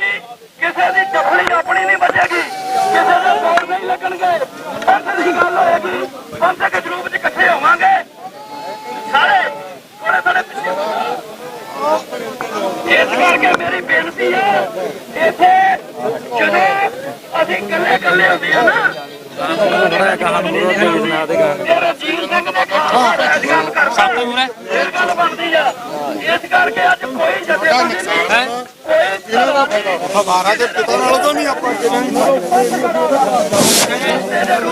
Speaker 11: ਕਿਸੇ ਦੀ ਟੱਪਣੀ ਆਪਣੀ ਨਹੀਂ ਬਚੇਗੀ ਕਿਸੇ ਦੇ ਬੋਲ ਨਹੀਂ ਲੱਗਣਗੇ ਪੰਥ ਦੀ ਗੱਲ ਹੋਏਗੀ ਪੰਥਕ ਸਰੂਪ 'ਚ ਇਕੱਠੇ ਹੋਵਾਂਗੇ ਸਾਰੇ ਥੋੜੇ ਥੋੜੇ ਪਿੱਛੇ ਇਸ ਕਰਕੇ ਮੇਰੀ ਬੇਨਤੀ ਹੈ ਇੱਥੇ ਜਦੋਂ ਅਸੀਂ ਇਕੱਲੇ ਇਕੱਲੇ ਹੁੰਦੇ ਆ ਨਾ ਗੱਲ ਬਣਦੀ ਆ ਇਸ ਕਰਕੇ ਅੱਜ ਕੋਈ ਜਥੇਬੰਦੀ
Speaker 12: ਹਮਾਰਾ ਤੇ ਪਿਤਾ ਨਾਲ ਤਾਂ ਨਹੀਂ ਆਪਾਂ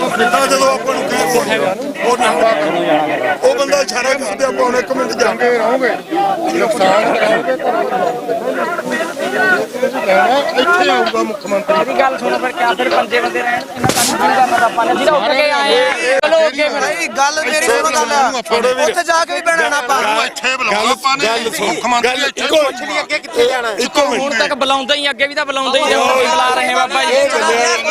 Speaker 12: ਪਿਤਾ ਜਦੋਂ ਆਪਾਂ ਨੂੰ ਕਹਿੰਦੇ ਉਹ ਨਾ ਉਹ ਬੰਦਾ ਇਸ਼ਾਰਾ ਕਰਦੇ ਆਪਾਂ ਹੁਣ 1 ਮਿੰਟ ਜਾਂਦੇ ਰਹੋਗੇ ਨੁਕਸਾਨ ਇੱਥੇ ਆਊਗਾ ਮੁੱਖ ਮੰਤਰੀ
Speaker 2: ਇਹਦੀ ਗੱਲ ਸੁਣੋ ਫਿਰ ਕਿਆ ਫਿਰ ਪੰਜੇ ਬੰਦੇ ਰਹਿਣ ਇਹਨਾਂ ਦਾ ਕਰਨਾ ਆਪਾਂ ਨੇ ਜਿਹੜਾ ਉੱਠ ਕੇ ਆਏ ਆ ਚਲੋ ਅੱਗੇ ਫਿਰ
Speaker 5: ਗੱਲ ਮੇਰੀ ਸੁਣੋ ਗੱਲ ਉੱਥੇ ਜਾ ਕੇ ਵੀ ਬਹਿਣਾ ਆਪਾਂ
Speaker 12: ਇੱਥੇ ਬੁਲਾਓ ਆਪਾਂ ਨੇ ਮੁੱਖ ਮੰਤਰੀ ਇੱਥੇ ਪੁੱਛ ਲਈ ਅੱਗੇ ਕਿੱਥੇ ਜਾਣਾ ਇੱਕੋ ਮਿੰਟ
Speaker 2: ਹੁਣ ਤੱਕ ਬੁਲਾਉਂਦਾ ਹੀ ਅੱਗੇ ਵੀ ਤਾਂ ਬੁਲਾਉਂਦਾ ਹੀ ਬੁਲਾ ਰਹੇ ਬਾਬਾ ਜੀ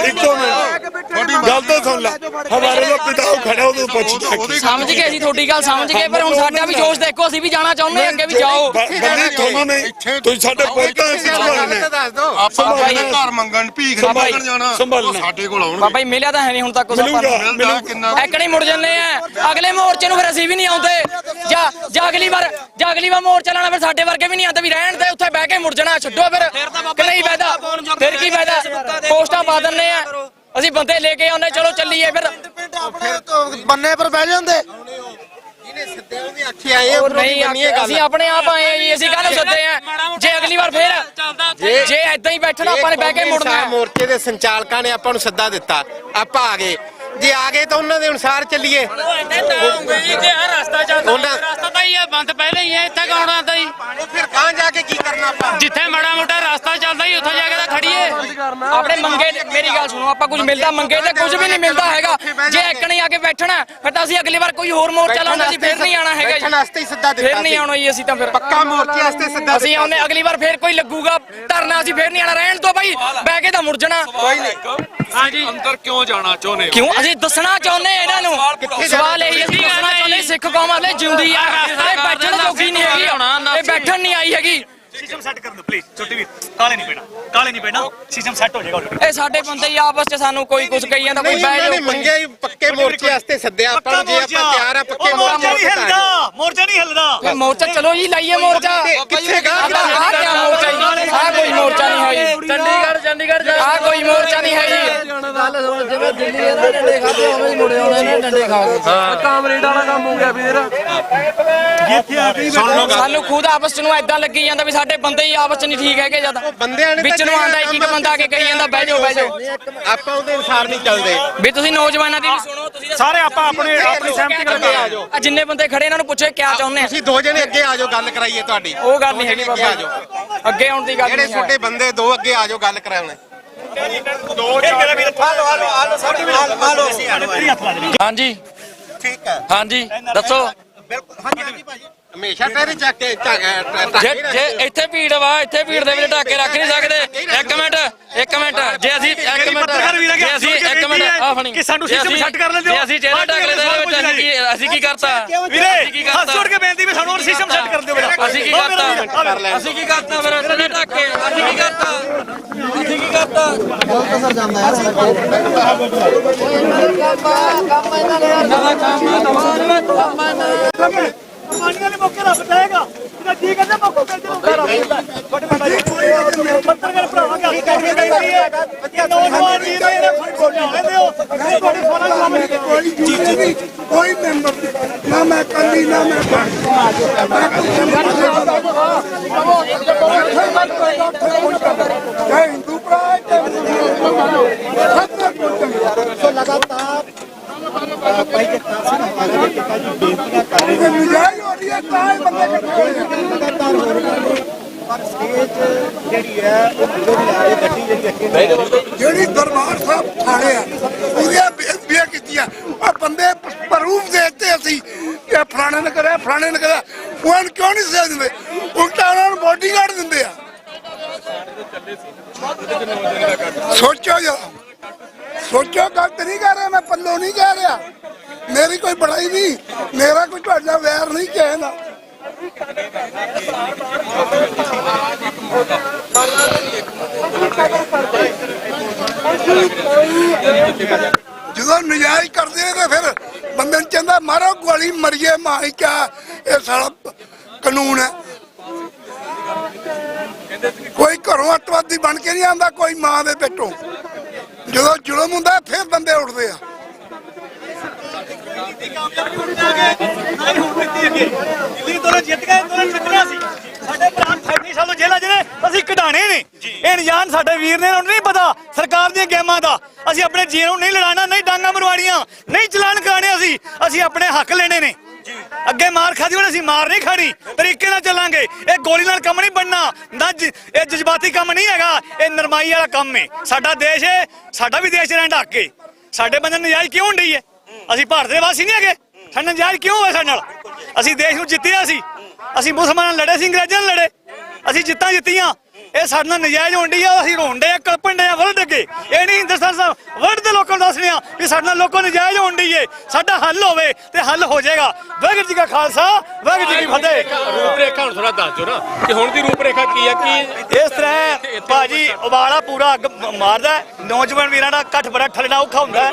Speaker 12: ਇੱਕੋ ਮਿੰਟ ਤੁਹਾਡੀ ਗੱਲ ਤਾਂ ਸੁਣ ਲੈ ਹਮਾਰੇ ਲੋਕ ਪਿਤਾ ਉਹ ਖੜਾ ਉਹਨੂੰ ਪੁੱਛਦਾ
Speaker 2: ਸਮਝ ਗਏ ਅਸੀਂ ਤੁਹਾਡੀ ਗੱਲ ਸਮਝ ਗਏ ਪਰ ਹੁਣ ਸਾਡਾ ਵੀ ਜੋਸ਼ ਦੇਖੋ ਅਸੀਂ ਵੀ ਜਾਣਾ ਚਾਹੁੰਦੇ ਅੱਗੇ ਵੀ ਜਾਓ
Speaker 12: ਬੰਦੇ ਤੁਹਾਨੂੰ ਨਹੀਂ ਤੁਸੀਂ ਸਾਡੇ ਪੁੱਤਾਂ ਸਿੱਖਵਾਣੇ ਆਪਾਂ ਘਰ ਮੰਗਣ ਭੀਖ ਮੰਗਣ ਜਾਣਾ ਸਾਡੇ ਕੋਲ ਆਉਣਗੇ
Speaker 2: ਬਾਬਾ ਜੀ ਮਿਲਿਆ ਤਾਂ ਹੈ ਨਹੀਂ ਹੁਣ ਤੱਕ ਕੁਝ
Speaker 12: ਮਿਲੂਗਾ ਕਿੰਨਾ
Speaker 2: ਐਕਣੀ ਮੁੜ ਜੰਨੇ ਆ ਅਗਲੇ ਮੋਰਚੇ ਨੂੰ ਫਿਰ ਅਸੀਂ ਵੀ ਨਹੀਂ ਆਉਂਦੇ ਜਾਂ ਅਗਲੀ ਵਾਰ ਮੋਰਚਾ ਲਾਣਾ ਫਿਰ ਸਾਡੇ ਵਰਗੇ ਵੀ ਨਹੀਂ ਆਉਂਦੇ ਵੀ ਰਹਿਣ ਦੇ ਉੱਥੇ ਬਹਿ ਕੇ ਮੁੜ ਜਾਣਾ ਛੱਡੋ ਫਿਰ ਕਿ ਨਹੀਂ ਫਾਇਦਾ ਫਿਰ ਕੀ ਫਾਇਦਾ ਪੋਸਟਾਂ ਪਾ ਦਿੰਨੇ ਆ ਅਸੀਂ ਬੰਦੇ ਲੈ ਕੇ ਆਉਂਦੇ ਚਲੋ ਚੱਲੀਏ ਫਿਰ
Speaker 5: ਬੰਨੇ ਪਰ ਬਹਿ ਜਾਂਦੇ
Speaker 2: ਨਹੀਂ ਅਸੀਂ ਆਪਣੇ ਆਪ ਆਏ ਆ ਜੀ ਅਸੀਂ ਕਾਹਨੂੰ ਸੱਦੇ ਆ ਜੇ ਅਗਲੀ ਵਾਰ ਫੇਰ ਜੇ ਐਦਾਂ ਹੀ ਬੈਠਣਾ ਆਪਾਂ ਨੇ ਬਹਿ ਕੇ ਮੁੜਨਾ
Speaker 10: ਮੋਰਚੇ ਦੇ ਸੰਚਾਲਕਾਂ ਨੇ ਆਪਾਂ ਨੂੰ ਸੱਦਾ ਦਿੱਤਾ ਆਪਾਂ ਆ ਗਏ ਜੇ ਆ ਗਏ ਤਾਂ ਉਹਨਾਂ ਦੇ ਅਨੁਸਾਰ ਚੱਲੀਏ
Speaker 7: ਰਸਤਾ ਤਾਂ ਹੀ ਬੰਦ ਪਹਿਲੇ ਹੀ ਹੈ ਇੱਥੇ ਕੌਣ ਆਉਂਦਾ ਜੀ
Speaker 10: ਫਿਰ ਕਾਂ ਜਾ ਕੇ ਕੀ ਕਰਨਾ ਆਪਾਂ
Speaker 7: ਜਿੱਥੇ ਮਾੜਾ ਮੋਟਾ ਰਸਤਾ ਚੱਲਦਾ ਹੀ ਉੱਥੇ ਜਾ ਕੇ ਤਾਂ ਖੜੀਏ
Speaker 2: ਆਪਣੇ ਮੰਗੇ ਮੇਰੀ ਗੱਲ ਸੁਣੋ ਆਪਾਂ ਕੁਝ ਮਿਲਦਾ ਮੰਗੇ ਤੇ ਕੁਝ ਵੀ ਨਹੀਂ ਮਿਲਦਾ ਹੈਗਾ ਜੇ ਇੱਕ ਨਹੀਂ ਆ ਕੇ ਬੈਠਣਾ ਫਿਰ ਤਾਂ ਅਸੀਂ ਅਗਲੀ ਵਾਰ ਕੋਈ ਹੋਰ ਮੋਰਚਾ ਲਾਉਣਾ ਸੀ ਫਿਰ ਨਹੀਂ ਆਣਾ ਹੈਗਾ
Speaker 10: ਬੈਠਣ ਵਾਸਤੇ ਹੀ ਸੱਦਾ ਦਿੱਤਾ
Speaker 2: ਫਿਰ ਨਹੀਂ ਆਉਣਾ ਜੀ ਅਸੀਂ ਤਾਂ ਫਿਰ
Speaker 10: ਪੱਕਾ ਮੋਰਚੇ ਵਾਸਤੇ ਸੱਦਾ
Speaker 2: ਅਸੀਂ ਆਉਨੇ ਅਗਲੀ ਵਾਰ ਫਿਰ ਕੋਈ ਲੱਗੂਗਾ ਧਰਨਾ ਅਸੀਂ ਫਿਰ ਨਹੀਂ ਆਣਾ ਰਹਿਣ ਤੋਂ ਬਾਈ ਬਹਿ ਕੇ ਤਾਂ ਮੁੜ ਜਾਣਾ
Speaker 10: ਕੋਈ ਨਹੀਂ
Speaker 7: ਹਾਂਜੀ ਅੰਦਰ ਕਿਉਂ ਜਾਣਾ ਚਾਹੁੰਦੇ
Speaker 2: ਕਿਉਂ ਅਸੀਂ ਦੱਸਣਾ ਚਾਹੁੰਦੇ ਇਹਨਾਂ ਨੂੰ ਸਵਾਲ ਇਹ ਅਸੀਂ ਦੱਸਣਾ ਚਾਹੁੰਦੇ ਸਿੱਖ ਕੌਮ ਵਾਲੇ ਜਿਉਂਦੀ ਆ ਇਹ ਬੈਠਣ ਜੋਗੀ ਨਹੀਂ ਹੈਗੀ ਇਹ ਬੈਠਣ ਨਹੀਂ ਆਈ ਹੈਗੀ
Speaker 4: ਸਿਸਟਮ ਸੈੱਟ ਕਰ ਦਿਓ ਪਲੀਜ਼ ਛੋਟੀ ਵੀਰ ਕਾਲੇ ਨਹੀਂ ਪੈਣਾ ਸਿਸਟਮ ਸੈੱਟ ਹੋ ਜਾਏਗਾ
Speaker 2: ਇਹ ਸਾਡੇ ਬੰਦੇ ਹੀ ਆਪਸ ਚ ਸਾਨੂੰ ਕੋਈ ਕੁਝ ਕਹੀ ਜਾਂਦਾ ਕੋਈ ਬਹਿ ਜਾਓ
Speaker 10: ਮੰਗਿਆ ਹੀ ਪੱਕੇ ਮੋਰਚੇ ਵਾਸਤੇ ਸੱਦਿਆ ਆਪਾਂ ਨੂੰ ਜੇ ਆਪਾਂ ਤਿਆਰ ਆ ਪੱਕੇ
Speaker 4: ਮੋਰਚਾ ਨਹੀਂ ਹਿਲਦਾ
Speaker 2: ਮੋਰਚਾ ਚਲੋ ਜੀ ਲਾਈਏ ਮੋਰਚਾ
Speaker 10: ਕਿੱਥੇ ਗਾ
Speaker 2: ਆ ਕਿਆ ਮੋਰਚਾ ਜੀ ਆ ਕੋਈ ਮੋਰਚਾ ਨਹੀਂ ਹੈ ਜੀ ਚੰਡੀਗੜ੍ਹ ਆ ਕੋਈ ਮੋਰਚਾ ਨਹੀਂ ਹੈ ਜੀ
Speaker 5: ਗੱਲ ਸੁਣ ਜਿਵੇਂ ਦਿੱਲੀ ਇਹਦੇ ਡੰਡੇ ਖਾਦੇ ਉਵੇਂ ਹੀ ਮੁੜੇ ਆਉਣੇ ਨੇ ਡੰਡੇ ਖਾ ਕੇ ਕਾਮਰੇਡ ਵਾਲਾ ਕੰਮ ਹੋ ਗਿਆ ਵੀਰ
Speaker 2: ਸਾਨੂੰ ਖੁਦ ਆਪਸ ਚ ਨੂੰ ਐਦਾਂ ਲੱਗੀ ਜਾਂਦਾ ਵੀ ਸਾਡੇ ਬੰਦੇ ਹੀ ਆਪਸ ਚ ਨਹੀਂ ਠੀਕ ਹੈਗੇ ਜਦ
Speaker 10: ਬੰਦਿਆਂ ਨੇ
Speaker 2: ਵਿੱਚ ਨੂੰ ਆਂਦਾ ਇੱਕ ਬੰਦਾ ਆ ਕੇ ਕਹੀ ਜਾਂਦਾ ਬਹਿ ਜਾਓ
Speaker 10: ਆਪਾਂ ਉਹਦੇ ਅਨੁਸਾਰ ਨਹੀਂ ਚੱਲਦੇ
Speaker 2: ਵੀ ਤੁਸੀਂ ਨੌਜਵਾਨਾਂ ਦੀ ਵੀ ਸੁਣੋ ਤੁਸੀਂ
Speaker 4: ਸਾਰੇ ਆਪਾਂ ਆਪਣੀ ਸਹਿਮਤੀ ਕਰਕੇ ਆ ਜਾਓ
Speaker 2: ਆ ਜਿੰਨੇ ਬੰਦੇ ਖੜੇ ਇਹਨਾਂ ਨੂੰ ਪੁੱਛੋ ਕਿਆ ਚਾਹੁੰਦੇ ਆ
Speaker 10: ਤੁਸੀਂ ਦੋ ਜਣੇ ਅੱਗੇ ਆ ਜਾਓ ਗੱਲ ਕਰਾਈਏ ਤੁਹਾਡੀ
Speaker 2: ਉਹ ਗੱਲ ਨਹੀਂ ਹੈਗੀ ਬਾਬਾ ਅੱਗੇ ਆਉਣ ਦੀ ਗੱਲ
Speaker 10: ਜਿਹੜੇ
Speaker 2: ਨਹੀਂ
Speaker 10: ਛੋਟੇ ਬੰਦੇ ਦੋ ਅੱਗੇ ਆ ਜਾਓ ਗੱਲ ਕਰਾਉਣੇ
Speaker 11: ਹਾਂਜੀ
Speaker 10: ਠੀਕ ਹੈ
Speaker 11: ਹਾਂਜੀ ਦੱਸੋ
Speaker 10: ਬਿਲਕੁਲ ਹਾਂਜੀ ਭਾਜੀ
Speaker 6: ਹਮੇਸ਼ਾ ਟੈਰੀ ਚੱਕ ਕੇ
Speaker 7: ਜੇ ਇੱਥੇ ਭੀੜ ਵਾ, ਇੱਥੇ ਭੀੜ ਦੇ ਵਿੱਚ ਢਾਕੇ ਰੱਖ ਨਹੀਂ ਸਕਦੇ। ਇੱਕ ਮਿੰਟ ਜੇ ਅਸੀਂ ਇੱਕ ਮਿੰਟ ਆ ਫਣੀ
Speaker 4: ਕਿ ਸਾਨੂੰ ਸਿਸਟਮ ਸੈੱਟ ਕਰ ਲੈਂਦੇ ਹੋ,
Speaker 7: ਜੇ ਅਸੀਂ ਚਿਹਰਾ ਢੱਕ ਲੈਂਦੇ ਅਸੀਂ ਕੀ ਕਰਤਾ
Speaker 4: ਵੀਰੇ ਹੱਥ ਜੋੜ ਕੇ ਬੇਨਤੀ ਵੀ ਸਾਨੂੰ ਸਿਸਟਮ ਸੈੱਟ ਕਰ ਦਿਓ ਮੇਰਾ।
Speaker 7: ਅਸੀਂ ਕੀ ਕਰਤਾ ਫਿਰ ਚਿਹਰਾ ਢੱਕ ਕੇ ਅਸੀਂ ਕੀ ਕਰਤਾ
Speaker 4: ਪਾਣੀਆਂ ਦੇ ਮੌਕੇ ਰੱਬ ਦੇਗਾ ਇਹਦਾ ਕੀ ਕਹਿੰਦੇ ਮੌਕੇ ਤੇ ਪੱਤਰਕਾਰ ਭਰਾਵਾਂ ਗੱਲ ਕਰਕੇ ਬੈਠੀ ਹੈ ਕਿ ਨੌਜਵਾਨ ਵੀਰ ਨੇ ਇਹਨੇ ਲੈਂਦੇ ਹੋ ਤੁਹਾਡੇ ਸਵਾਲਾਂ ਦਾ ਕੰਮ ਨਹੀਂ।
Speaker 12: ਕੋਈ ਮੈਂਬਰ ਨਾ ਮੈਂ ਕੱਲੀ ਨਾ ਮੈਂ ਹਿੰਦੂ ਭਰਾ ਲਗਾਤਾਰ ਭਾਈ ਕੇ ਖਾਲਸਾ ਹਮਾਰੇ ਪਿਤਾ जी बेनतियां कर रहे हैं निजायज हो रही है ताए बंदे इकट्ठे हो रहे हैं लगातार हो रही है पर स्टेज ਜਿਹੜੀ ਹੈ ਉਹ ਬੁਲਾਰੇ ਗੱਡੀ ਜਿਹੜੀ ਅੱਗੇ ਜਿਹੜੀ ਦਰਬਾਰ ਸਾਹਿਬ ਥਾਣੇ ਆ ਉਹਦੀਆਂ ਬੇਇੱਜ਼ਤੀਆਂ ਕੀਤੀਆਂ ਆ ਬੰਦੇ ਪ੍ਰੂਫ ਦੇਤੇ ਅਸੀਂ ਕਿ ਫਲਾਣੇ ਨੇ ਕਰਿਆ ਉਹਨਾਂ ਕਿਉਂ ਨਹੀਂ ਸਜ਼ਾ ਦਿੰਦੇ ਉਲਟਾ ਉਹਨਾਂ ਨੂੰ ਬਾਡੀਗਾਰਡ ਦਿੰਦੇ ਆ सोचो गलत नहीं कह रहा, मैं पल्लो नहीं कह रहा, मेरी कोई बड़ाई नहीं, मेरा कोई ਤੁਹਾਡਾ वैर नहीं कहना। जो नजायज करते हैं तो फिर बंदे चाहता मारो गोली मरिए मां क्या ये सारा कानून है। कोई घरों अतवादी बन के नहीं आता, कोई मां दे पेटों जो जुलम होंगे फिर बंदे उठते हैं।
Speaker 4: ਸਾਡੇ ਵੀਰ ਨੇ ਉਹਨੂੰ ਨਹੀਂ ਪਤਾ ਸਰਕਾਰ ਦੀਆਂ ਗੇਮਾਂ ਦਾ। ਅਸੀਂ ਆਪਣੇ ਜੀਵਨ ਨੂੰ ਨਹੀਂ ਲੜਾਣਾ, ਨਹੀਂ ਡਾਂਗਾ ਮਰਵਾੜੀਆਂ, ਨਹੀਂ ਚਲਾਨ ਕਰਾਣੇ। ਅਸੀਂ ਆਪਣੇ ਹੱਕ ਲੈਣੇ ਨੇ। ਅੱਗੇ ਮਾਰ ਖਾਦੀ ਹੁਣ ਅਸੀਂ ਮਾਰ ਨਹੀਂ ਖਾਣੀ, ਤਰੀਕੇ ਨਾਲ ਚੱਲਾਂਗੇ। ਇਹ ਗੋਲੀ ਨਾਲ ਕੰਮ ਨਹੀਂ ਬਣਨਾ, ਨਾ ਇਹ ਜਜ਼ਬਾਤੀ ਕੰਮ ਨਹੀਂ ਹੈਗਾ, ਇਹ ਨਰਮਾਈ ਵਾਲਾ ਕੰਮ ਹੈ। ਸਾਡਾ ਦੇਸ਼ ਹੈ, ਸਾਡਾ ਵੀ ਦੇਸ਼ ਰਹਿਣ ਢੱਕ ਕੇ। ਸਾਡੇ ਬੰਦੇ ਨਜਾਇਜ਼ ਕਿਉਂ ਹੁੰਦੀ ਹੈ? ਅਸੀਂ ਭਾਰਤ ਦੇ ਵਾਸੀ ਨਹੀਂ ਹੈਗੇ, ਸਾਡੇ ਨਜਾਇਜ਼ ਕਿਉਂ ਹੋਇਆ? ਸਾਡੇ ਨਾਲ ਅਸੀਂ ਦੇਸ਼ ਨੂੰ ਜਿੱਤਿਆ ਸੀ, ਅਸੀਂ ਮੁਸਲਮਾਨਾਂ ਲੜੇ ਸੀ, ਅੰਗਰੇਜ਼ਾਂ ਨਾਲ ਲੜੇ, ਅਸੀਂ ਜਿੱਤੀਆਂ। ਇਹ ਸਾਡੇ ਨਾਲ ਨਜਾਇਜ਼ ਹੋਣ ਡਈ ਆ, ਅਸੀਂ ਰੋਣ ਡੇ ਆ, ਕਲਪਣ ਡੇ ਆ ਵਰਲਡ ਅੱਗੇ। ਇਹ ਨਹੀਂ ਹਿੰਦੁਸਤਾਨ ਸਾਹਿਬ ਵਰਲਡ ਦੇ ਲੋਕਾਂ ਨੂੰ ਦੱਸਦੇ ਆ ਕਿ ਸਾਡੇ ਨਾਲ ਲੋਕਾਂ ਨਜਾਇਜ਼ ਹੋਣ ਡਈ ਏ। ਸਾਡਾ ਹੱਲ ਹੋਵੇ ਤੇ ਹੱਲ ਹੋ ਜਾਏਗਾ। ਵਾਹਿਗੁਰੂ ਜੀ ਕਾ ਖਾਲਸਾ, ਵਾਹਿਗੁਰੂ ਜੀ ਕੀ ਫਤਿਹ।
Speaker 7: ਰੂਪਰੇਖਾ ਹੁਣ ਥੋੜਾ ਦੱਸ ਦਿਓ ਨਾ ਕਿ ਹੁਣ ਦੀ ਰੂਪਰੇਖਾ ਕੀ ਆ? ਕੀ
Speaker 4: ਇਸ ਤਰ੍ਹਾਂ ਭਾਜੀ ਉਬਾਲਾ ਪੂਰਾ ਅੱਗ ਮਾਰਦਾ, ਨੌਜਵਾਨ ਵੀਰਾਂ ਦਾ ਇਕੱਠ ਬੜਾ ਠੱਲਣਾ ਔਖਾ ਹੁੰਦਾ,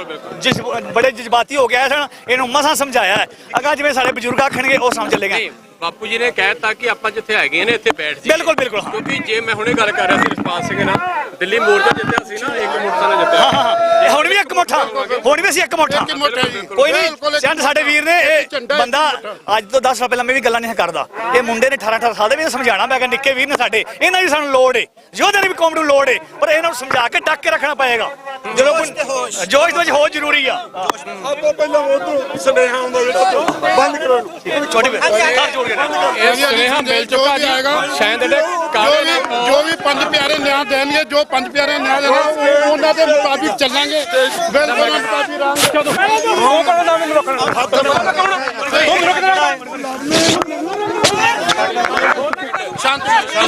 Speaker 4: ਬੜੇ ਜਜ਼ਬਾਤੀ ਹੋ ਗਿਆ ਸਨ। ਇਹਨੂੰ ਮਸਾਂ ਸਮਝਾਇਆ। ਅਗਾ ਜਿਵੇਂ ਸਾਡੇ ਬਜ਼ੁਰਗ ਆਖਣਗੇ ਉਹ ਸਮਝ ਲੇਗਾ।
Speaker 7: ਬਾਪੂ ਜੀ ਨੇ ਕਹਿਤਾ ਕਿ ਆਪਾਂ ਜਿੱਥੇ ਹੈਗੇ ਨੇ ਇੱਥੇ ਬੈਠ ਜੀ।
Speaker 4: ਬਿਲਕੁਲ
Speaker 7: ਕਿਉਂਕਿ ਜੇ ਮੈਂ ਹੁਣੇ ਗੱਲ ਕਰ ਰਿਹਾ ਸੀ ਰਿਸਪਾਂਸ ਸਿੰਘ ਨਾਲ, ਦਿੱਲੀ ਮੋਰਚਾ ਜਿੱਤਿਆ ਸੀ ਨਾ, ਇੱਕ ਮੋਰਚਾ ਨੇ ਜਿੱਤਿਆ।
Speaker 4: ਹੁਣ ਵੀ ਇੱਕ ਮੁੱਠਾ, ਹੁਣ ਵੀ ਅਸੀਂ ਇੱਕ ਮੁੱਠਾ। ਕੋਈ ਨਹੀਂ, ਚੰਦ ਸਾਡੇ ਵੀਰ ਨੇ। ਇਹ ਬੰਦਾ ਅੱਜ ਤੋਂ 10 ਸਾਲ ਪਹਿਲਾਂ ਮੈਂ ਵੀ ਗੱਲਾਂ ਨਹੀਂ ਕਰਦਾ। ਇਹ ਮੁੰਡੇ ਨੇ 18 ਸਾਲ ਦੇ ਵੀ ਸਮਝਾਉਣਾ ਪੈਗਾ। ਨਿੱਕੇ ਵੀਰ ਨੇ ਸਾਡੇ, ਇਹਨਾਂ ਦੀ ਸਾਨੂੰ ਲੋੜ ਏ, ਯੋਧਿਆਂ ਦੀ ਵੀ ਕੌਮ ਨੂੰ ਲੋੜ ਏ, ਪਰ ਇਹਨਾਂ ਨੂੰ ਸਮਝਾ ਕੇ ਟੱਕ ਕੇ ਰੱਖਣਾ ਪਏਗਾ। ਜਦੋਂ ਜੋਸ਼ ਵਿੱਚ ਹੋ ਜ਼ਰੂਰੀ ਆ।
Speaker 12: ਆਪਾਂ ਪਹਿਲਾਂ ਉਧਰੋਂ ਸੁਨੇਹਾ ਆਉਂਦਾ ਜਿਹੜਾ ਬੰਦ ਕਰੋ
Speaker 4: ਛੋਟੀ ਹੱਥ ਜੋੜ ਕੇ
Speaker 7: ਸੁਨੇਹਾ ਮਿਲ ਚੁੱਕਾ ਜੀ। ਸ਼ਾਇਦ
Speaker 12: ਜੋ ਵੀ ਪੰਜ ਪਿਆਰੇ ਨਿਆਂ ਦੇਣਗੇ, ਜੋ ਪੰਜ ਪਿਆਰੇ ਨਿਆਂ ਦੇਣਾ ਉਹਨਾਂ ਦੇ ਮੁਤਾਬਿਕ ਚੱਲਾਂਗੇ। ਬਿਲਕੁਲ ਮੁਤਾਬਿਕ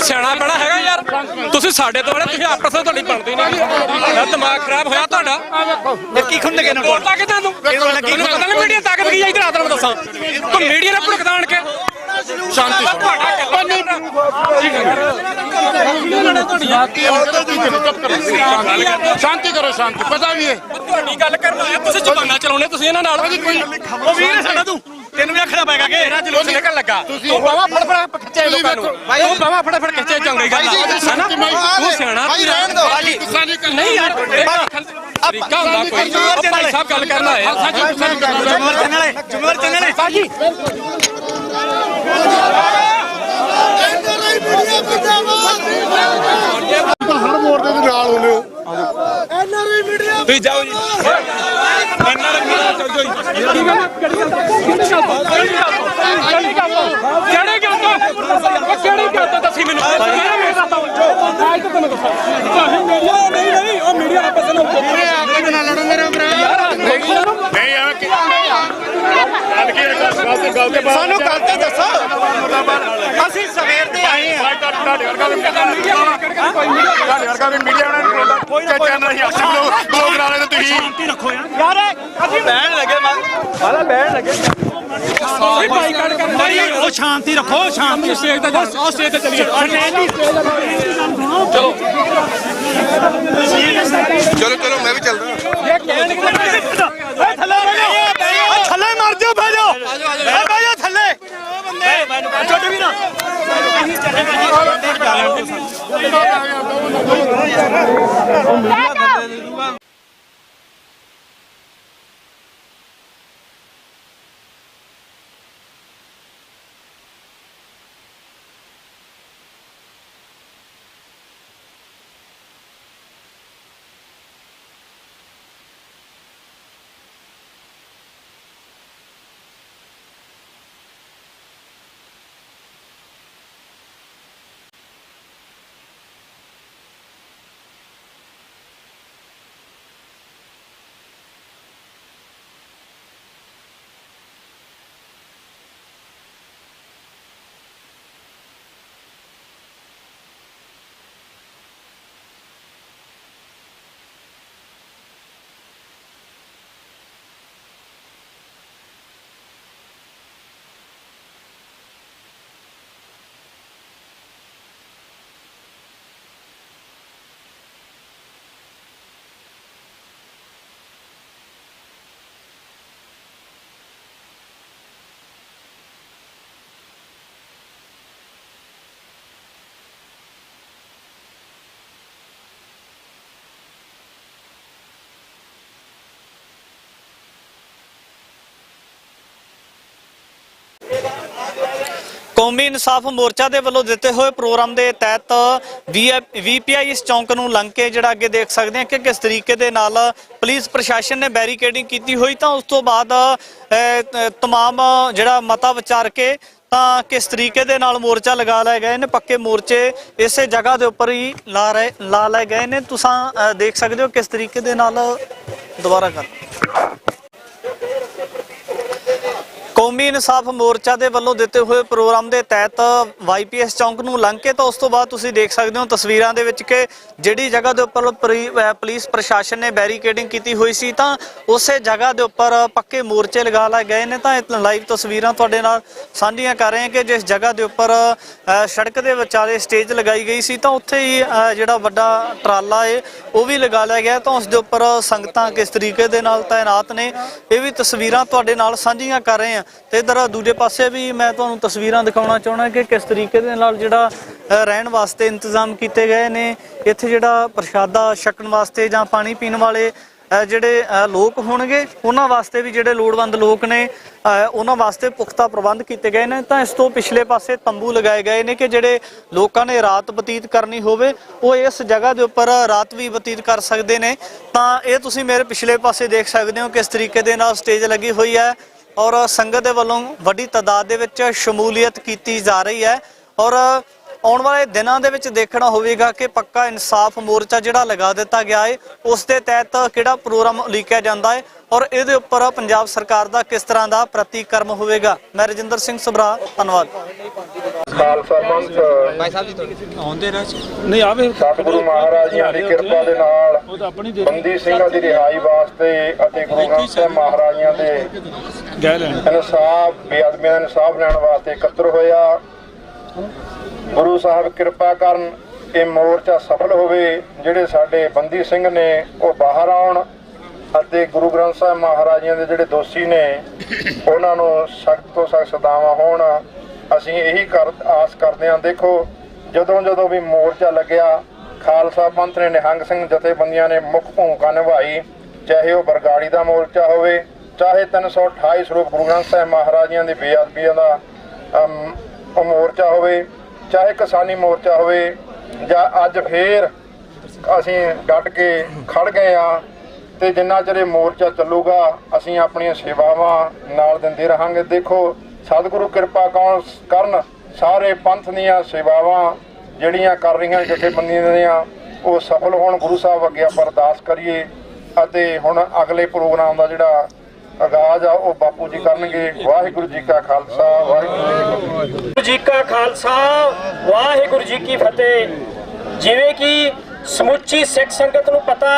Speaker 7: ਸਿਆਣਾ ਬੜਾ ਹੈਗਾ ਯਾਰ। ਤੁਸੀਂ ਸਾਡੇ ਤੋਂ ਬੜੇ, ਤੁਸੀਂ ਆਪਸ ਵਿੱਚ ਤੁਹਾਡੀ ਬਣਦੀ ਨਹੀਂ। ਦਿਮਾਗ ਖਰਾਬ ਹੋਇਆ ਤੁਹਾਡਾ।
Speaker 4: ਕੀ ਖੁੰਦ ਕੇ ਨਾ
Speaker 7: ਬੋਲਦਾ ਕਿ ਤੈਨੂੰ ਪਤਾ ਨਹੀਂ ਮੀਡੀਆ ਤਾਕਤ ਕੀ ਆਈ? ਰਾਤ ਨੂੰ ਦੱਸਾਂ ਤੂੰ ਮੀਡੀਆ ਨੇ ਭੁੜਕਦਾਣ ਕੇ
Speaker 12: ਸ਼ਾਂਤੀ ਸ਼ਾਂਤੀ ਕਰੋ, ਸ਼ਾਂਤੀ। ਪਤਾ ਵੀ ਹੈ
Speaker 7: ਤੁਹਾਡੀ ਗੱਲ ਕਰਨ ਆਇਆ, ਤੁਸੀਂ ਜ਼ਬਾਨਾਂ ਚਲਾਉਣੇ ਤੁਸੀਂ ਇਹਨਾਂ ਨਾਲ।
Speaker 4: ਉਹ ਵੀਰ ਸਾਡਾ ਤੂੰ, ਤੈਨੂੰ ਵੀ ਆਖਣਾ ਪੈਗਾ ਕਿ
Speaker 7: ਮੇਰਾ ਜਲੂਸ ਨਿਕਲ ਲੱਗਾ। ਤੂੰ ਬਾਵਾ ਫੜ ਖਿੱਚੇ ਲੋਕਾਂ ਨੂੰ, ਉਹ ਬਾਵਾ ਫੜ ਖਿੱਚੇ ਚੰਗੀ ਗੱਲ ਆ ਨਾ। ਤੂੰ ਸਿਆਣਾ
Speaker 12: ਭਾਈ ਰਹਿਣ ਦਿਓ।
Speaker 7: ਨਹੀਂ ਯਾਰ, ਤਰੀਕਾ ਹੁੰਦਾ ਕੋਈ। ਭਾਈ ਸਾਹਿਬ ਗੱਲ ਕਰਨਾ ਹੈ
Speaker 4: ਜੁਮਰ ਚੈਨਲ ਭਾਜੀ।
Speaker 12: ਹਰ ਮੋੜ ਦੇ ਨਾਲ ਹੋਣੇ ਹੋ।
Speaker 4: ਐਨਆਰਆਈ ਮੀਡੀਆ ਤੁਸੀਂ ਜਾਓ ਜੀ। ਐਨਆਰਆਈ ਮੀਡੀਆ ਚੱਲ ਜਾਓ ਜੀ। ਕਿਹੜੀ ਗੱਲ
Speaker 7: ਦੱਸੀ ਮੈਨੂੰ।
Speaker 4: ਨਹੀਂ ਉਹ ਮੀਡੀਆ ਆਪਸ ਵਿੱਚ
Speaker 12: ਲੜੋ ਮੇਰੇ ਭਰਾ। ਨਹੀਂ ਆ ਕਿ
Speaker 10: ਸਾਨੂੰ ਗੱਲ ਤੇ ਦੱਸੋ। ਅਸੀਂ ਸਵੇਰ ਦੇ ਆਏ ਆ।
Speaker 4: ਸ਼ਾਂਤੀ ਰੱਖੋ ਯਾਰ ਬਹਿਣ ਲੱਗੇ ਉਹ ਸ਼ਾਂਤੀ ਰੱਖੋ ਸ਼ਾਂਤੀ ਸਟੇਜ ਤੇ ਚਲੀਏ
Speaker 10: ਚਲੋ ਮੈਂ ਵੀ ਚੱਲਦਾ।
Speaker 4: ਥੱਲੇ ਮਰ ਜਾ ਬਹਿ ਜਾ ਥੱਲੇ ਛੋਟੇ ਵੀ ਨਾ ਕੌਮੀ ਇਨਸਾਫ ਮੋਰਚਾ ਦੇ ਵੱਲੋਂ ਦਿੱਤੇ ਹੋਏ ਪ੍ਰੋਗਰਾਮ ਦੇ ਤਹਿਤ VPI ਇਸ ਚੌਂਕ ਨੂੰ ਲੰਘ ਕੇ ਜਿਹੜਾ ਅੱਗੇ ਦੇਖ ਸਕਦੇ ਹਾਂ ਕਿ ਕਿਸ ਤਰੀਕੇ ਦੇ ਨਾਲ ਪੁਲਿਸ ਪ੍ਰਸ਼ਾਸਨ ਨੇ ਬੈਰੀਕੇਡਿੰਗ ਕੀਤੀ ਹੋਈ ਤਾਂ ਉਸ ਤੋਂ ਬਾਅਦ तमाम ਜਿਹੜਾ ਮਤਾ ਵਿਚਾਰ ਕੇ ਤਾਂ ਕਿਸ ਤਰੀਕੇ ਦੇ ਨਾਲ ਮੋਰਚਾ ਲਗਾ ਲਏ ਗਏ ਨੇ ਪੱਕੇ ਮੋਰਚੇ ਇਸੇ ਜਗ੍ਹਾ ਦੇ ਉੱਪਰ ਹੀ ਲਾ ਲਏ ਗਏ ਨੇ ਤੁਸੀਂ ਦੇਖ ਸਕਦੇ ਹੋ ਕਿਸ ਤਰੀਕੇ ਦੇ ਨਾਲ ਦੁਬਾਰਾ ਕਰ ਕੌਮੀ ਇਨਸਾਫ ਮੋਰਚਾ ਦੇ ਵੱਲੋਂ ਦਿੱਤੇ ਹੋਏ ਪ੍ਰੋਗਰਾਮ ਦੇ ਤਹਿਤ YPS ਚੌਂਕ ਨੂੰ ਲੰਘ ਕੇ ਤਾਂ ਉਸ ਤੋਂ ਬਾਅਦ ਤੁਸੀਂ ਦੇਖ ਸਕਦੇ ਹੋ ਤਸਵੀਰਾਂ ਦੇ ਵਿੱਚ ਕਿ ਜਿਹੜੀ ਜਗ੍ਹਾ ਦੇ ਉੱਪਰ ਪੁਲਿਸ ਪ੍ਰਸ਼ਾਸਨ ਨੇ ਬੈਰੀਕੇਡਿੰਗ ਕੀਤੀ ਹੋਈ ਸੀ ਤਾਂ ਉਸੇ ਜਗ੍ਹਾ ਦੇ ਉੱਪਰ ਪੱਕੇ ਮੋਰਚੇ ਲਗਾ ਲਏ ਗਏ ਨੇ ਤਾਂ ਲਾਈਵ ਤਸਵੀਰਾਂ ਤੁਹਾਡੇ ਨਾਲ ਸਾਂਝੀਆਂ ਕਰ ਰਹੇ ਹਾਂ ਕਿ ਜਿਸ ਜਗ੍ਹਾ ਦੇ ਉੱਪਰ ਸੜਕ ਦੇ ਵਿਚਾਲੇ ਸਟੇਜ ਲਗਾਈ ਗਈ ਸੀ ਤਾਂ ਉੱਥੇ ਹੀ ਜਿਹੜਾ ਵੱਡਾ ਟਰਾਲਾ ਹੈ ਉਹ ਵੀ ਲਗਾ ਲਿਆ ਗਿਆ ਤਾਂ ਉਸ ਦੇ ਉੱਪਰ ਸੰਗਤਾਂ ਕਿਸ ਤਰੀਕੇ ਦੇ ਨਾਲ ਤਾਇਨਾਤ ਨੇ ਇਹ ਵੀ ਤਸਵੀਰਾਂ ਤੁਹਾਡੇ ਨਾਲ ਸਾਂਝੀਆਂ ਕਰ ਰਹੇ ਹਾਂ ਤੇ ਇਧਰ ਦੂਜੇ ਪਾਸੇ ਵੀ ਮੈਂ ਤੁਹਾਨੂੰ ਤਸਵੀਰਾਂ ਦਿਖਾਉਣਾ ਚਾਹੁੰਦਾ ਕਿ ਕਿਸ ਤਰੀਕੇ ਦੇ ਨਾਲ ਜਿਹੜਾ ਰਹਿਣ ਵਾਸਤੇ ਇੰਤਜ਼ਾਮ ਕੀਤੇ ਗਏ ਨੇ ਇੱਥੇ ਜਿਹੜਾ ਪ੍ਰਸ਼ਾਦਾ ਛਕਣ ਵਾਸਤੇ ਜਾਂ ਪਾਣੀ ਪੀਣ ਵਾਲੇ ਜਿਹੜੇ ਲੋਕ ਹੋਣਗੇ ਉਹਨਾਂ ਵਾਸਤੇ ਵੀ ਜਿਹੜੇ ਲੋੜਵੰਦ ਲੋਕ ਨੇ ਉਹਨਾਂ ਵਾਸਤੇ ਪੁਖਤਾ ਪ੍ਰਬੰਧ ਕੀਤੇ ਗਏ ਨੇ ਤਾਂ ਇਸ ਤੋਂ ਪਿਛਲੇ ਪਾਸੇ ਤੰਬੂ ਲਗਾਏ ਗਏ ਨੇ ਕਿ ਜਿਹੜੇ ਲੋਕਾਂ ਨੇ ਰਾਤ ਬਤੀਤ ਕਰਨੀ ਹੋਵੇ ਉਹ ਇਸ ਜਗ੍ਹਾ ਦੇ ਉੱਪਰ ਰਾਤ ਵੀ ਬਤੀਤ ਕਰ ਸਕਦੇ ਨੇ ਤਾਂ ਇਹ ਤੁਸੀਂ ਮੇਰੇ ਪਿਛਲੇ ਪਾਸੇ ਦੇਖ ਸਕਦੇ ਹੋ ਕਿਸ ਤਰੀਕੇ ਦੇ ਨਾਲ ਸਟੇਜ ਲੱਗੀ ਹੋਈ ਹੈ ਔਰ ਸੰਗਤ ਦੇ ਵੱਲੋਂ ਵੱਡੀ ਤਾਦਾਦ ਦੇ ਵਿੱਚ ਸ਼ਮੂਲੀਅਤ ਕੀਤੀ ਜਾ ਰਹੀ ਹੈ ਔਰ ਆਉਣ ਵਾਲੇ ਦਿਨਾਂ ਦੇ ਵਿੱਚ ਦੇਖਣਾ ਹੋਵੇਗਾ ਕਿ ਪੱਕਾ ਇਨਸਾਫ ਮੋਰਚਾ ਜਿਹੜਾ ਲਗਾ ਦਿੱਤਾ ਗਿਆ ਹੈ ਉਸ ਦੇ ਤਹਿਤ ਕਿਹੜਾ ਪ੍ਰੋਗਰਾਮ ਉਲੀਕਿਆ ਜਾਂਦਾ ਹੈ ਔਰ ਇਹਦੇ ਉੱਪਰ ਪੰਜਾਬ ਸਰਕਾਰ ਦਾ ਕਿਸ ਤਰ੍ਹਾਂ ਦਾ ਪ੍ਰਤੀਕਰਮ ਹੋਵੇਗਾ। ਮੈਂ ਰਜਿੰਦਰ ਸਿੰਘ ਸਭਰਾ, ਧੰਨਵਾਦ।
Speaker 1: ਖਾਲਸਾ ਪੰਥ ਭਾਈ ਸਾਹਿਬ ਜੀ ਆਉਂਦੇ ਰਹੇ ਨਹੀਂ ਆਵੇ ਸਤਿਗੁਰੂ ਮਹਾਰਾਜ ਜੀ ਦੀ ਕਿਰਪਾ ਦੇ ਨਾਲ ਬੰਦੀ ਸਿੰਘਾਂ ਦੀ ਰਿਹਾਈ ਵਾਸਤੇ ਅਤੇ ਗੁਰੂ ਗ੍ਰੰਥ ਸਾਹਿਬ ਮਹਾਰਾਜਿਆਂ ਦੇ ਇਨਸਾਫ ਬੇਅਦਬੀਆਂ ਦਾ ਇਨਸਾਫ ਲੈਣ ਵਾਸਤੇ ਇਕੱਤਰ ਹੋਇਆ। ਗੁਰੂ ਸਾਹਿਬ ਕਿਰਪਾ ਕਰਨ ਇਹ ਮੋਰਚਾ ਸਫਲ ਹੋਵੇ, ਜਿਹੜੇ ਸਾਡੇ ਬੰਦੀ ਸਿੰਘ ਨੇ ਉਹ ਬਾਹਰ ਆਉਣ ਅਤੇ ਗੁਰੂ ਗ੍ਰੰਥ ਸਾਹਿਬ ਮਹਾਰਾਜਿਆਂ ਦੇ ਜਿਹੜੇ ਦੋਸ਼ੀ ਨੇ ਉਹਨਾਂ ਨੂੰ ਸਖਤ ਤੋਂ ਸਖਤ ਸਜ਼ਾਵਾਂ ਹੋਣ। ਅਸੀਂ ਇਹੀ ਆਸ ਕਰਦੇ ਹਾਂ। ਦੇਖੋ ਜਦੋਂ ਵੀ ਮੋਰਚਾ ਲੱਗਿਆ ਖਾਲਸਾ ਪੰਥ ਨੇ ਨਿਹੰਗ ਸਿੰਘ ਜਥੇਬੰਦੀਆਂ ਨੇ ਮੁੱਖ ਭੂਮਿਕਾ ਨਿਭਾਈ, ਚਾਹੇ ਉਹ ਬਰਗਾੜੀ ਦਾ ਮੋਰਚਾ ਹੋਵੇ, ਚਾਹੇ 328 ਸਰੂਪ ਗੁਰੂ ਗ੍ਰੰਥ ਸਾਹਿਬ ਮਹਾਰਾਜਿਆਂ ਦੀ ਬੇਅਦਬੀਆਂ ਦਾ ਮੋਰਚਾ ਹੋਵੇ, ਚਾਹੇ ਕਿਸਾਨੀ ਮੋਰਚਾ ਹੋਵੇ ਜਾਂ ਅੱਜ ਫੇਰ ਅਸੀਂ ਡਟ ਕੇ ਖੜ ਗਏ ਹਾਂ ਤੇ ਜਿੰਨਾ ਚਿਰ ਇਹ ਮੋਰਚਾ ਚੱਲੂਗਾ ਅਸੀਂ ਆਪਣੀਆਂ ਸੇਵਾਵਾਂ ਨਾਲ ਦਿੰਦੇ ਰਹਾਂਗੇ। ਦੇਖੋ ਸਤਿਗੁਰੂ ਕਿਰਪਾ ਕਰਨ ਸਾਰੇ ਪੰਥ ਦੀਆਂ ਸੇਵਾਵਾਂ ਜਿਹੜੀਆਂ ਕਰ ਰਹੀਆਂ ਜਥੇਬੰਦੀਆਂ ਦੀਆਂ ਉਹ ਸਫਲ ਹੋਣ। ਗੁਰੂ ਸਾਹਿਬ ਅੱਗੇ ਆਪਾਂ ਅਰਦਾਸ ਕਰੀਏ ਅਤੇ ਹੁਣ ਅਗਲੇ ਪ੍ਰੋਗਰਾਮ ਦਾ ਜਿਹੜਾ ਆਗਾਜ਼ ਆ ਉਹ ਬਾਪੂ ਜੀ ਕਰਨਗੇ। ਵਾਹਿਗੁਰੂ ਜੀ ਕਾ ਖਾਲਸਾ, ਵਾਹਿਗੁਰੂ ਜੀ ਕੀ ਫਤਿਹ।
Speaker 2: ਵਾਹਿਗੁਰੂ ਜੀ ਕਾ ਖਾਲਸਾ, ਵਾਹਿਗੁਰੂ ਜੀ ਕੀ ਫਤਿਹ। ਜਿਵੇਂ ਕਿ ਸਮੁੱਚੀ ਸਿੱਖ ਸੰਗਤ ਨੂੰ ਪਤਾ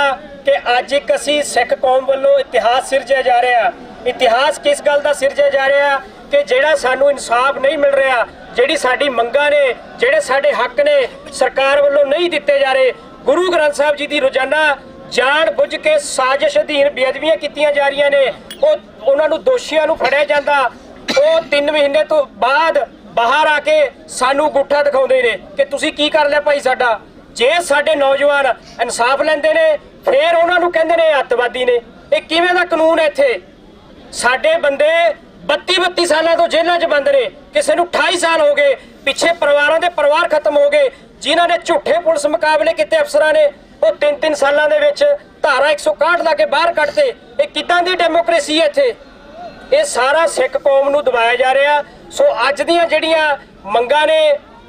Speaker 2: ਕਿ ਅੱਜ ਇੱਕ ਅਸੀਂ ਸਿੱਖ ਕੌਮ ਵੱਲੋਂ ਇਤਿਹਾਸ ਸਿਰਜਿਆ ਜਾ ਰਿਹਾ। ਇਤਿਹਾਸ ਕਿਸ ਗੱਲ ਦਾ ਸਿਰਜਿਆ ਜਾ ਰਿਹਾ ਕਿ ਜਿਹੜਾ ਸਾਨੂੰ ਇਨਸਾਫ ਨਹੀਂ ਮਿਲ ਰਿਹਾ, ਜਿਹੜੀ ਸਾਡੀ ਮੰਗਾਂ ਨੇ, ਜਿਹੜੇ ਸਾਡੇ ਹੱਕ ਨੇ ਸਰਕਾਰ ਵੱਲੋਂ ਨਹੀਂ ਦਿੱਤੇ ਜਾ ਰਹੇ। ਗੁਰੂ ਗ੍ਰੰਥ ਸਾਹਿਬ ਜੀ ਦੀ ਰੋਜ਼ਾਨਾ ਜਾਣ ਬੁੱਝ ਕੇ ਸਾਜ਼ਿਸ਼ ਅਧੀਨ ਬੇਅਦਬੀਆਂ ਕੀਤੀਆਂ ਜਾ ਰਹੀਆਂ ਨੇ। ਉਹਨਾਂ ਨੂੰ ਦੋਸ਼ੀਆਂ ਨੂੰ ਫੜਿਆ ਜਾਂਦਾ, ਉਹ 3 ਮਹੀਨੇ ਤੋਂ ਬਾਅਦ ਬਾਹਰ ਆ ਕੇ ਸਾਨੂੰ ਗੁੱਠਾ ਦਿਖਾਉਂਦੇ ਨੇ ਕਿ ਤੁਸੀਂ ਕੀ ਕਰ ਲਿਆ ਭਾਈ ਸਾਡਾ। ਜੇ ਸਾਡੇ ਨੌਜਵਾਨ ਇਨਸਾਫ ਲੈਂਦੇ ਨੇ ਫਿਰ ਉਹਨਾਂ ਨੂੰ ਕਹਿੰਦੇ ਨੇ ਅੱਤਵਾਦੀ ਨੇ। ਇਹ ਕਿਵੇਂ ਦਾ ਕਾਨੂੰਨ ਹੈ ਇੱਥੇ? ਸਾਡੇ ਬੰਦੇ 32 ਸਾਲਾਂ ਤੋਂ ਜੇਲ੍ਹਾਂ 'ਚ ਬੰਦ ਨੇ, ਕਿਸੇ ਨੂੰ 28 ਸਾਲ ਹੋ ਗਏ। ਪਿੱਛੇ ਪਰਿਵਾਰਾਂ ਦੇ ਪਰਿਵਾਰ ਖਤਮ ਹੋ ਗਏ। ਜਿਨ੍ਹਾਂ ਨੇ ਝੂਠੇ ਪੁਲਿਸ ਮੁਕਾਬਲੇ ਕੀਤੇ ਅਫਸਰਾਂ ਨੇ, ਉਹ 3-3 ਸਾਲਾਂ ਦੇ ਵਿੱਚ ਧਾਰਾ 161 ਲਾ ਕੇ ਬਾਹਰ ਕੱਢਤੇ। ਇਹ ਕਿੱਦਾਂ ਦੀ ਡੈਮੋਕ੍ਰੇਸੀ ਹੈ ਇੱਥੇ? ਇਹ ਸਾਰਾ ਸਿੱਖ ਕੌਮ ਨੂੰ ਦਬਾਇਆ ਜਾ ਰਿਹਾ। ਸੋ ਅੱਜ ਦੀਆਂ ਜਿਹੜੀਆਂ ਮੰਗਾਂ ਨੇ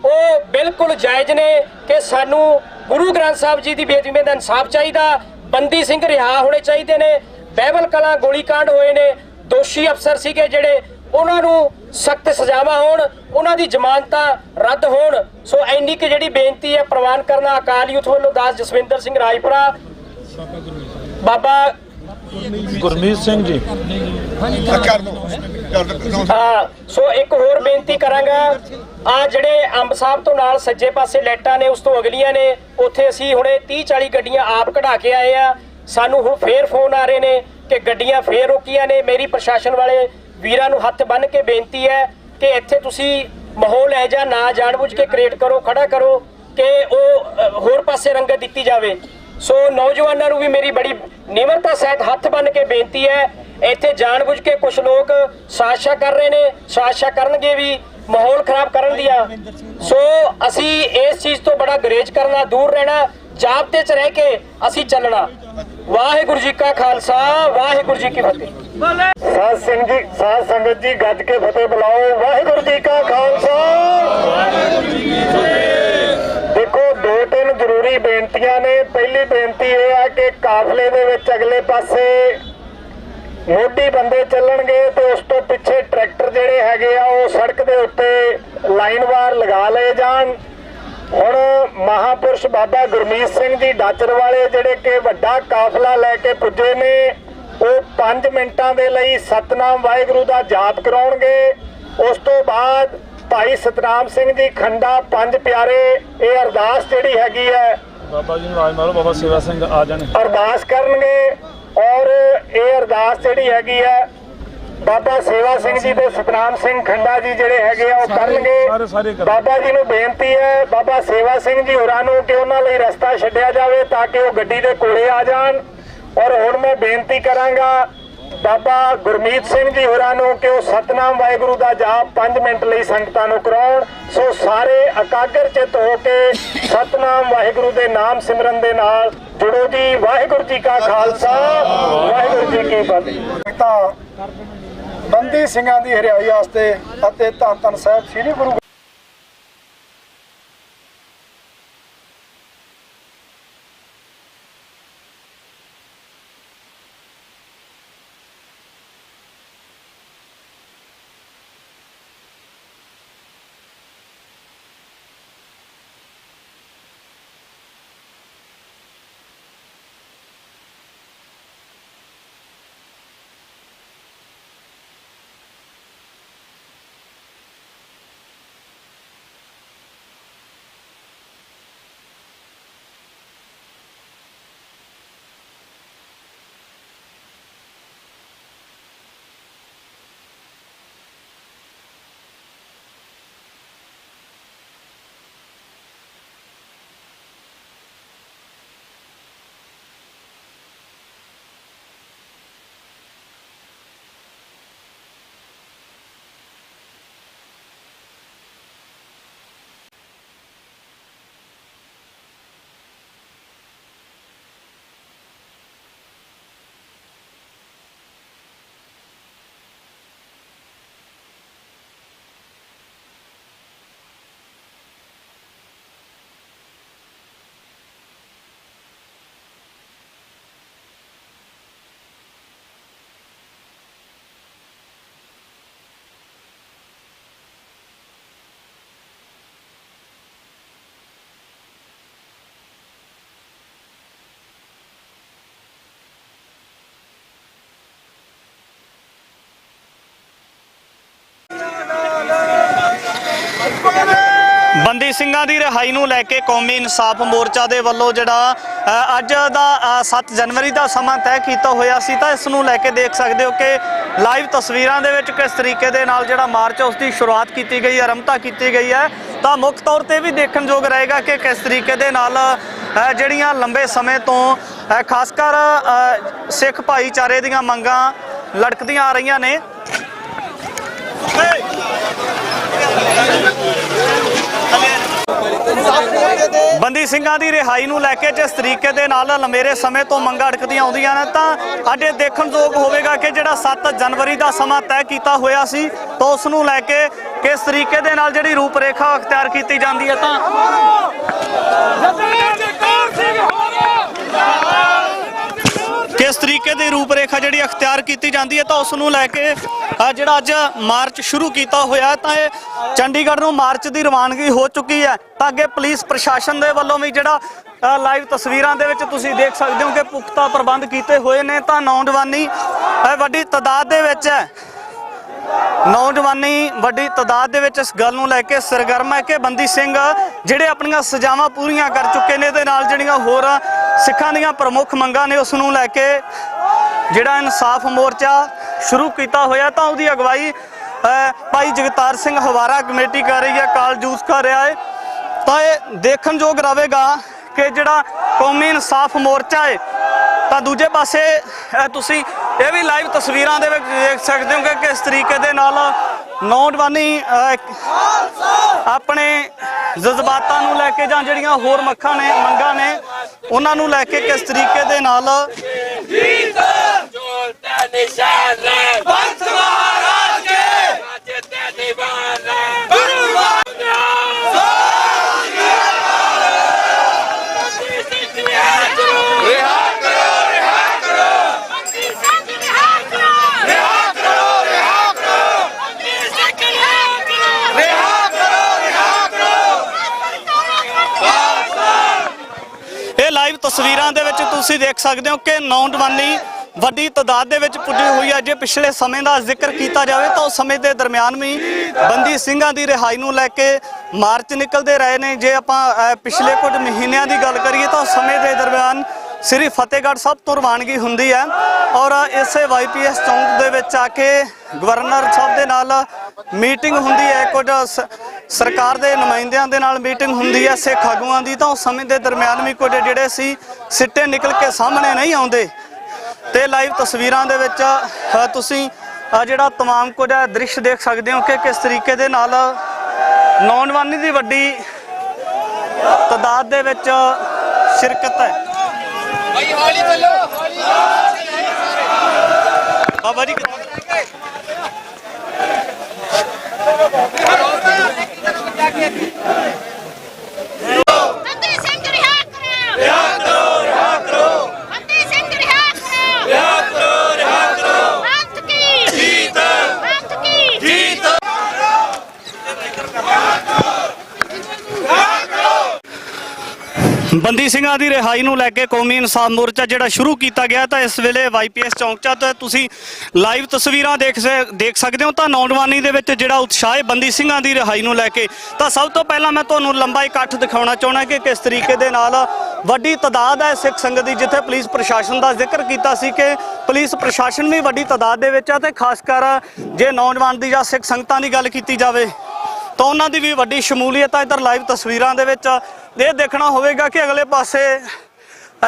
Speaker 2: ਉਹ ਬਿਲਕੁਲ ਜਾਇਜ਼ ਨੇ ਕਿ ਸਾਨੂੰ ਗੁਰੂ ਗ੍ਰੰਥ ਸਾਹਿਬ ਜੀ ਦੀ ਬੇਅਦਬੀ ਦਾ ਇਨਸਾਫ ਚਾਹੀਦਾ। ਬੰਦੀ ਸਿੰਘ ਰਿਹਾ ਹੋਣੇ ਚਾਹੀਦੇ ਨੇ। ਬਹਿਬਲ ਕਲਾਂ ਗੋਲੀकांड ਹੋਏ ਨੇ, ਦੋਸ਼ੀ ਅਫਸਰ ਸੀਗੇ ਜਿਹੜੇ, ਉਹਨਾਂ ਨੂੰ ਸਖਤ ਸਜ਼ਾਵਾਂ ਹੋਣ, ਉਹਨਾਂ ਦੀ ਜ਼ਮਾਨਤਾਂ ਰੱਦ ਹੋਣ। ਸੋ ਇੰਨੀ ਕਿ ਜਿਹੜੀ ਬੇਨਤੀ ਹੈ ਪ੍ਰਵਾਨ ਕਰਨਾ ਅਕਾਲ ਯੂਥ ਵੱਲੋਂ ਦਾਸ ਜਸਵਿੰਦਰ ਸਿੰਘ ਰਾਜਪੁਰਾ, ਬਾਬਾ
Speaker 1: ਗੁਰਮੀਤ ਸਿੰਘ ਜੀ।
Speaker 2: ਹਾਂ, ਸੋ ਇੱਕ ਹੋਰ ਬੇਨਤੀ ਕਰਾਂਗਾ। ਆ ਜਿਹੜੇ ਅੰਬ ਸਾਹਿਬ ਤੋਂ ਨਾਲ ਸੱਜੇ ਪਾਸੇ ਲਾਈਟਾਂ ਨੇ, ਉਸ ਤੋਂ ਅਗਲੀਆਂ ਨੇ, ਉੱਥੇ ਅਸੀਂ ਹੁਣੇ 30-40 ਗੱਡੀਆਂ ਆਪ ਕਢਾ ਕੇ ਆਏ ਆ। ਸਾਨੂੰ ਹੁਣ ਫੇਰ ਫੋਨ ਆ ਰਹੇ ਨੇ ਕਿ ਗੱਡੀਆਂ ਫੇਰ ਰੋਕੀਆਂ ਨੇ। ਮੇਰੀ ਪ੍ਰਸ਼ਾਸਨ ਵਾਲੇ ਵੀਰਾਂ ਨੂੰ ਹੱਥ ਬੰਨ੍ਹ ਕੇ ਬੇਨਤੀ ਹੈ ਕਿ ਇੱਥੇ ਤੁਸੀਂ ਮਾਹੌਲ ਇਹ ਜਿਹਾ ਨਾ ਜਾਣਬੁੱਝ ਕੇ ਕ੍ਰੀਏਟ ਕਰੋ, ਖੜਾ ਕਰੋ ਕਿ ਉਹ ਹੋਰ ਪਾਸੇ ਰੰਗਤ ਦਿੱਤੀ ਜਾਵੇ। ਸੋ ਨੌਜਵਾਨਾਂ ਨੂੰ ਵੀ ਮੇਰੀ ਬੜੀ ਨਿਮਰਤਾ ਸਹਿਤ ਹੱਥ ਬੰਨ੍ਹ ਕੇ ਬੇਨਤੀ ਹੈ, ਇੱਥੇ ਜਾਣਬੁੱਝ ਕੇ ਕੁਝ ਲੋਕ ਸਾਜ਼ਿਸ਼ਾਂ ਕਰ ਰਹੇ ਨੇ, ਸਾਜ਼ਿਸ਼ਾਂ ਕਰਨਗੇ ਵੀ ਮਾਹੌਲ ਖਰਾਬ ਕਰਨ ਦੀਆਂ। ਸੋ ਅਸੀਂ ਇਸ ਚੀਜ਼ ਤੋਂ ਬੜਾ ਗੁਰੇਜ਼ ਕਰਨਾ, ਦੂਰ ਰਹਿਣਾ, ਜਾਬਤੇ 'ਚ ਰਹਿ ਕੇ ਅਸੀਂ ਚੱਲਣਾ। ਵਾਹਿਗੁਰੂ ਜੀ ਕਾ ਖਾਲਸਾ, ਵਾਹਿਗੁਰੂ ਜੀ ਕੀ ਫਤਿਹ।
Speaker 1: ਸਾਧ ਸਿੰਘ ਜੀ, ਸਾਧ ਸੰਗਤ ਜੀ ਗੱਜ ਕੇ ਫਤਿਹ ਬੁਲਾਓ। ਵਾਹਿਗੁਰੂ ਜੀ ਕਾ ਖਾਲਸਾ, ਵਾਹਿਗੁਰੂ ਜੀ ਕੀ ਫਤਿਹ। ਦੇਖੋ 2-3 ਜ਼ਰੂਰੀ ਬੇਨਤੀਆਂ ਨੇ। ਪਹਿਲੀ ਬੇਨਤੀ ਇਹ ਹੈ ਕਿ ਕਾਫਲੇ ਦੇ ਵਿੱਚ ਅਗਲੇ ਪਾਸੇ ਮੋਢੀ ਬੰਦੇ ਚੱਲਣਗੇ ਤੇ ਉਸ ਤੋਂ ਪਿੱਛੇ ਟਰੈਕਟਰ ਜਿਹੜੇ ਹੈਗੇ ਆ ਉਹ ਸੜਕ ਦੇ ਉੱਤੇ ਲਾਈਨਵਾਰ ਲਗਾ ਲਏ ਜਾਣ। ਹੁਣ ਮਹਾਪੁਰਸ਼ ਬਾਬਾ ਗੁਰਮੀਤ ਸਿੰਘ ਜੀ ਡਾਚਰ ਵਾਲੇ ਜਿਹੜੇ ਕਿ ਵੱਡਾ ਕਾਫਲਾ ਲੈ ਕੇ ਪੁੱਜੇ ਨੇ, ਉਹ 5 ਮਿੰਟਾਂ ਦੇ ਲਈ ਸਤਨਾਮ ਵਾਹਿਗੁਰੂ ਦਾ ਜਾਪ ਕਰਾਉਣਗੇ। ਉਸ ਤੋਂ ਬਾਅਦ ਭਾਈ ਸਤਨਾਮ ਸਿੰਘ ਜੀ ਖੰਡਾ, 5 ਪਿਆਰੇ, ਇਹ ਅਰਦਾਸ ਜਿਹੜੀ ਹੈਗੀ ਹੈ
Speaker 13: ਬਾਬਾ ਜੀ ਨੂੰ ਆਵਾਜ਼ ਮਾਰੋ, ਬਾਬਾ ਸੇਵਾ ਸਿੰਘ ਆ ਜਾਣ,
Speaker 1: ਅਰਦਾਸ ਕਰਨਗੇ। ਔਰ ਇਹ ਅਰਦਾਸ ਜਿਹੜੀ ਹੈਗੀ ਹੈ ਬਾਬਾ ਸੇਵਾ ਸਿੰਘ ਜੀ ਤੇ ਸਤਨਾਮ ਸਿੰਘ ਖੰਡਾ ਜੀ ਜਿਹੜੇ ਹੈਗੇ ਆ ਉਹ ਕਰਨਗੇ। ਬਾਬਾ ਜੀ ਨੂੰ ਬੇਨਤੀ ਹੈ ਬਾਬਾ ਸੇਵਾ ਸਿੰਘ ਜੀ ਹੋਰਾਂ ਨੂੰ ਕਿ ਉਹਨਾਂ ਲਈ ਰਸਤਾ ਛੱਡਿਆ ਜਾਵੇ ਤਾਂ ਕਿ ਉਹ ਗੱਡੀ ਦੇ ਕੋਲੇ ਆ ਜਾਣ। ਔਰ ਹੁਣ ਮੈਂ ਬੇਨਤੀ ਕਰਾਂਗਾ ਬਾਬਾ ਗੁਰਮੀਤ ਸਿੰਘ ਜੀ ਹੋਰਾਂ ਨੂੰ ਕਿ ਉਹ ਸਤਨਾਮ ਵਾਹਿਗੁਰੂ ਦਾ ਜਾਪ 5 ਮਿੰਟ ਲਈ ਸੰਗਤਾਂ ਨੂੰ ਕਰਾਉਣ। ਸੋ ਸਾਰੇ ਇਕਾਗਰ ਚਿੱਤ ਹੋ ਕੇ ਸਤਨਾਮ ਵਾਹਿਗੁਰੂ ਦੇ ਨਾਮ ਸਿਮਰਨ ਦੇ ਨਾਲ ਜੁੜੋ ਜੀ। ਵਾਹਿਗੁਰੂ ਜੀ ਕਾ ਖਾਲਸਾ, ਵਾਹਿਗੁਰੂ ਜੀ ਕੀ ਫਤਿਹ। ਬੰਦੀ ਸਿੰਘਾਂ ਦੀ ਹਰਿਆਈ ਵਾਸਤੇ ਅਤੇ ਧੰਨ ਧੰਨ ਸਾਹਿਬ ਸ੍ਰੀ ਗੁਰੂ
Speaker 4: ਸਿੰਘਾਂ ਦੀ ਰਿਹਾਈ ਨੂੰ ਲੈ ਕੇ ਕੌਮੀ ਇਨਸਾਫ ਮੋਰਚਾ ਦੇ ਵੱਲੋਂ ਜਿਹੜਾ ਅੱਜ ਦਾ 7 ਜਨਵਰੀ ਦਾ ਸਮਾਂ ਤੈਅ ਕੀਤਾ ਹੋਇਆ ਸੀ, ਤਾਂ ਇਸ ਨੂੰ ਲੈ ਕੇ ਦੇਖ ਸਕਦੇ ਹੋ ਕਿ ਲਾਈਵ ਤਸਵੀਰਾਂ ਦੇ ਵਿੱਚ ਕਿਸ ਤਰੀਕੇ ਦੇ ਨਾਲ ਜਿਹੜਾ ਮਾਰਚ ਉਸ ਦੀ ਸ਼ੁਰੂਆਤ ਕੀਤੀ ਗਈ, ਆਰੰਭਤਾ ਕੀਤੀ ਗਈ ਹੈ। ਤਾਂ ਮੁੱਖ ਤੌਰ ਤੇ ਵੀ ਦੇਖਣਯੋਗ ਰਹੇਗਾ ਕਿ ਕਿਸ ਤਰੀਕੇ ਦੇ ਨਾਲ ਜਿਹੜੀਆਂ ਲੰਬੇ ਸਮੇਂ ਤੋਂ ਖਾਸ ਕਰ ਸਿੱਖ ਭਾਈਚਾਰੇ ਦੀਆਂ ਮੰਗਾਂ ਲੜਕਦੀਆਂ ਆ ਰਹੀਆਂ ਨੇ। ਬੰਦੀ ਸਿੰਘਾਂ ਦੀ ਰਿਹਾਈ ਨੂੰ ਲੈ ਕੇ ਜਿਸ ਤਰੀਕੇ ਦੇ ਨਾਲ ਲੰਮੇਰੇ ਸਮੇਂ ਤੋਂ ਮੰਗਾਂ ਅੜਕਦੀਆਂ ਆਉਂਦੀਆਂ ਨੇ, ਤਾਂ ਅੱਜ ਦੇਖਣਯੋਗ ਹੋਵੇਗਾ ਕਿ ਜਿਹੜਾ 7 ਜਨਵਰੀ ਦਾ ਸਮਾਂ ਤੈਅ ਕੀਤਾ ਹੋਇਆ ਸੀ, ਤਾਂ ਉਸ ਨੂੰ ਲੈ ਕੇ ਕਿਸ ਤਰੀਕੇ ਦੇ ਨਾਲ ਜਿਹੜੀ ਰੂਪਰੇਖਾ ਅਖਤਿਆਰ ਕੀਤੀ ਜਾਂਦੀ ਹੈ। ਤਾਂ ਕਿਸ ਤਰੀਕੇ ਦੀ ਰੂਪਰੇਖਾ ਜਿਹੜੀ ਅਖਤਿਆਰ ਕੀਤੀ ਜਾਂਦੀ ਹੈ, ਤਾਂ ਉਸ ਨੂੰ ਲੈ ਕੇ ਜਿਹੜਾ ਅੱਜ ਮਾਰਚ ਸ਼ੁਰੂ ਕੀਤਾ ਹੋਇਆ, ਤਾਂ ਇਹ ਚੰਡੀਗੜ੍ਹ ਨੂੰ ਮਾਰਚ ਦੀ ਰਵਾਨਗੀ ਹੋ ਚੁੱਕੀ ਹੈ। ਤਾਂ ਅੱਗੇ ਪੁਲਿਸ ਪ੍ਰਸ਼ਾਸਨ ਦੇ ਵੱਲੋਂ ਵੀ ਜਿਹੜਾ ਲਾਈਵ ਤਸਵੀਰਾਂ ਦੇ ਵਿੱਚ ਤੁਸੀਂ ਦੇਖ ਸਕਦੇ ਹੋ ਕਿ ਪੁਖਤਾ ਪ੍ਰਬੰਧ ਕੀਤੇ ਹੋਏ ਨੇ। ਤਾਂ ਨੌਜਵਾਨੀ ਵੱਡੀ ਤਾਦਾਦ ਦੇ ਵਿੱਚ ਹੈ, ਨੌਜਵਾਨੀ ਵੱਡੀ ਤਾਦਾਦ ਦੇ ਵਿੱਚ ਇਸ ਗੱਲ ਨੂੰ ਲੈ ਕੇ ਸਰਗਰਮ ਹੈ ਕਿ ਬੰਦੀ ਸਿੰਘ ਜਿਹੜੇ ਆਪਣੀਆਂ ਸਜ਼ਾਵਾਂ ਪੂਰੀਆਂ ਕਰ ਚੁੱਕੇ ਨੇ, ਇਹਦੇ ਨਾਲ ਜਿਹੜੀਆਂ ਹੋਰ ਸਿੱਖਾਂ ਦੀਆਂ ਪ੍ਰਮੁੱਖ ਮੰਗਾਂ ਨੇ ਉਸ ਨੂੰ ਲੈ ਕੇ ਜਿਹੜਾ ਇਨਸਾਫ ਮੋਰਚਾ ਸ਼ੁਰੂ ਕੀਤਾ ਹੋਇਆ, ਤਾਂ ਉਹਦੀ ਅਗਵਾਈ ਭਾਈ ਜਗਤਾਰ ਸਿੰਘ ਹਵਾਰਾ ਕਮੇਟੀ ਕਰ ਰਹੀ ਹੈ, ਕਾਲ ਜੂਸ ਕਰ ਰਿਹਾ ਹੈ। ਤਾਂ ਇਹ ਦੇਖਣਯੋਗ ਰਹੇਗਾ ਕਿ ਜਿਹੜਾ ਕੌਮੀ ਇਨਸਾਫ ਮੋਰਚਾ ਹੈ, ਤਾਂ ਦੂਜੇ ਪਾਸੇ ਤੁਸੀਂ ਇਹ ਵੀ ਲਾਈਵ ਤਸਵੀਰਾਂ ਦੇ ਵਿੱਚ ਦੇਖ ਸਕਦੇ ਹੋ ਕਿ ਕਿਸ ਤਰੀਕੇ ਦੇ ਨਾਲ ਨੌਜਵਾਨੀ ਆਪਣੇ ਜਜ਼ਬਾਤਾਂ ਨੂੰ ਲੈ ਕੇ ਜਾਂ ਜਿਹੜੀਆਂ ਹੋਰ ਮੰਗਾਂ ਨੇ ਉਹਨਾਂ ਨੂੰ ਲੈ ਕੇ ਕਿਸ ਤਰੀਕੇ ਦੇ ਨਾਲ ਲਾਈਵ ਤਸਵੀਰਾਂ ਦੇ ਵਿੱਚ ਤੁਸੀਂ ਦੇਖ ਸਕਦੇ ਹੋ ਕਿ ਨੌਜਵਾਨੀ ਵੱਡੀ ਤਾਦਾਦ ਦੇ ਵਿੱਚ ਪੁੱਜੀ ਹੋਈ ਹੈ। ਜੇ ਪਿਛਲੇ ਸਮੇਂ ਦਾ ਜ਼ਿਕਰ ਕੀਤਾ ਜਾਵੇ ਤਾਂ ਉਸ ਸਮੇਂ ਦੇ ਦਰਮਿਆਨ ਵੀ ਬੰਦੀ ਸਿੰਘਾਂ ਦੀ ਰਿਹਾਈ ਨੂੰ ਲੈ ਕੇ ਮਾਰਚ ਨਿਕਲਦੇ ਰਹੇ ਨੇ। ਜੇ ਆਪਾਂ ਪਿਛਲੇ ਕੁਝ ਮਹੀਨਿਆਂ ਦੀ ਗੱਲ ਕਰੀਏ ਤਾਂ ਉਸ ਸਮੇਂ ਦੇ ਦਰਮਿਆਨ ਸ੍ਰੀ ਫਤਿਹਗੜ੍ਹ ਸਾਹਿਬ ਤੋਂ ਰਵਾਨਗੀ ਹੁੰਦੀ ਹੈ ਔਰ ਇਸੇ ਵਾਈਪੀਐਸ ਚੌਂਕ ਦੇ ਵਿੱਚ ਆ ਕੇ ਗਵਰਨਰ ਸਾਹਿਬ ਦੇ ਨਾਲ ਮੀਟਿੰਗ ਹੁੰਦੀ ਹੈ, ਕੁਝ ਸਰਕਾਰ ਦੇ ਨੁਮਾਇੰਦਿਆਂ ਦੇ ਨਾਲ ਮੀਟਿੰਗ ਹੁੰਦੀ ਹੈ ਸਿੱਖ ਆਗੂਆਂ ਦੀ। ਤਾਂ ਉਸ ਸਮੇਂ ਦੇ ਦਰਮਿਆਨ ਵੀ ਕੁਝ ਜਿਹੜੇ ਸੀ ਸਿੱਟੇ ਨਿਕਲ ਕੇ ਸਾਹਮਣੇ ਨਹੀਂ ਆਉਂਦੇ। ਤੇ ਲਾਈਵ ਤਸਵੀਰਾਂ ਦੇ ਵਿੱਚ ਤੁਸੀਂ ਜਿਹੜਾ ਤਮਾਮ ਕੁਝ ਦ੍ਰਿਸ਼ ਦੇਖ ਸਕਦੇ ਹੋ ਕਿ ਕਿਸ ਤਰੀਕੇ ਦੇ ਨਾਲ ਨੌਜਵਾਨੀ ਦੀ ਵੱਡੀ ਤਾਦਾਦ ਦੇ ਵਿੱਚ ਸ਼ਿਰਕਤ ਹੈ। ਬਾਬਾ ਜੀ ਬੰਦੀ ਸਿੰਘਾਂ ਦੀ ਰਿਹਾਈ ਨੂੰ ਲੈ ਕੇ ਕੌਮੀ ਇਨਸਾਫ ਮੋਰਚਾ ਜਿਹੜਾ ਸ਼ੁਰੂ ਕੀਤਾ ਗਿਆ, ਤਾਂ ਇਸ ਵੇਲੇ ਵਾਈਪੀਐਸ ਚੌਂਕ ਤੋਂ ਤੁਸੀਂ ਲਾਈਵ ਤਸਵੀਰਾਂ ਦੇਖ ਸਕਦੇ ਹੋ। ਤਾਂ ਨੌਜਵਾਨੀ ਦੇ ਵਿੱਚ ਜਿਹੜਾ ਉਤਸ਼ਾਹ ਹੈ ਬੰਦੀ ਸਿੰਘਾਂ ਦੀ ਰਿਹਾਈ ਨੂੰ ਲੈ ਕੇ, ਤਾਂ ਸਭ ਤੋਂ ਪਹਿਲਾਂ ਮੈਂ ਤੁਹਾਨੂੰ ਲੰਬਾ ਇਕੱਠ ਦਿਖਾਉਣਾ ਚਾਹੁੰਦਾ ਕਿ ਕਿਸ ਤਰੀਕੇ ਦੇ ਨਾਲ ਵੱਡੀ ਤਾਦਾਦ ਹੈ ਸਿੱਖ ਸੰਗਤ ਦੀ। ਜਿੱਥੇ ਪੁਲਿਸ ਪ੍ਰਸ਼ਾਸਨ ਦਾ ਜ਼ਿਕਰ ਕੀਤਾ ਸੀ ਕਿ ਪੁਲਿਸ ਪ੍ਰਸ਼ਾਸਨ ਵੀ ਵੱਡੀ ਤਾਦਾਦ ਦੇ ਵਿੱਚ ਆ, ਤੇ ਖਾਸ ਕਰ ਜੇ ਨੌਜਵਾਨ ਦੀ ਜਾਂ ਸਿੱਖ ਸੰਗਤਾਂ ਦੀ ਗੱਲ ਕੀਤੀ ਜਾਵੇ ਤਾਂ ਉਹਨਾਂ ਦੀ ਵੀ ਵੱਡੀ ਸ਼ਮੂਲੀਅਤ ਹੈ। ਇੱਧਰ ਲਾਈਵ ਤਸਵੀਰਾਂ ਦੇ ਵਿੱਚ ਇਹ ਦੇਖਣਾ ਹੋਵੇਗਾ ਕਿ ਅਗਲੇ ਪਾਸੇ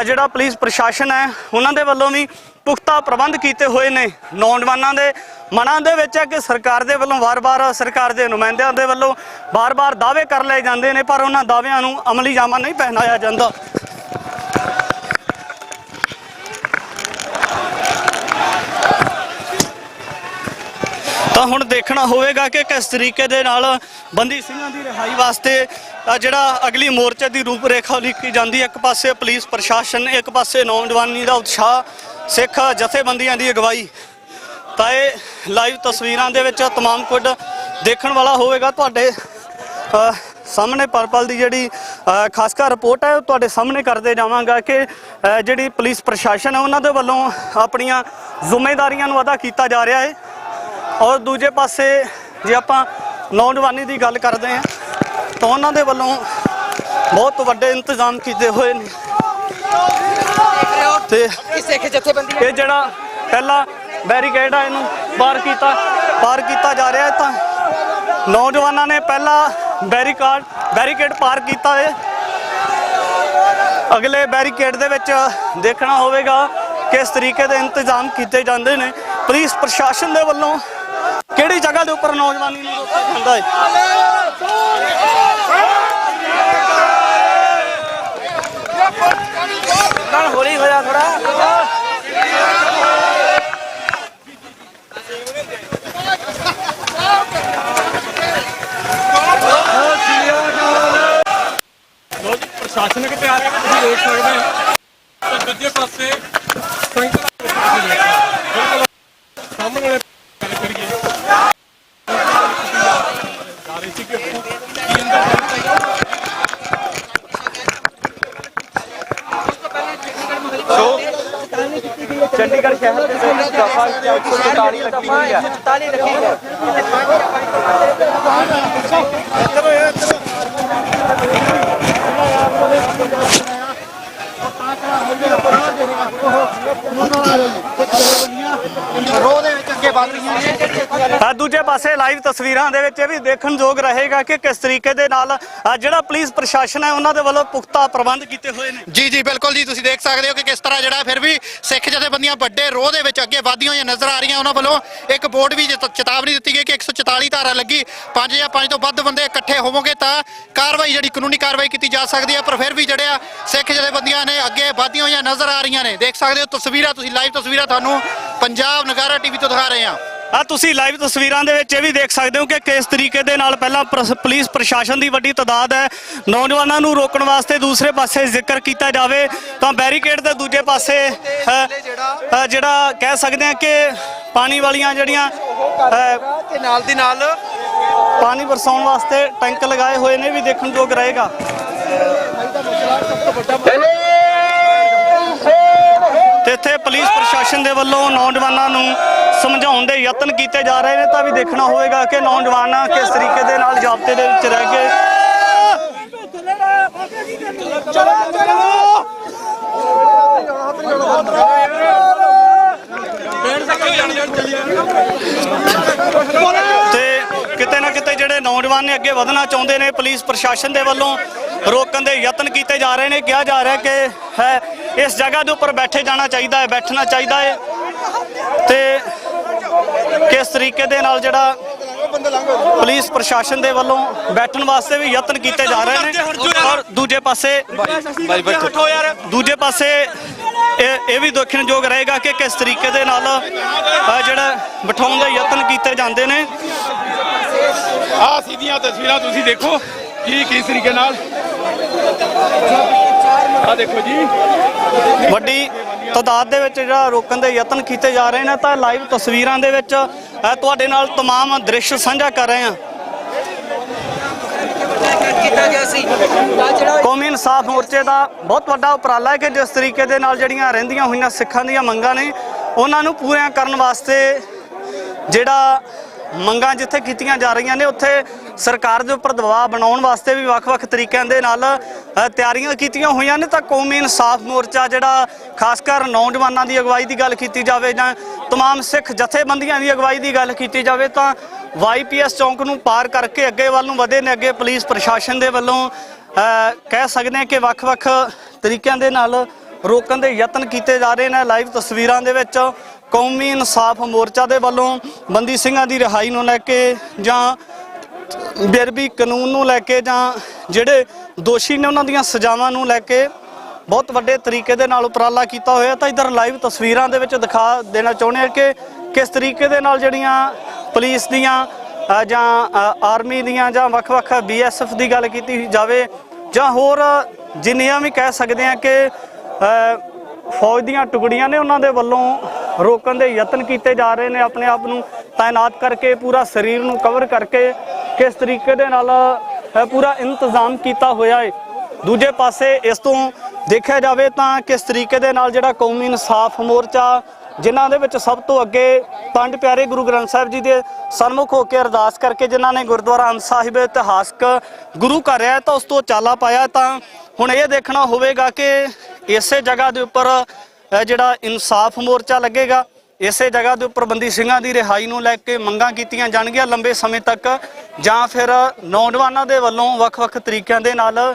Speaker 4: ਜਿਹੜਾ ਪੁਲਿਸ ਪ੍ਰਸ਼ਾਸਨ ਹੈ ਉਹਨਾਂ ਦੇ ਵੱਲੋਂ ਵੀ ਪੁਖਤਾ ਪ੍ਰਬੰਧ ਕੀਤੇ ਹੋਏ ਨੇ। ਨੌਜਵਾਨਾਂ ਦੇ ਮਨਾਂ ਦੇ ਵਿੱਚ ਹੈ ਕਿ ਸਰਕਾਰ ਦੇ ਵੱਲੋਂ ਵਾਰ-ਵਾਰ ਸਰਕਾਰ ਦੇ ਨੁਮਾਇੰਦਿਆਂ ਦੇ ਵੱਲੋਂ ਵਾਰ-ਵਾਰ ਦਾਅਵੇ ਕਰ ਲਏ ਜਾਂਦੇ ਨੇ, ਪਰ ਉਹਨਾਂ ਦਾਅਵਿਆਂ ਨੂੰ ਅਮਲੀ ਜਾਮਾ ਨਹੀਂ ਪਹਿਨਾਇਆ ਜਾਂਦਾ। ਤਾਂ ਹੁਣ ਦੇਖਣਾ ਹੋਵੇਗਾ ਕਿ ਕਿਸ ਤਰੀਕੇ ਦੇ ਨਾਲ ਬੰਦੀ ਸਿੰਘਾਂ ਦੀ ਰਿਹਾਈ ਵਾਸਤੇ ਜਿਹੜਾ ਅਗਲੀ ਮੋਰਚੇ ਦੀ ਰੂਪਰੇਖਾ ਲਿਖੀ ਜਾਂਦੀ ਹੈ। ਇੱਕ ਪਾਸੇ ਪੁਲਿਸ ਪ੍ਰਸ਼ਾਸਨ, ਇੱਕ ਪਾਸੇ ਨੌਜਵਾਨੀ ਦਾ ਉਤਸ਼ਾਹ, ਸਿੱਖ ਜਥੇਬੰਦੀਆਂ ਦੀ ਅਗਵਾਈ। ਤਾਂ ਇਹ ਲਾਈਵ ਤਸਵੀਰਾਂ ਦੇ ਵਿੱਚ ਤਮਾਮ ਕੁਝ ਦੇਖਣ ਵਾਲਾ ਹੋਵੇਗਾ। ਤੁਹਾਡੇ ਸਾਹਮਣੇ ਪਲ ਦੀ ਜਿਹੜੀ ਖਾਸ ਕਰ ਰਿਪੋਰਟ ਹੈ ਉਹ ਤੁਹਾਡੇ ਸਾਹਮਣੇ ਕਰਦੇ ਜਾਵਾਂਗਾ ਕਿ ਜਿਹੜੀ ਪੁਲਿਸ ਪ੍ਰਸ਼ਾਸਨ ਹੈ ਉਹਨਾਂ ਦੇ ਵੱਲੋਂ ਆਪਣੀਆਂ ਜ਼ਿੰਮੇਵਾਰੀਆਂ ਨੂੰ ਅਦਾ ਕੀਤਾ ਜਾ ਰਿਹਾ ਹੈ। ਔਰ ਦੂਜੇ ਪਾਸੇ ਜੇ ਆਪਾਂ ਨੌਜਵਾਨੀ ਦੀ ਗੱਲ ਕਰਦੇ ਹਾਂ ਤਾਂ ਉਹਨਾਂ ਦੇ ਵੱਲੋਂ ਬਹੁਤ ਵੱਡੇ ਇੰਤਜ਼ਾਮ ਕੀਤੇ ਹੋਏ ਨੇ ਤੇ
Speaker 11: ਸਿੱਖ ਜਥੇਬੰਦੀ
Speaker 4: ਇਹ ਜਿਹੜਾ ਪਹਿਲਾ ਬੈਰੀਕੇਡ ਆ ਇਹਨੂੰ ਪਾਰ ਕੀਤਾ ਜਾ ਰਿਹਾ ਹੈ। ਤਾਂ ਨੌਜਵਾਨਾਂ ਨੇ ਪਹਿਲਾ ਬੈਰੀਕੇਡ ਪਾਰ ਕੀਤਾ ਹੈ। ਅਗਲੇ ਬੈਰੀਕੇਡ ਦੇ ਵਿੱਚ ਦੇਖਣਾ ਹੋਵੇਗਾ ਕਿਸ ਤਰੀਕੇ ਦੇ ਇੰਤਜ਼ਾਮ ਕੀਤੇ ਜਾਂਦੇ ਨੇ। ਪੁਲਿਸ ਪ੍ਰਸ਼ਾਸਨ ਦੇ ਵੱਲੋਂ ਕਿਹੜੀ ਜਗ੍ਹਾ ਦੇ ਉੱਪਰ ਨੌਜਵਾਨੀ ਨੂੰ ਰੋਕਿਆ ਜਾਂਦਾ ਹੈ।
Speaker 11: ਹੌਲੀ ਹੋਇਆ ਥੋੜਾ
Speaker 13: ਪ੍ਰਸ਼ਾਸਨਿਕ ਤਿਆਰ ਹੈ ਤੁਸੀਂ ਦੇਖ ਸਕਦੇ ਹੋ ਤਾਂ ਦੂਜੇ ਪਾਸੇ ਸਾਹਮਣੇ ਵਾਲੇ ਗੱਲ ਕਰੀਏ ਜਾ ਰਹੀ ਸੀ ਕਿ ਕੀ ਅੰਦਰ
Speaker 4: ਚੰਡੀਗੜ੍ਹ ਸ਼ਹਿਰ ਦੇ ਵਿੱਚ ਦਫਾ 144 ਲੱਗੀ ਹੋਈ ਹੈ।
Speaker 11: 44 ਰੱਖੀ ਹੈ।
Speaker 12: ਰੋਹ ਦੇ ਵਿੱਚ ਅੱਗੇ ਵੱਧ ਰਹੀਆਂ ਨੇ।
Speaker 4: ਦੂਜੇ ਪਾਸੇ ਲਾਈਵ ਤਸਵੀਰਾਂ ਦੇ ਵਿੱਚ ਇਹ ਵੀ ਦੇਖਣਯੋਗ ਰਹੇਗਾ ਕਿ ਕਿਸ ਤਰੀਕੇ ਦੇ ਨਾਲ ਜਿਹੜਾ ਪੁਲਿਸ ਪ੍ਰਸ਼ਾਸਨ ਹੈ ਉਹਨਾਂ ਦੇ ਵੱਲੋਂ ਪੁਖਤਾ ਪ੍ਰਬੰਧ ਕੀਤੇ ਹੋਏ ਨੇ।
Speaker 6: ਜੀ ਬਿਲਕੁਲ ਜੀ, ਤੁਸੀਂ ਦੇਖ ਸਕਦੇ ਹੋ ਕਿ ਕਿਸ ਤਰ੍ਹਾਂ ਜਿਹੜਾ ਫਿਰ ਵੀ ਸਿੱਖ ਜਥੇਬੰਦੀਆਂ ਵੱਡੇ ਰੋਹ ਦੇ ਵਿੱਚ ਅੱਗੇ ਵਧਦੀਆਂ ਹੋਈਆਂ ਨਜ਼ਰ ਆ ਰਹੀਆਂ। ਉਹਨਾਂ ਵੱਲੋਂ ਇੱਕ ਬੋਰਡ ਵੀ ਚੇਤਾਵਨੀ ਦਿੱਤੀ ਗਈ ਕਿ 144 ਧਾਰਾ ਲੱਗੀ 5 ਜਾਂ 5 ਤੋਂ ਵੱਧ ਬੰਦੇ ਇਕੱਠੇ ਹੋਵੋਗੇ ਤਾਂ ਕਾਰਵਾਈ ਜਿਹੜੀ ਕਾਨੂੰਨੀ ਕਾਰਵਾਈ ਕੀਤੀ ਜਾ ਸਕਦੀ ਹੈ। ਪਰ ਫਿਰ ਵੀ ਜਿਹੜੇ ਆ ਸਿੱਖ ਜਥੇਬੰਦੀਆਂ ਨੇ ਅੱਗੇ ਵਧਦੀਆਂ ਹੋਈਆਂ ਨਜ਼ਰ ਆ ਰਹੀਆਂ ਨੇ। ਦੇਖ ਸਕਦੇ ਹੋ ਤਸਵੀਰਾਂ, ਤੁਸੀਂ ਲਾਈਵ ਤਸਵੀਰਾਂ ਤੁਹਾਨੂੰ ਪੰਜਾਬ ਨਗਾਰਾ ਟੀਵੀ ਤੋਂ ਦਿਖਾ ਰਹੇ ਹਾਂ।
Speaker 4: ਤੁਸੀਂ ਲਾਈਵ ਤਸਵੀਰਾਂ ਦੇ ਵਿੱਚ ਇਹ ਵੀ ਦੇਖ ਸਕਦੇ ਹੋ ਕਿ ਕਿਸ ਤਰੀਕੇ ਦੇ ਨਾਲ ਪਹਿਲਾਂ ਪੁਲਿਸ ਪ੍ਰਸ਼ਾਸਨ ਦੀ ਵੱਡੀ ਤਾਦਾਦ ਹੈ ਨੌਜਵਾਨਾਂ ਨੂੰ ਰੋਕਣ ਵਾਸਤੇ। ਦੂਸਰੇ ਪਾਸੇ ਜ਼ਿਕਰ ਕੀਤਾ ਜਾਵੇ ਤਾਂ ਬੈਰੀਕੇਡ ਦੇ ਦੂਜੇ ਪਾਸੇ ਜਿਹੜਾ ਕਹਿ ਸਕਦੇ ਹਾਂ ਕਿ ਪਾਣੀ ਵਾਲੀਆਂ ਜਿਹੜੀਆਂ
Speaker 11: ਤੇ ਨਾਲ ਦੀ ਨਾਲ
Speaker 4: ਪਾਣੀ ਵਰਸਾਉਣ ਵਾਸਤੇ ਟੈਂਕ ਲਗਾਏ ਹੋਏ ਨੇ, ਵੀ ਦੇਖਣਯੋਗ ਰਹੇਗਾ। ਤੇ ਇੱਥੇ ਪੁਲਿਸ ਪ੍ਰਸ਼ਾਸਨ ਦੇ ਵੱਲੋਂ ਨੌਜਵਾਨਾਂ ਨੂੰ ਸਮਝਾਉਣ ਦੇ ਯਤਨ ਕੀਤੇ ਜਾ ਰਹੇ ਨੇ। ਤਾਂ ਵੀ ਦੇਖਣਾ ਹੋਵੇਗਾ ਕਿ ਨੌਜਵਾਨ ਕਿਸ ਤਰੀਕੇ ਦੇ ਨਾਲ ਜ਼ਾਬਤੇ ਦੇ ਵਿੱਚ ਰਹਿ ਕੇ ਤੇ ਕਿਤੇ ਨਾ ਕਿਤੇ ਜਿਹੜੇ ਨੌਜਵਾਨ ਨੇ ਅੱਗੇ ਵਧਣਾ ਚਾਹੁੰਦੇ ਨੇ, ਪੁਲਿਸ ਪ੍ਰਸ਼ਾਸਨ ਦੇ ਵੱਲੋਂ ਰੋਕਣ ਦੇ ਯਤਨ ਕੀਤੇ ਜਾ ਰਹੇ ਨੇ। ਕਿਹਾ ਜਾ ਰਿਹਾ ਕਿ ਇਸ ਜਗ੍ਹਾ ਦੇ ਉੱਪਰ ਬੈਠਣਾ ਚਾਹੀਦਾ ਹੈ ਤੇ ਕਿਸ ਤਰੀਕੇ ਦੇ ਨਾਲ ਜਿਹੜਾ ਪੁਲਿਸ ਪ੍ਰਸ਼ਾਸਨ ਦੇ ਵੱਲੋਂ ਬੈਠਣ ਵਾਸਤੇ ਵੀ ਯਤਨ ਕੀਤੇ ਜਾ ਰਹੇ ਨੇ। ਔਰ ਦੂਜੇ ਪਾਸੇ ਇਹ ਵੀ ਦੇਖਣਯੋਗ ਰਹੇਗਾ ਕਿ ਕਿਸ ਤਰੀਕੇ ਦੇ ਨਾਲ ਜਿਹੜਾ ਬਿਠਾਉਣ ਦੇ ਯਤਨ ਕੀਤੇ ਜਾਂਦੇ ਨੇ।
Speaker 13: ਆਹ ਸਿੱਧੀਆਂ ਤਸਵੀਰਾਂ ਤੁਸੀਂ ਦੇਖੋ ਕਿਸ ਤਰੀਕੇ ਨਾਲ ਆ ਦੇਖੋ ਜੀ
Speaker 4: ਵੱਡੀ ਤਾਦਾਦ ਦੇ ਵਿੱਚ ਜਿਹੜਾ ਰੋਕਣ ਦੇ ਯਤਨ ਕੀਤੇ ਜਾ ਰਹੇ ਨੇ। ਤਾਂ ਲਾਈਵ ਤਸਵੀਰਾਂ ਦੇ ਵਿੱਚ ਤੁਹਾਡੇ ਨਾਲ तमाम ਦ੍ਰਿਸ਼ ਸਾਂਝਾ ਕਰ ਰਹੇ ਹਾਂ।
Speaker 11: ਕੀਤਾ ਗਿਆ ਸੀ ਜਿਹੜਾ
Speaker 4: ਕੌਮੀ ਇਨਸਾਫ ਮੋਰਚੇ ਦਾ ਬਹੁਤ ਵੱਡਾ ਉਪਰਾਲਾ ਹੈ ਕਿ ਜਿਸ ਤਰੀਕੇ ਦੇ ਨਾਲ ਜਿਹੜੀਆਂ ਰਹਿੰਦੀਆਂ ਹੋਈਆਂ ਸਿੱਖਾਂ ਦੀਆਂ ਮੰਗਾਂ ਨੇ ਉਹਨਾਂ ਨੂੰ ਪੂਰੀਆਂ ਕਰਨ ਵਾਸਤੇ ਜਿਹੜਾ ਮੰਗਾਂ ਜਿੱਥੇ ਕੀਤੀਆਂ ਜਾ ਰਹੀਆਂ ਨੇ ਉੱਥੇ ਸਰਕਾਰ ਦੇ ਉੱਪਰ ਦਬਾਅ ਬਣਾਉਣ ਵਾਸਤੇ ਵੀ ਵੱਖ-ਵੱਖ ਤਰੀਕਿਆਂ ਦੇ ਨਾਲ ਤਿਆਰੀਆਂ ਕੀਤੀਆਂ ਹੋਈਆਂ ਨੇ। ਤਾਂ ਕੌਮੀ ਇਨਸਾਫ ਮੋਰਚਾ ਜਿਹੜਾ ਖਾਸ ਕਰ ਨੌਜਵਾਨਾਂ ਦੀ ਅਗਵਾਈ ਦੀ ਗੱਲ ਕੀਤੀ ਜਾਵੇ ਜਾਂ तमाम ਸਿੱਖ ਜਥੇਬੰਦੀਆਂ ਦੀ ਅਗਵਾਈ ਦੀ ਗੱਲ ਕੀਤੀ ਜਾਵੇ ਤਾਂ YPS ਚੌਂਕ ਨੂੰ ਪਾਰ ਕਰਕੇ ਅੱਗੇ ਵੱਲ ਨੂੰ ਵਧੇ ਨੇ। ਅੱਗੇ ਪੁਲਿਸ ਪ੍ਰਸ਼ਾਸਨ ਦੇ ਵੱਲੋਂ ਕਹਿ ਸਕਦੇ ਹਾਂ ਕਿ ਵੱਖ-ਵੱਖ ਤਰੀਕਿਆਂ ਦੇ ਨਾਲ ਰੋਕਣ ਦੇ ਯਤਨ ਕੀਤੇ ਜਾ ਰਹੇ ਨੇ। ਲਾਈਵ ਤਸਵੀਰਾਂ ਦੇ ਵਿੱਚ ਕੌਮੀ ਇਨਸਾਫ ਮੋਰਚਾ ਦੇ ਵੱਲੋਂ ਬੰਦੀ ਸਿੰਘਾਂ ਦੀ ਰਿਹਾਈ ਨੂੰ ਲੈ ਕੇ ਜਾਂ ਬੇਅਦਬੀ ਕਾਨੂੰਨ ਨੂੰ ਲੈ ਕੇ ਜਾਂ ਜਿਹੜੇ ਦੋਸ਼ੀ ਨੇ ਉਹਨਾਂ ਦੀਆਂ ਸਜ਼ਾਵਾਂ ਨੂੰ ਲੈ ਕੇ ਬਹੁਤ ਵੱਡੇ ਤਰੀਕੇ ਦੇ ਨਾਲ ਉਪਰਾਲਾ ਕੀਤਾ ਹੋਇਆ। ਤਾਂ ਇਧਰ ਲਾਈਵ ਤਸਵੀਰਾਂ ਦੇ ਵਿੱਚ ਦਿਖਾ ਦੇਣਾ ਚਾਹੁੰਦੇ ਹਾਂ ਕਿ ਕਿਸ ਤਰੀਕੇ ਦੇ ਨਾਲ ਜਿਹੜੀਆਂ ਪੁਲਿਸ ਦੀਆਂ ਜਾਂ ਆਰਮੀ ਦੀਆਂ ਜਾਂ ਵੱਖ-ਵੱਖ BSF ਦੀ ਗੱਲ ਕੀਤੀ ਜਾਵੇ ਜਾਂ ਹੋਰ ਜਿੰਨੀਆਂ ਵੀ ਕਹਿ ਸਕਦੇ ਹਾਂ ਕਿ ਫੌਜ ਦੀਆਂ ਟੁਕੜੀਆਂ ਨੇ ਉਹਨਾਂ ਦੇ ਵੱਲੋਂ ਰੋਕਣ ਦੇ ਯਤਨ ਕੀਤੇ ਜਾ ਰਹੇ ਨੇ। ਆਪਣੇ ਆਪ ਨੂੰ ਤਾਇਨਾਤ ਕਰਕੇ ਪੂਰਾ ਸਰੀਰ ਨੂੰ ਕਵਰ ਕਰਕੇ ਕਿਸ ਤਰੀਕੇ ਦੇ ਨਾਲ ਪੂਰਾ ਇੰਤਜ਼ਾਮ ਕੀਤਾ ਹੋਇਆ ਹੈ। ਦੂਜੇ ਪਾਸੇ ਇਸ ਤੋਂ ਦੇਖਿਆ ਜਾਵੇ ਤਾਂ ਕਿਸ ਤਰੀਕੇ ਦੇ ਨਾਲ ਜਿਹੜਾ ਕੌਮੀ ਇਨਸਾਫ ਮੋਰਚਾ ਜਿਨ੍ਹਾਂ ਦੇ ਵਿੱਚ ਸਭ ਤੋਂ ਅੱਗੇ ਪੰਜ ਪਿਆਰੇ ਗੁਰੂ ਗ੍ਰੰਥ ਸਾਹਿਬ ਜੀ ਦੇ ਸਨਮੁਖ ਹੋ ਕੇ ਅਰਦਾਸ ਕਰਕੇ ਜਿਨ੍ਹਾਂ ਨੇ ਗੁਰਦੁਆਰਾ ਅੰਬ ਸਾਹਿਬ ਇਤਿਹਾਸਕ ਗੁਰੂ ਘਰ ਹੈ ਤਾਂ ਉਸ ਤੋਂ ਚਾਲਾ ਪਾਇਆ। ਤਾਂ ਹੁਣ ਇਹ ਦੇਖਣਾ ਹੋਵੇਗਾ ਕਿ ਇਸੇ ਜਗ੍ਹਾ ਦੇ ਉੱਪਰ ਜਿਹੜਾ ਇਨਸਾਫ ਮੋਰਚਾ ਲੱਗੇਗਾ, ਇਸੇ ਜਗ੍ਹਾ ਦੇ ਉੱਪਰ ਬੰਦੀ ਸਿੰਘਾਂ ਦੀ ਰਿਹਾਈ ਨੂੰ ਲੈ ਕੇ ਮੰਗਾਂ ਕੀਤੀਆਂ ਜਾਣਗੀਆਂ ਲੰਬੇ ਸਮੇਂ ਤੱਕ, ਜਾਂ ਫਿਰ ਨੌਜਵਾਨਾਂ ਦੇ ਵੱਲੋਂ ਵੱਖ-ਵੱਖ ਤਰੀਕਿਆਂ ਦੇ ਨਾਲ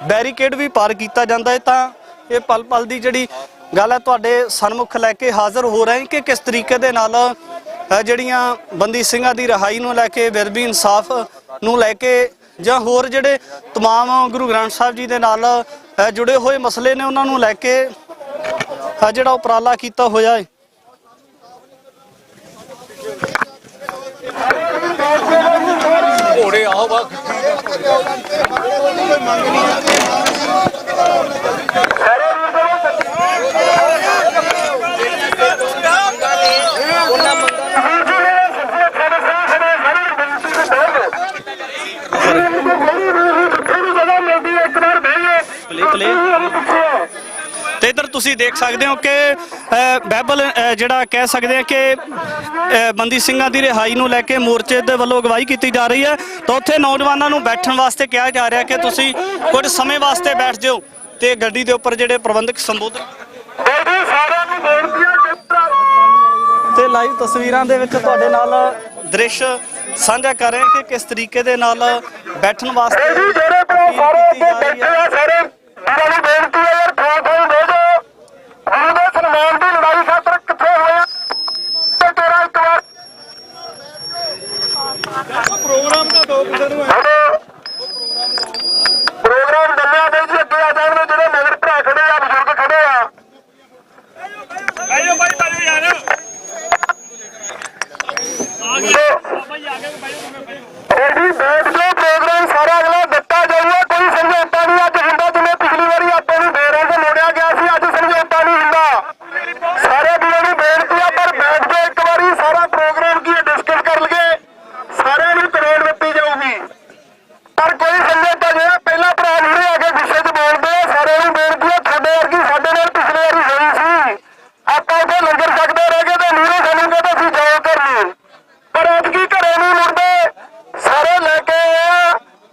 Speaker 4: ਬੈਰੀਕੇਡ ਵੀ ਪਾਰ ਕੀਤਾ ਜਾਂਦਾ ਹੈ। ਤਾਂ ਇਹ ਪਲ ਪਲ ਦੀ ਜਿਹੜੀ ਗੱਲ ਹੈ ਤੁਹਾਡੇ ਸਨਮੁਖ ਲੈ ਕੇ ਹਾਜ਼ਰ ਹੋ ਰਹੇ ਕਿ ਕਿਸ ਤਰੀਕੇ ਦੇ ਨਾਲ ਜਿਹੜੀਆਂ ਬੰਦੀ ਸਿੰਘਾਂ ਦੀ ਰਿਹਾਈ ਨੂੰ ਲੈ ਕੇ, ਵਿਰਵੀ ਇਨਸਾਫ ਨੂੰ ਲੈ ਕੇ, ਜਾਂ ਹੋਰ ਜਿਹੜੇ तमाम ਗੁਰੂ ਗ੍ਰੰਥ ਸਾਹਿਬ ਜੀ ਦੇ ਨਾਲ ਜੁੜੇ ਹੋਏ ਮਸਲੇ ਨੇ ਉਹਨਾਂ ਨੂੰ ਲੈ ਕੇ ਜਿਹੜਾ ਉਪਰਾਲਾ ਕੀਤਾ ਹੋਇਆ ਹੈ।
Speaker 13: ਘੋੜੇ ਆਓ ਬਾ
Speaker 4: ਤੇ ਇਧਰ ਤੁਸੀਂ ਦੇਖ ਸਕਦੇ ਹੋ ਕਿ ਬਾਈਬਲ ਜਿਹੜਾ ਕਹਿ ਸਕਦੇ ਆ ਕਿ ਬੰਦੀ ਸਿੰਘਾਂ ਦੀ ਰਿਹਾਈ ਨੂੰ ਲੈ ਕੇ ਮੋਰਚੇ ਦੇ ਵੱਲੋਂ ਅਗਵਾਈ ਕੀਤੀ ਜਾ ਰਹੀ ਹੈ। ਤਾਂ ਉੱਥੇ ਨੌਜਵਾਨਾਂ ਨੂੰ ਬੈਠਣ ਵਾਸਤੇ ਕਿਹਾ ਜਾ ਰਿਹਾ ਕਿ ਤੁਸੀਂ ਕੁਝ ਸਮੇਂ ਵਾਸਤੇ ਬੈਠ ਜਾਓ ਤੇ ਗੱਡੀ ਦੇ ਉੱਪਰ ਜਿਹੜੇ ਪ੍ਰਬੰਧਕ ਸੰਬੋਧਨ ਤੇ ਲਾਈਵ ਤਸਵੀਰਾਂ ਦੇ ਵਿੱਚ ਤੁਹਾਡੇ ਨਾਲ ਦ੍ਰਿਸ਼ ਸਾਂਝਾ ਕਰ ਰਹੇ ਕਿ ਕਿਸ ਤਰੀਕੇ ਦੇ ਨਾਲ ਬੈਠਣ ਵਾਸਤੇ ਕੀਤੀ ਜਾ ਰਹੀ ਹੈ।
Speaker 13: ਪ੍ਰੋਗਰਾਮ ਦਾ ਦੋ ਕਿਸੇ ਨੂੰ
Speaker 1: ਪ੍ਰੋਗਰਾਮ ਦੰਨਿਆ ਦੇ ਜੀ ਅੱਗੇ ਆ ਜਾਣਗੇ ਜਿਹੜੇ ਮਗਰ ਭਰਾ ਖੜੇ ਆ, ਬਜ਼ੁਰਗ ਖੜੇ ਆ।
Speaker 13: ਆਇਓ ਬਾਈ ਬਾਈ ਯਾਰ ਆ ਗਏ ਬਾਈ ਆ ਗਏ ਬਾਈ
Speaker 1: ਜੀ ਬੈਠ ਕੇ ਪ੍ਰੋਗਰਾਮ ਸਾਰਾ ਅਗਲਾ ਦਿੱਤਾ ਜਾਊਗਾ। ਕੋਈ ਸਮਝੌਤਾ ਨਹੀਂ ਅੱਜ ਹੁੰਦਾ, ਜਿਵੇਂ ਪਿਛਲੀ ਵਾਰੀ ਆਪਾਂ ਨੂੰ ਬੇਰਾਂ ਤੇ ਮੋੜਿਆ ਗਿਆ ਸੀ, ਅੱਜ ਸਮਝੌਤਾ ਨਹੀਂ ਹੁੰਦਾ। ਸਾਰੇ ਵੀਰਾਂ ਨੂੰ ਬੇਨਤੀ ਆ ਪਰ ਬੈਠ ਕੇ ਇੱਕ ਵਾਰੀ ਸਾਰਾ ਪ੍ਰੋਗਰਾਮ ਕੀ ਡਿਸਕਸ ਕਰ ਲਈਏ, ਸਾਰਿਆਂ ਨੂੰ ਕਰੋੜ ਦਿੱਤੀ ਜਾਊਗੀ। ਪਰ ਕੋਈ ਸਮਝੌਤਾ ਜਿਹੜਾ ਪਹਿਲਾ ਭਰਾ ਮੂਹਰੇ ਆ ਕੇ ਗੁੱਸੇ 'ਚ ਬੋਲਦੇ ਆ, ਸਾਰਿਆਂ ਨੂੰ ਬੇਨਤੀ ਆ ਤੁਹਾਡੇ ਵਰਗੀ ਸਾਡੇ ਨਾਲ ਪਿਛਲੀ ਵਾਰੀ ਹੋਈ ਸੀ, ਆਪਾਂ ਉੱਥੇ ਲੰਗਰ ਛਕਦੇ ਰਹਿ ਗਏ ਤੇ ਮੂਹਰੇ ਸਾਨੂੰ ਕਹਿੰਦੇ ਅਸੀਂ ਜਾਓ ਕਰਨੀ, ਪਰ ਐਤਕੀ ਘਰੇ ਨਹੀਂ ਮੁੜਦੇ। ਸਾਰੇ ਲੈ ਕੇ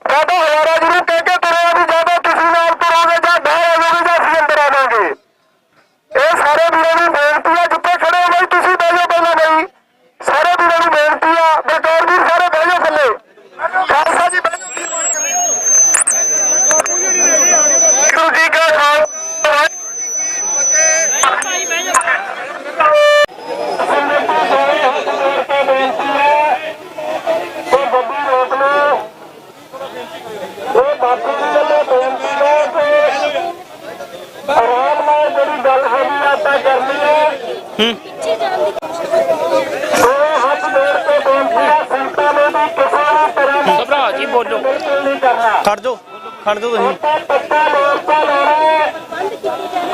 Speaker 1: ਜਦੋਂ ਹਜ਼ਾਰਾ ਜੀ ਨੂੰ ਕਹਿ ਕੇ ਤੁਰਿਆ ਵੀ ਜਦੋਂ ਤੁਸੀਂ ਨਾਲ ਤੁਰੋਗੇ ਜਾਂ ਬਾਹਰ ਆਓਗੇ ਜਾਂ ਅਸੀਂ ਅੰਦਰ ਆਵਾਂਗੇ। ਇਹ ਸਾਰੇ ਵੀਰਾਂ ਨੂੰ ਬੇਨਤੀ ਆ, ਜਿੱਥੇ ਖੜੇ ਹੋ ਬਾਈ ਤੁਸੀਂ ਬਹਿ ਜਾਓ ਪਹਿਲਾਂ ਬਾਈ, ਸਾਰੇ ਵੀਰਾਂ ਨੂੰ ਬੇਨਤੀ ਆ। ਬਲਕਾਰ ਵੀਰ ਸਾਰੇ ਬਹਿ ਜਾਓ ਥੱਲੇ, ਖਾਲਸਾ ਜੀ ਬਹਿ ਜਾਓ। ਜੀ ਕਾ ਆਰਾਮ ਨਾਲ ਜਿਹੜੀ ਗੱਲ ਹੋਣੀ ਆਪਾਂ ਕਰਨੀ ਹੈ। ਹੱਥ ਜੋੜ ਕੇ ਬੇਨਤੀ ਹੈ ਸੰਤਾਂ ਨੂੰ ਵੀ ਕਿਸੇ ਵੀ ਤਰ੍ਹਾਂ ਦਾ
Speaker 7: ਘਬਰਾ ਜੀ ਬੋਲੋ
Speaker 1: ਨਹੀਂ ਕਰਨਾ।
Speaker 4: ਖੜ ਜਾਓ ਤੁਸੀਂ।
Speaker 1: ਪੱਕਾ ਮੋਰਚਾ ਲਾਉਣਾ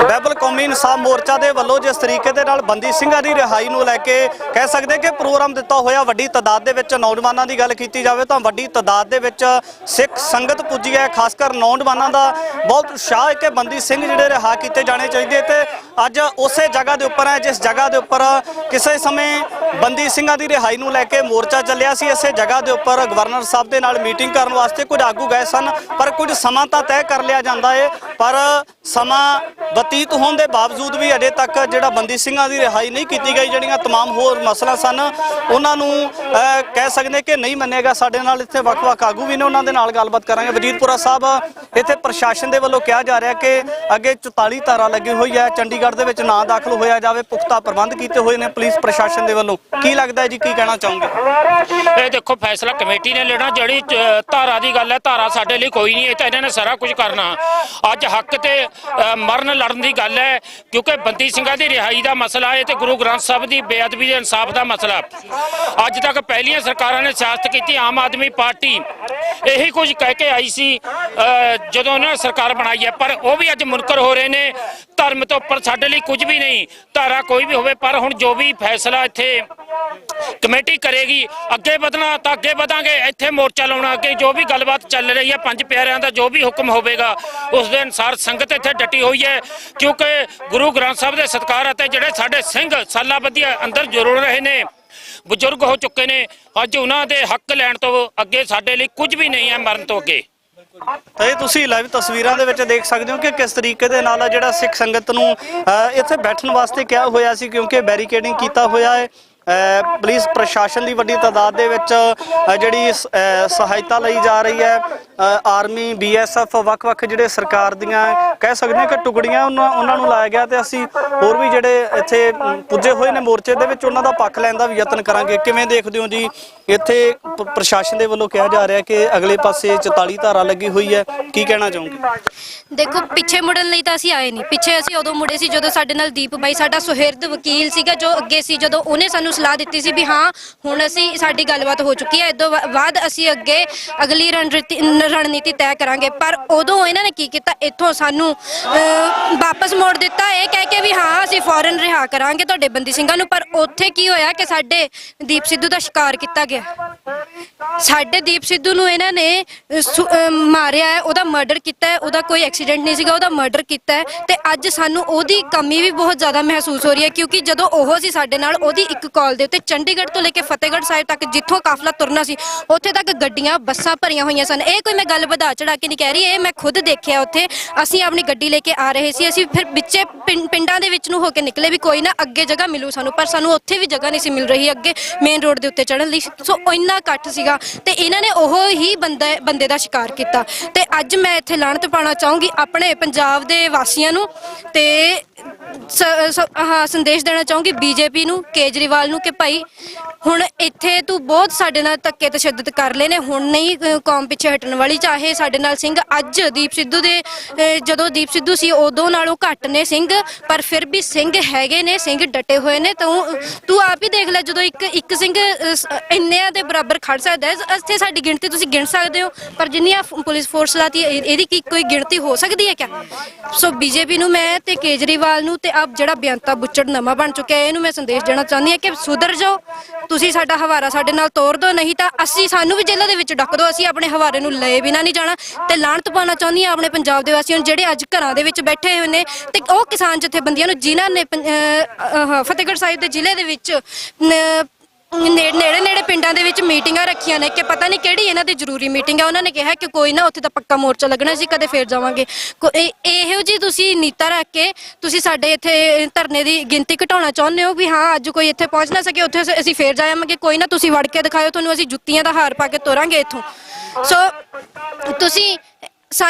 Speaker 4: ਬਾਈਬਲ ਕੌਮੀ ਇਨਸਾਫ ਮੋਰਚਾ ਦੇ ਵੱਲੋਂ ਜਿਸ ਤਰੀਕੇ ਦੇ ਨਾਲ ਬੰਦੀ ਸਿੰਘਾਂ ਦੀ ਰਿਹਾਈ ਨੂੰ ਲੈ ਕੇ ਕਹਿ ਸਕਦੇ ਕਿ ਪ੍ਰੋਗਰਾਮ ਦਿੱਤਾ ਹੋਇਆ, ਵੱਡੀ ਤਾਦਾਦ ਦੇ ਵਿੱਚ ਨੌਜਵਾਨਾਂ ਦੀ ਗੱਲ ਕੀਤੀ ਜਾਵੇ ਤਾਂ ਵੱਡੀ ਤਾਦਾਦ ਦੇ ਵਿੱਚ ਸਿੱਖ ਸੰਗਤ ਪੁੱਜੀ ਹੈ। ਖਾਸ ਕਰ ਨੌਜਵਾਨਾਂ ਦਾ ਬਹੁਤ ਉਤਸ਼ਾਹ ਹੈ ਕਿ ਬੰਦੀ ਸਿੰਘ ਜਿਹੜੇ ਰਿਹਾ ਕੀਤੇ ਜਾਣੇ ਚਾਹੀਦੇ। ਤੇ ਅੱਜ ਉਸੇ ਜਗ੍ਹਾ ਦੇ ਉੱਪਰ ਹੈ ਜਿਸ ਜਗ੍ਹਾ ਦੇ ਉੱਪਰ ਕਿਸੇ ਸਮੇਂ ਬੰਦੀ ਸਿੰਘਾਂ ਦੀ ਰਿਹਾਈ ਨੂੰ ਲੈ ਕੇ ਮੋਰਚਾ ਚੱਲਿਆ ਸੀ। ਇਸੇ ਜਗ੍ਹਾ ਦੇ ਉੱਪਰ ਗਵਰਨਰ ਸਾਹਿਬ ਦੇ ਨਾਲ ਮੀਟਿੰਗ ਕਰਨ ਵਾਸਤੇ ਕੁਝ ਆਗੂ ਗਏ ਸਨ, ਪਰ ਕੁਝ ਸਮਾਂ ਤਾਂ ਤੈਅ ਕਰ ਲਿਆ ਜਾਂਦਾ ਹੈ। ਪਰ ਸਮਾਂ ਬਤੀਤ ਹੋਣ ਦੇ ਬਾਵਜੂਦ ਵੀ ਅਜੇ ਤੱਕ ਜਿਹੜਾ ਬੰਦੀ ਸਿੰਘਾਂ ਦੀ ਰਿਹਾਈ ਨਹੀਂ ਕੀਤੀ ਗਈ। ਜਿਹੜੀਆਂ तमाम ਹੋਰ ਮਸਲਾ ਸਨ ਉਹਨਾਂ ਨੂੰ ਕਹਿ ਸਕਦੇ ਕਿ ਨਹੀਂ ਮੰਨੇਗਾ। ਸਾਡੇ ਨਾਲ ਇੱਥੇ ਵੱਖ-ਵੱਖ ਆਗੂ ਵੀ ਨੇ, ਉਹਨਾਂ ਦੇ ਨਾਲ ਗੱਲਬਾਤ ਕਰਾਂਗੇ। ਵਜੀਦਪੁਰਾ ਸਾਹਿਬ, ਇੱਥੇ ਪ੍ਰਸ਼ਾਸਨ ਦੇ ਵੱਲੋਂ ਕਿਹਾ ਜਾ ਰਿਹਾ ਕਿ ਅੱਗੇ 44 ਧਾਰਾ ਲੱਗੀ ਹੋਈ ਹੈ, ਚੰਡੀਗੜ੍ਹ ਦੇ ਵਿੱਚ ਨਾ ਦਾਖਲ ਹੋਇਆ ਜਾਵੇ, ਪੁਖਤਾ ਪ੍ਰਬੰਧ ਕੀਤੇ ਹੋਏ ਨੇ ਪੁਲਿਸ ਪ੍ਰਸ਼ਾਸਨ ਦੇ ਵੱਲੋਂ। ਕੀ ਲੱਗਦਾ ਹੈ ਜੀ, ਕੀ ਕਹਿਣਾ ਚਾਹੋਗੇ?
Speaker 7: ਇਹ ਦੇਖੋ ਫੈਸਲਾ ਕਮੇਟੀ ਨੇ ਲੈਣਾ। ਜਿਹੜੀ ਧਾਰਾ ਦੀ ਗੱਲ ਹੈ, ਧਾਰਾ ਸਾਡੇ ਲਈ ਕੋਈ ਨਹੀਂ, ਇਹ ਤਾਂ ਇਹਨਾਂ ਨੇ ਸਾਰਾ ਕੁਝ ਕਰਨਾ। ਅੱਜ ਹੱਕ ਤੇ ਮਰਨ ਲੜਨ ਦੀ ਗੱਲ ਹੈ, ਕਿਉਂਕਿ ਬੰਦੀ ਸਿੰਘਾਂ ਦੀ ਰਿਹਾਈ ਦਾ ਮਸਲਾ ਹੈ ਤੇ ਗੁਰੂ ਗ੍ਰੰਥ ਸਾਹਿਬ ਦੀ ਬੇਅਦਬੀ ਦੇ ਇਨਸਾਫ ਦਾ ਮਸਲਾ। ਅੱਜ ਤੱਕ ਪਹਿਲੀਆਂ ਸਰਕਾਰਾਂ ਨੇ ਸਿਆਸਤ ਕੀਤੀ, ਆਮ ਆਦਮੀ ਪਾਰਟੀ ਇਹੀ ਕੁਝ ਕਹਿ ਕੇ ਆਈ ਸੀ ਜਦੋਂ ਉਹਨਾਂ ਨੇ ਸਰਕਾਰ ਬਣਾਈ ਹੈ, ਪਰ ਉਹ ਵੀ ਅੱਜ ਮੁਨਕਰ ਹੋ ਰਹੇ ਨੇ। ਧਰਮ ਤੋਂ ਉੱਪਰ ਸਾਡੇ ਲਈ ਕੁਝ ਵੀ ਨਹੀਂ, ਧਾਰਾ ਕੋਈ ਵੀ ਹੋਵੇ, ਪਰ ਹੁਣ ਜੋ ਵੀ ਫੈਸਲਾ ਇੱਥੇ ਕਮੇਟੀ ਕਰੇਗੀ, ਅੱਗੇ ਵਧਣਾ ਤਾਂ ਅੱਗੇ ਵਧਾਂਗੇ, ਇੱਥੇ ਮੋਰਚਾ ਲਾਉਣਾ, ਅੱਗੇ ਜੋ ਵੀ ਗੱਲਬਾਤ ਚੱਲ ਰਹੀ ਹੈ ਪੰਜ ਪਿਆਰਿਆਂ ਦਾ ਜੋ ਵੀ ਹੁਕਮ ਹੋਵੇਗਾ ਉਸ ਦੇ ਅਨੁਸਾਰ ਸੰਗਤ ਇੱਥੇ ਡਟੀ ਹੋਈ ਹੈ। ਕਿਉਂਕਿ ਗੁਰੂ ਗ੍ਰੰਥ ਸਾਹਿਬ ਦੇ ਸਤਿਕਾਰ ਅਤੇ ਜਿਹੜੇ ਸਾਡੇ ਸਿੰਘ ਸਾਲਾਂ ਬੱਧੀ ਅੰਦਰ ਜੁੜ ਰਹੇ ਨੇ, ਬਜ਼ੁਰਗ ਹੋ ਚੁੱਕੇ ਨੇ, ਅੱਜ ਉਹਨਾਂ ਦੇ ਹੱਕ ਲੈਣ ਤੋਂ ਅੱਗੇ ਸਾਡੇ ਲਈ ਕੁਝ ਵੀ ਨਹੀਂ ਹੈ, ਮਰਨ ਤੋਂ ਅੱਗੇ।
Speaker 4: ਤਾਂ ਇਹ ਤੁਸੀਂ ਲਾਈਵ ਤਸਵੀਰਾਂ ਦੇ ਵਿੱਚ ਦੇਖ ਸਕਦੇ ਹੋ ਕਿ ਕਿਸ ਤਰੀਕੇ ਦੇ ਨਾਲ ਜਿਹੜਾ ਸਿੱਖ ਸੰਗਤ ਨੂੰ ਇੱਥੇ ਬੈਠਣ ਵਾਸਤੇ ਕਿਹਾ ਹੋਇਆ ਸੀ, ਕਿਉਂਕਿ ਬੈਰੀਕੇਡਿੰਗ ਕੀਤਾ ਹੋਇਆ ਹੈ। ਪੁਲਿਸ ਪ੍ਰਸ਼ਾਸਨ ਦੀ ਵੱਡੀ ਤਾਦਾਦ ਦੇ ਵਿੱਚ ਜਿਹੜੀ ਸਹਾਇਤਾ ਲਈ ਜਾ ਰਹੀ ਹੈ। ਆਰਮੀ, BSF, ਵੱਖ-ਵੱਖ ਜਿਹੜੇ ਸਰਕਾਰ ਦੀਆਂ ਕਹਿ ਸਕਦੇ ਹਾਂ ਕਿ ਟੁਕੜੀਆਂ ਉਹਨਾਂ ਨੂੰ ਲਾਇਆ ਗਿਆ, ਤੇ ਅਸੀਂ ਹੋਰ ਵੀ ਜਿਹੜੇ ਇੱਥੇ ਪੁੱਜੇ ਹੋਏ ਨੇ ਮੋਰਚੇ ਦੇ ਵਿੱਚ ਉਹਨਾਂ ਦਾ ਪੱਖ ਲੈਣ ਦਾ ਵੀ ਯਤਨ ਕਰਾਂਗੇ। ਕਿਵੇਂ ਦੇਖਦੇ ਹੋ ਜੀ, ਇੱਥੇ ਪ੍ਰਸ਼ਾਸਨ ਦੇ ਵੱਲੋਂ ਕਿਹਾ ਜਾ ਰਿਹਾ ਕਿ ਅਗਲੇ ਪਾਸੇ 44 ਧਾਰਾ ਲੱਗੀ ਹੋਈ ਹੈ, ਕੀ ਕਹਿਣਾ ਚਾਹੋਗੇ?
Speaker 8: ਦੇਖੋ, ਪਿੱਛੇ ਮੁੜਨ ਲਈ ਤਾਂ ਅਸੀਂ ਆਏ ਨਹੀਂ। ਪਿੱਛੇ ਅਸੀਂ ਉਦੋਂ ਮੁੜੇ ਸੀ ਜਦੋਂ ਸਾਡੇ ਨਾਲ ਦੀਪ ਬਾਈ ਸਾਡਾ ਸੁਹਿਰਦ ਵਕੀਲ ਸੀਗਾ, ਜੋ ਅੱਗੇ ਸੀ, ਜਦੋਂ ਉਹਨੇ ਸਾਨੂੰ ਸਲਾਹ ਦਿੱਤੀ ਸੀ ਵੀ ਹਾਂ ਹੁਣ ਸਾਡੀ ਗੱਲਬਾਤ ਹੋ ਚੁੱਕੀ ਹੈ, ਇਦੋਂ ਬਾਅਦ ਅਸੀਂ ਅੱਗੇ ਅਗਲੀ ਰਣਨੀਤੀ ਤੈਅ ਕਰਾਂਗੇ। ਪਰ ਉਦੋਂ ਇਹਨਾਂ ਨੇ ਕੀ ਕੀਤਾ, ਇੱਥੋਂ ਸਾਨੂੰ ਵਾਪਸ ਮੋੜ ਦਿੱਤਾ, ਇਹ ਕਹਿ ਕੇ ਵੀ ਹਾਂ ਅਸੀਂ ਫੌਰਨ ਰਿਹਾ ਕਰਾਂਗੇ ਤੁਹਾਡੇ ਬੰਦੀ ਸਿੰਘਾਂ ਨੂੰ। ਪਰ ਉੱਥੇ ਕੀ ਹੋਇਆ ਕਿ ਸਾਡੇ ਦੀਪ ਸਿੱਧੂ ਦਾ ਸ਼ਿਕਾਰ ਕੀਤਾ ਗਿਆ। ਸਾਡੇ ਦੀਪ ਸਿੱਧੂ ਨੂੰ ਇਹਨਾਂ ਨੇ ਮਾਰਿਆ ਹੈ, ਉਹਦਾ ਮਰਡਰ ਕੀਤਾ ਹੈ, ਉਹਦਾ ਕੋਈ ਐਕਸੀਡੈਂਟ ਨਹੀਂ ਸੀਗਾ, ਉਹਦਾ ਮਰਡਰ ਕੀਤਾ ਹੈ। ਤੇ ਅੱਜ ਸਾਨੂੰ ਉਹਦੀ ਕਮੀ ਵੀ ਬਹੁਤ ਜ਼ਿਆਦਾ ਮਹਿਸੂਸ ਹੋ ਰਹੀ ਹੈ, ਕਿਉਂਕਿ ਜਦੋਂ ਉਹ ਸੀ ਸਾਡੇ ਨਾਲ, ਉਹਦੀ ਇੱਕ ਕਾਲ ਦੇ ਉੱਤੇ ਚੰਡੀਗੜ੍ਹ ਤੋਂ ਲੈ ਕੇ ਫਤਿਹਗੜ੍ਹ ਸਾਹਿਬ ਤੱਕ ਜਿੱਥੋਂ ਕਾਫਲਾ ਤੁਰਨਾ ਸੀ ਉੱਥੇ ਤੱਕ ਗੱਡੀਆਂ ਬੱਸਾਂ ਭਰੀਆਂ ਹੋਈਆਂ ਸਨ। ਇਹ ਕੋਈ ਮੈਂ ਗੱਲ ਵਧਾ ਚੜਾ ਕੇ ਨਹੀਂ ਕਹਿ ਰਹੀ, ਇਹ ਮੈਂ ਖੁਦ ਦੇਖਿਆ। ਉੱਥੇ ਅਸੀਂ ਆਪਣੀ ਗੱਡੀ ਲੈ ਕੇ ਆ ਰਹੇ ਸੀ, ਅਸੀਂ ਫਿਰ ਵਿੱਚੇ ਪਿੰਡਾਂ ਦੇ ਵਿੱਚ ਨੂੰ ਹੋ ਕੇ ਨਿਕਲੇ ਵੀ ਕੋਈ ਨਾ ਅੱਗੇ ਜਗ੍ਹਾ ਮਿਲੂ ਸਾਨੂੰ, ਪਰ ਸਾਨੂੰ ਉੱਥੇ ਵੀ ਜਗ੍ਹਾ ਨਹੀਂ ਸੀ ਮਿਲ ਰਹੀ ਅੱਗੇ ਮੇਨ ਰੋਡ ਦੇ ਉੱਤੇ ਚੜ੍ਹਨ ਲਈ। ਸੋ ਇੰਨਾ ਇਕੱਠ ਸੀਗਾ ਤੇ ਇਹਨਾਂ ਨੇ ਉਹ ਹੀ ਬੰਦੇ ਦਾ ਸ਼ਿਕਾਰ ਕੀਤਾ। ਤੇ ਅੱਜ ਮੈਂ ਇੱਥੇ ਲਾਹਨਤ ਪਾਉਣਾ ਚਾਹੂੰਗੀ ਆਪਣੇ ਪੰਜਾਬ ਦੇ ਵਾਸੀਆਂ ਨੂੰ, ਤੇ ਸੰਦੇਸ਼ ਦੇਣਾ ਚਾਹੂੰਗੀ BJP ਨੂੰ, ਕੇਜਰੀਵਾਲ ਨੂੰ, ਕਿ ਭਾਈ ਹੁਣ ਇੱਥੇ ਤੂੰ ਬਹੁਤ ਸਾਡੇ ਨਾਲ ਧੱਕੇ ਤਸ਼ੱਦਦ ਕਰ ਲਏ ਨੇ, ਹੁਣ ਨਹੀਂ ਕੌਮ ਪਿੱਛੇ ਹਟਣ ਵਾਲੀ। ਚਾਹੇ ਸਾਡੇ ਨਾਲ ਸਿੰਘ ਅੱਜ ਦੀਪ ਸਿੱਧੂ ਦੇ ਜਦੋਂ ਦੀਪ ਸਿੱਧੂ ਸੀ ਉਦੋਂ ਨਾਲੋਂ ਘੱਟ ਨੇ ਸਿੰਘ, ਪਰ ਫਿਰ ਵੀ ਸਿੰਘ ਹੈਗੇ ਨੇ, ਸਿੰਘ ਡਟੇ ਹੋਏ ਨੇ। ਤੂੰ ਆਪ ਹੀ ਦੇਖ ਲੈ, ਜਦੋਂ ਇੱਕ ਸਿੰਘ ਇੰਨਿਆਂ ਦੇ ਬਰਾਬਰ ਖੜ ਸਕਦਾ ਹੈ, ਇੱਥੇ ਸਾਡੀ ਗਿਣਤੀ ਤੁਸੀਂ ਗਿਣ ਸਕਦੇ ਹੋ, ਪਰ ਜਿੰਨੀਆਂ ਪੁਲਿਸ ਫੋਰਸ ਲਾਤੀ ਇਹਦੀ ਕੀ ਕੋਈ ਗਿਣਤੀ ਹੋ ਸਕਦੀ ਹੈ ਕਿਆ? ਸੋ BJP ਨੂੰ ਮੈਂ ਤੇ ਕੇਜਰੀਵਾਲ ਨੂੰ ਤੇ ਆਪ ਜਿਹੜਾ ਬੇਅੰਤਾ ਬੁੱਚੜ ਨਵਾਂ ਬਣ ਚੁੱਕਿਆ, ਇਹਨੂੰ ਮੈਂ ਸੰਦੇਸ਼ ਦੇਣਾ ਚਾਹੁੰਦੀ ਹਾਂ ਕਿ ਸੁਧਰ ਜਾਓ, ਤੁਸੀਂ ਸਾਡਾ ਹਵਾਰਾ ਸਾਡੇ ਨਾਲ ਤੋੜ ਦਿਓ, ਨਹੀਂ ਤਾਂ ਸਾਨੂੰ ਵੀ ਜੇਲ੍ਹਾਂ ਦੇ ਵਿੱਚ ਡੱਕ ਦਿਓ, ਅਸੀਂ ਆਪਣੇ ਹਵਾਰੇ ਨੂੰ ਲਏ ਬਿਨਾਂ ਨਹੀਂ ਜਾਣਾ। ਤੇ ਲਾਹਨਤ ਪਾਉਣਾ ਚਾਹੁੰਦੀ ਹਾਂ ਆਪਣੇ ਪੰਜਾਬ ਦੇ ਵਾਸੀਆਂ ਨੂੰ ਜਿਹੜੇ ਅੱਜ ਘਰਾਂ ਦੇ ਵਿੱਚ ਬੈਠੇ ਹੋਏ ਨੇ, ਤੇ ਉਹ ਕਿਸਾਨ ਜਥੇਬੰਦੀਆਂ ਨੂੰ ਜਿਨ੍ਹਾਂ ਨੇ ਫਤਿਹਗੜ੍ਹ ਸਾਹਿਬ ਦੇ ਜ਼ਿਲ੍ਹੇ ਦੇ ਵਿੱਚ ਨੇੜੇ ਪਿੰਡਾਂ ਦੇ ਵਿੱਚ ਮੀਟਿੰਗਾਂ ਰੱਖੀਆਂ ਨੇ, ਕਿ ਪਤਾ ਨਹੀਂ ਕਿਹੜੀ ਇਹਨਾਂ ਦੀ ਜ਼ਰੂਰੀ ਮੀਟਿੰਗ ਹੈ। ਉਹਨਾਂ ਨੇ ਕਿਹਾ ਕਿ ਕੋਈ ਨਾ ਉੱਥੇ ਤਾਂ ਪੱਕਾ ਮੋਰਚਾ ਲੱਗਣਾ, ਸੀ ਕਦੇ ਫੇਰ ਜਾਵਾਂਗੇ। ਇਹੋ ਜੀ ਤੁਸੀਂ ਨੀਤਾ ਰੱਖ ਕੇ ਤੁਸੀਂ ਸਾਡੇ ਇੱਥੇ ਧਰਨੇ ਦੀ ਗਿਣਤੀ ਘਟਾਉਣਾ ਚਾਹੁੰਦੇ ਹੋ ਵੀ ਹਾਂ ਅੱਜ ਕੋਈ ਇੱਥੇ ਪਹੁੰਚ ਨਾ ਸਕੇ, ਉੱਥੇ ਅਸੀਂ ਫੇਰ ਜਾਵਾਂਗੇ। ਕੋਈ ਨਾ, ਤੁਸੀਂ ਵੜ ਕੇ ਦਿਖਾਓ, ਤੁਹਾਨੂੰ ਅਸੀਂ ਜੁੱਤੀਆਂ ਦਾ ਹਾਰ ਪਾ ਕੇ ਤੋਰਾਂਗੇ ਇੱਥੋਂ। ਸੋ ਤੁਸੀਂ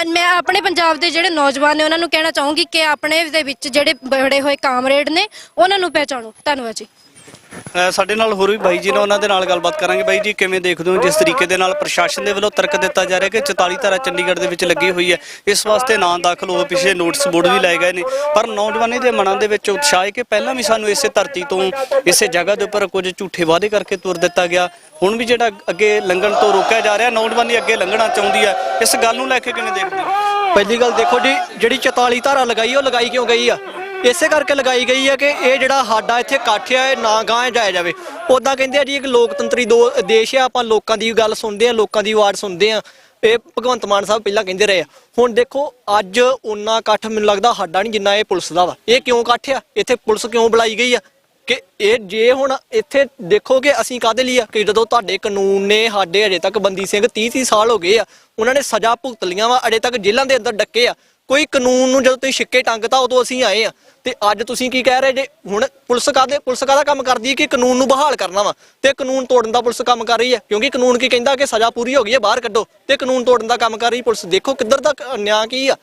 Speaker 8: ਮੈਂ ਆਪਣੇ ਪੰਜਾਬ ਦੇ ਜਿਹੜੇ ਨੌਜਵਾਨ ਨੇ ਉਹਨਾਂ ਨੂੰ ਕਹਿਣਾ ਚਾਹੂੰਗੀ ਕਿ ਆਪਣੇ ਦੇ ਵਿੱਚ ਜਿਹੜੇ ਬੜੇ ਹੋਏ ਕਾਮਰੇਡ ਨੇ ਉਹਨਾਂ ਨੂੰ ਪਹਿਚਾਣੋ। ਧੰਨਵਾਦ ਜੀ।
Speaker 4: ਸਾਡੇ ਨਾਲ ਹੋਰ ਵੀ ਬਾਈ ਜੀ ਨੇ, ਉਹਨਾਂ ਦੇ ਨਾਲ ਗੱਲਬਾਤ ਕਰਾਂਗੇ। ਬਾਈ ਜੀ, ਕਿਵੇਂ ਦੇਖਦੇ ਹੋ ਜਿਸ ਤਰੀਕੇ ਦੇ ਨਾਲ ਪ੍ਰਸ਼ਾਸਨ ਦੇ ਵੱਲੋਂ ਤਰਕ ਦਿੱਤਾ ਜਾ ਰਿਹਾ ਕਿ 44 ਧਾਰਾ ਚੰਡੀਗੜ੍ਹ ਦੇ ਵਿੱਚ ਲੱਗੀ ਹੋਈ ਹੈ, ਇਸ ਵਾਸਤੇ ਨਾਂ ਦਾਖਲ ਹੋ ਪਿੱਛੇ ਨੋਟਿਸ ਬੋਰਡ ਵੀ ਲਾਏ ਗਏ ਨੇ, ਪਰ ਨੌਜਵਾਨੀ ਦੇ ਮਨਾਂ ਦੇ ਵਿੱਚ ਉਤਸ਼ਾਹ ਹੈ ਕਿ ਪਹਿਲਾਂ ਵੀ ਸਾਨੂੰ ਇਸੇ ਧਰਤੀ ਤੋਂ ਇਸੇ ਜਗ੍ਹਾ ਦੇ ਉੱਪਰ ਕੁਝ ਝੂਠੇ ਵਾਅਦੇ ਕਰਕੇ ਤੁਰ ਦਿੱਤਾ ਗਿਆ, ਹੁਣ ਵੀ ਜਿਹੜਾ ਅੱਗੇ ਲੰਘਣ ਤੋਂ ਰੋਕਿਆ ਜਾ ਰਿਹਾ, ਨੌਜਵਾਨੀ ਅੱਗੇ ਲੰਘਣਾ ਚਾਹੁੰਦੀ ਹੈ, ਇਸ ਗੱਲ ਨੂੰ ਲੈ ਕੇ ਕਿਵੇਂ ਦੇਖਦੇ ਹੋ?
Speaker 9: ਪਹਿਲੀ ਗੱਲ ਦੇਖੋ ਜੀ, ਜਿਹੜੀ 44 ਧਾਰਾ ਲਗਾਈ ਉਹ ਲਗਾਈ ਕਿਉਂ ਗਈ ਆ? ਇਸੇ ਕਰਕੇ ਲਗਾਈ ਗਈ ਹੈ ਕਿ ਇਹ ਜਿਹੜਾ ਸਾਡਾ ਇੱਥੇ ਇਕੱਠ ਆ ਇਹ ਨਾ ਗਾਂਹ ਜਾਇਆ ਜਾਵੇ। ਉੱਦਾਂ ਕਹਿੰਦੇ ਆ ਜੀ ਇੱਕ ਲੋਕਤੰਤਰੀ ਦੇਸ਼ ਆ, ਆਪਾਂ ਲੋਕਾਂ ਦੀ ਗੱਲ ਸੁਣਦੇ ਆ, ਲੋਕਾਂ ਦੀ ਆਵਾਜ਼ ਸੁਣਦੇ ਆ। ਇਹ ਭਗਵੰਤ ਮਾਨ ਸਾਹਿਬ ਪਹਿਲਾਂ ਕਹਿੰਦੇ ਰਹੇ ਆ। ਹੁਣ ਦੇਖੋ ਅੱਜ ਉਹਨਾਂ ਇਕੱਠ ਮੈਨੂੰ ਲੱਗਦਾ ਸਾਡਾ ਨਹੀਂ ਜਿੰਨਾ ਇਹ ਪੁਲਿਸ ਦਾ ਵਾ। ਇਹ ਕਿਉਂ ਇਕੱਠ ਆ? ਇੱਥੇ ਪੁਲਿਸ ਕਿਉਂ ਬੁਲਾਈ ਗਈ ਆ? ਕਿ ਇਹ ਜੇ ਹੁਣ ਇੱਥੇ ਦੇਖੋ ਕਿ ਅਸੀਂ ਕਾਹਦੇ ਲਈ ਆ ਕਿ ਜਦੋਂ ਤੁਹਾਡੇ ਕਾਨੂੰਨ ਨੇ ਸਾਡੇ ਅਜੇ ਤੱਕ ਬੰਦੀ ਸਿੰਘ 30 ਸਾਲ ਹੋ ਗਏ ਆ, ਉਹਨਾਂ ਨੇ ਸਜ਼ਾ ਭੁਗਤ ਲੀਆਂ ਵਾ, ਅਜੇ ਤੱਕ ਜੇਲ੍ਹਾਂ ਦੇ ਅੰਦਰ ਡੱਕੇ ਆ। ਕੋਈ ਕਾਨੂੰਨ ਨੂੰ ਜਦੋਂ ਤੁਸੀਂ ਛਿੱਕੇ ਟੰਗਤਾ ਉਦੋਂ ਅਸੀਂ ਆਏ ਆ, ਤੇ ਅੱਜ ਤੁਸੀਂ ਕੀ ਕਹਿ ਰਹੇ ਜੇ? ਹੁਣ ਪੁਲਿਸ ਕਾਹਦਾ ਕੰਮ ਕਰਦੀ ਹੈ ਕਿ ਕਾਨੂੰਨ ਨੂੰ ਬਹਾਲ ਕਰਨਾ ਵਾ, ਤੇ ਕਾਨੂੰਨ ਤੋੜਨ ਦਾ ਪੁਲਿਸ ਕੰਮ ਕਰ ਰਹੀ ਹੈ, ਕਿਉਂਕਿ ਕਾਨੂੰਨ ਕੀ ਕਹਿੰਦਾ ਕਿ ਸਜ਼ਾ ਪੂਰੀ ਹੋ ਗਈ ਹੈ ਬਾਹਰ ਕੱਢੋ, ਤੇ ਕਾਨੂੰਨ ਤੋੜਨ ਦਾ ਕੰਮ ਕਰ ਰਹੀ ਪੁਲਿਸ। ਦੇਖੋ ਕਿੱਧਰ ਦਾ ਨਿਆਂ ਕੀ ਆ।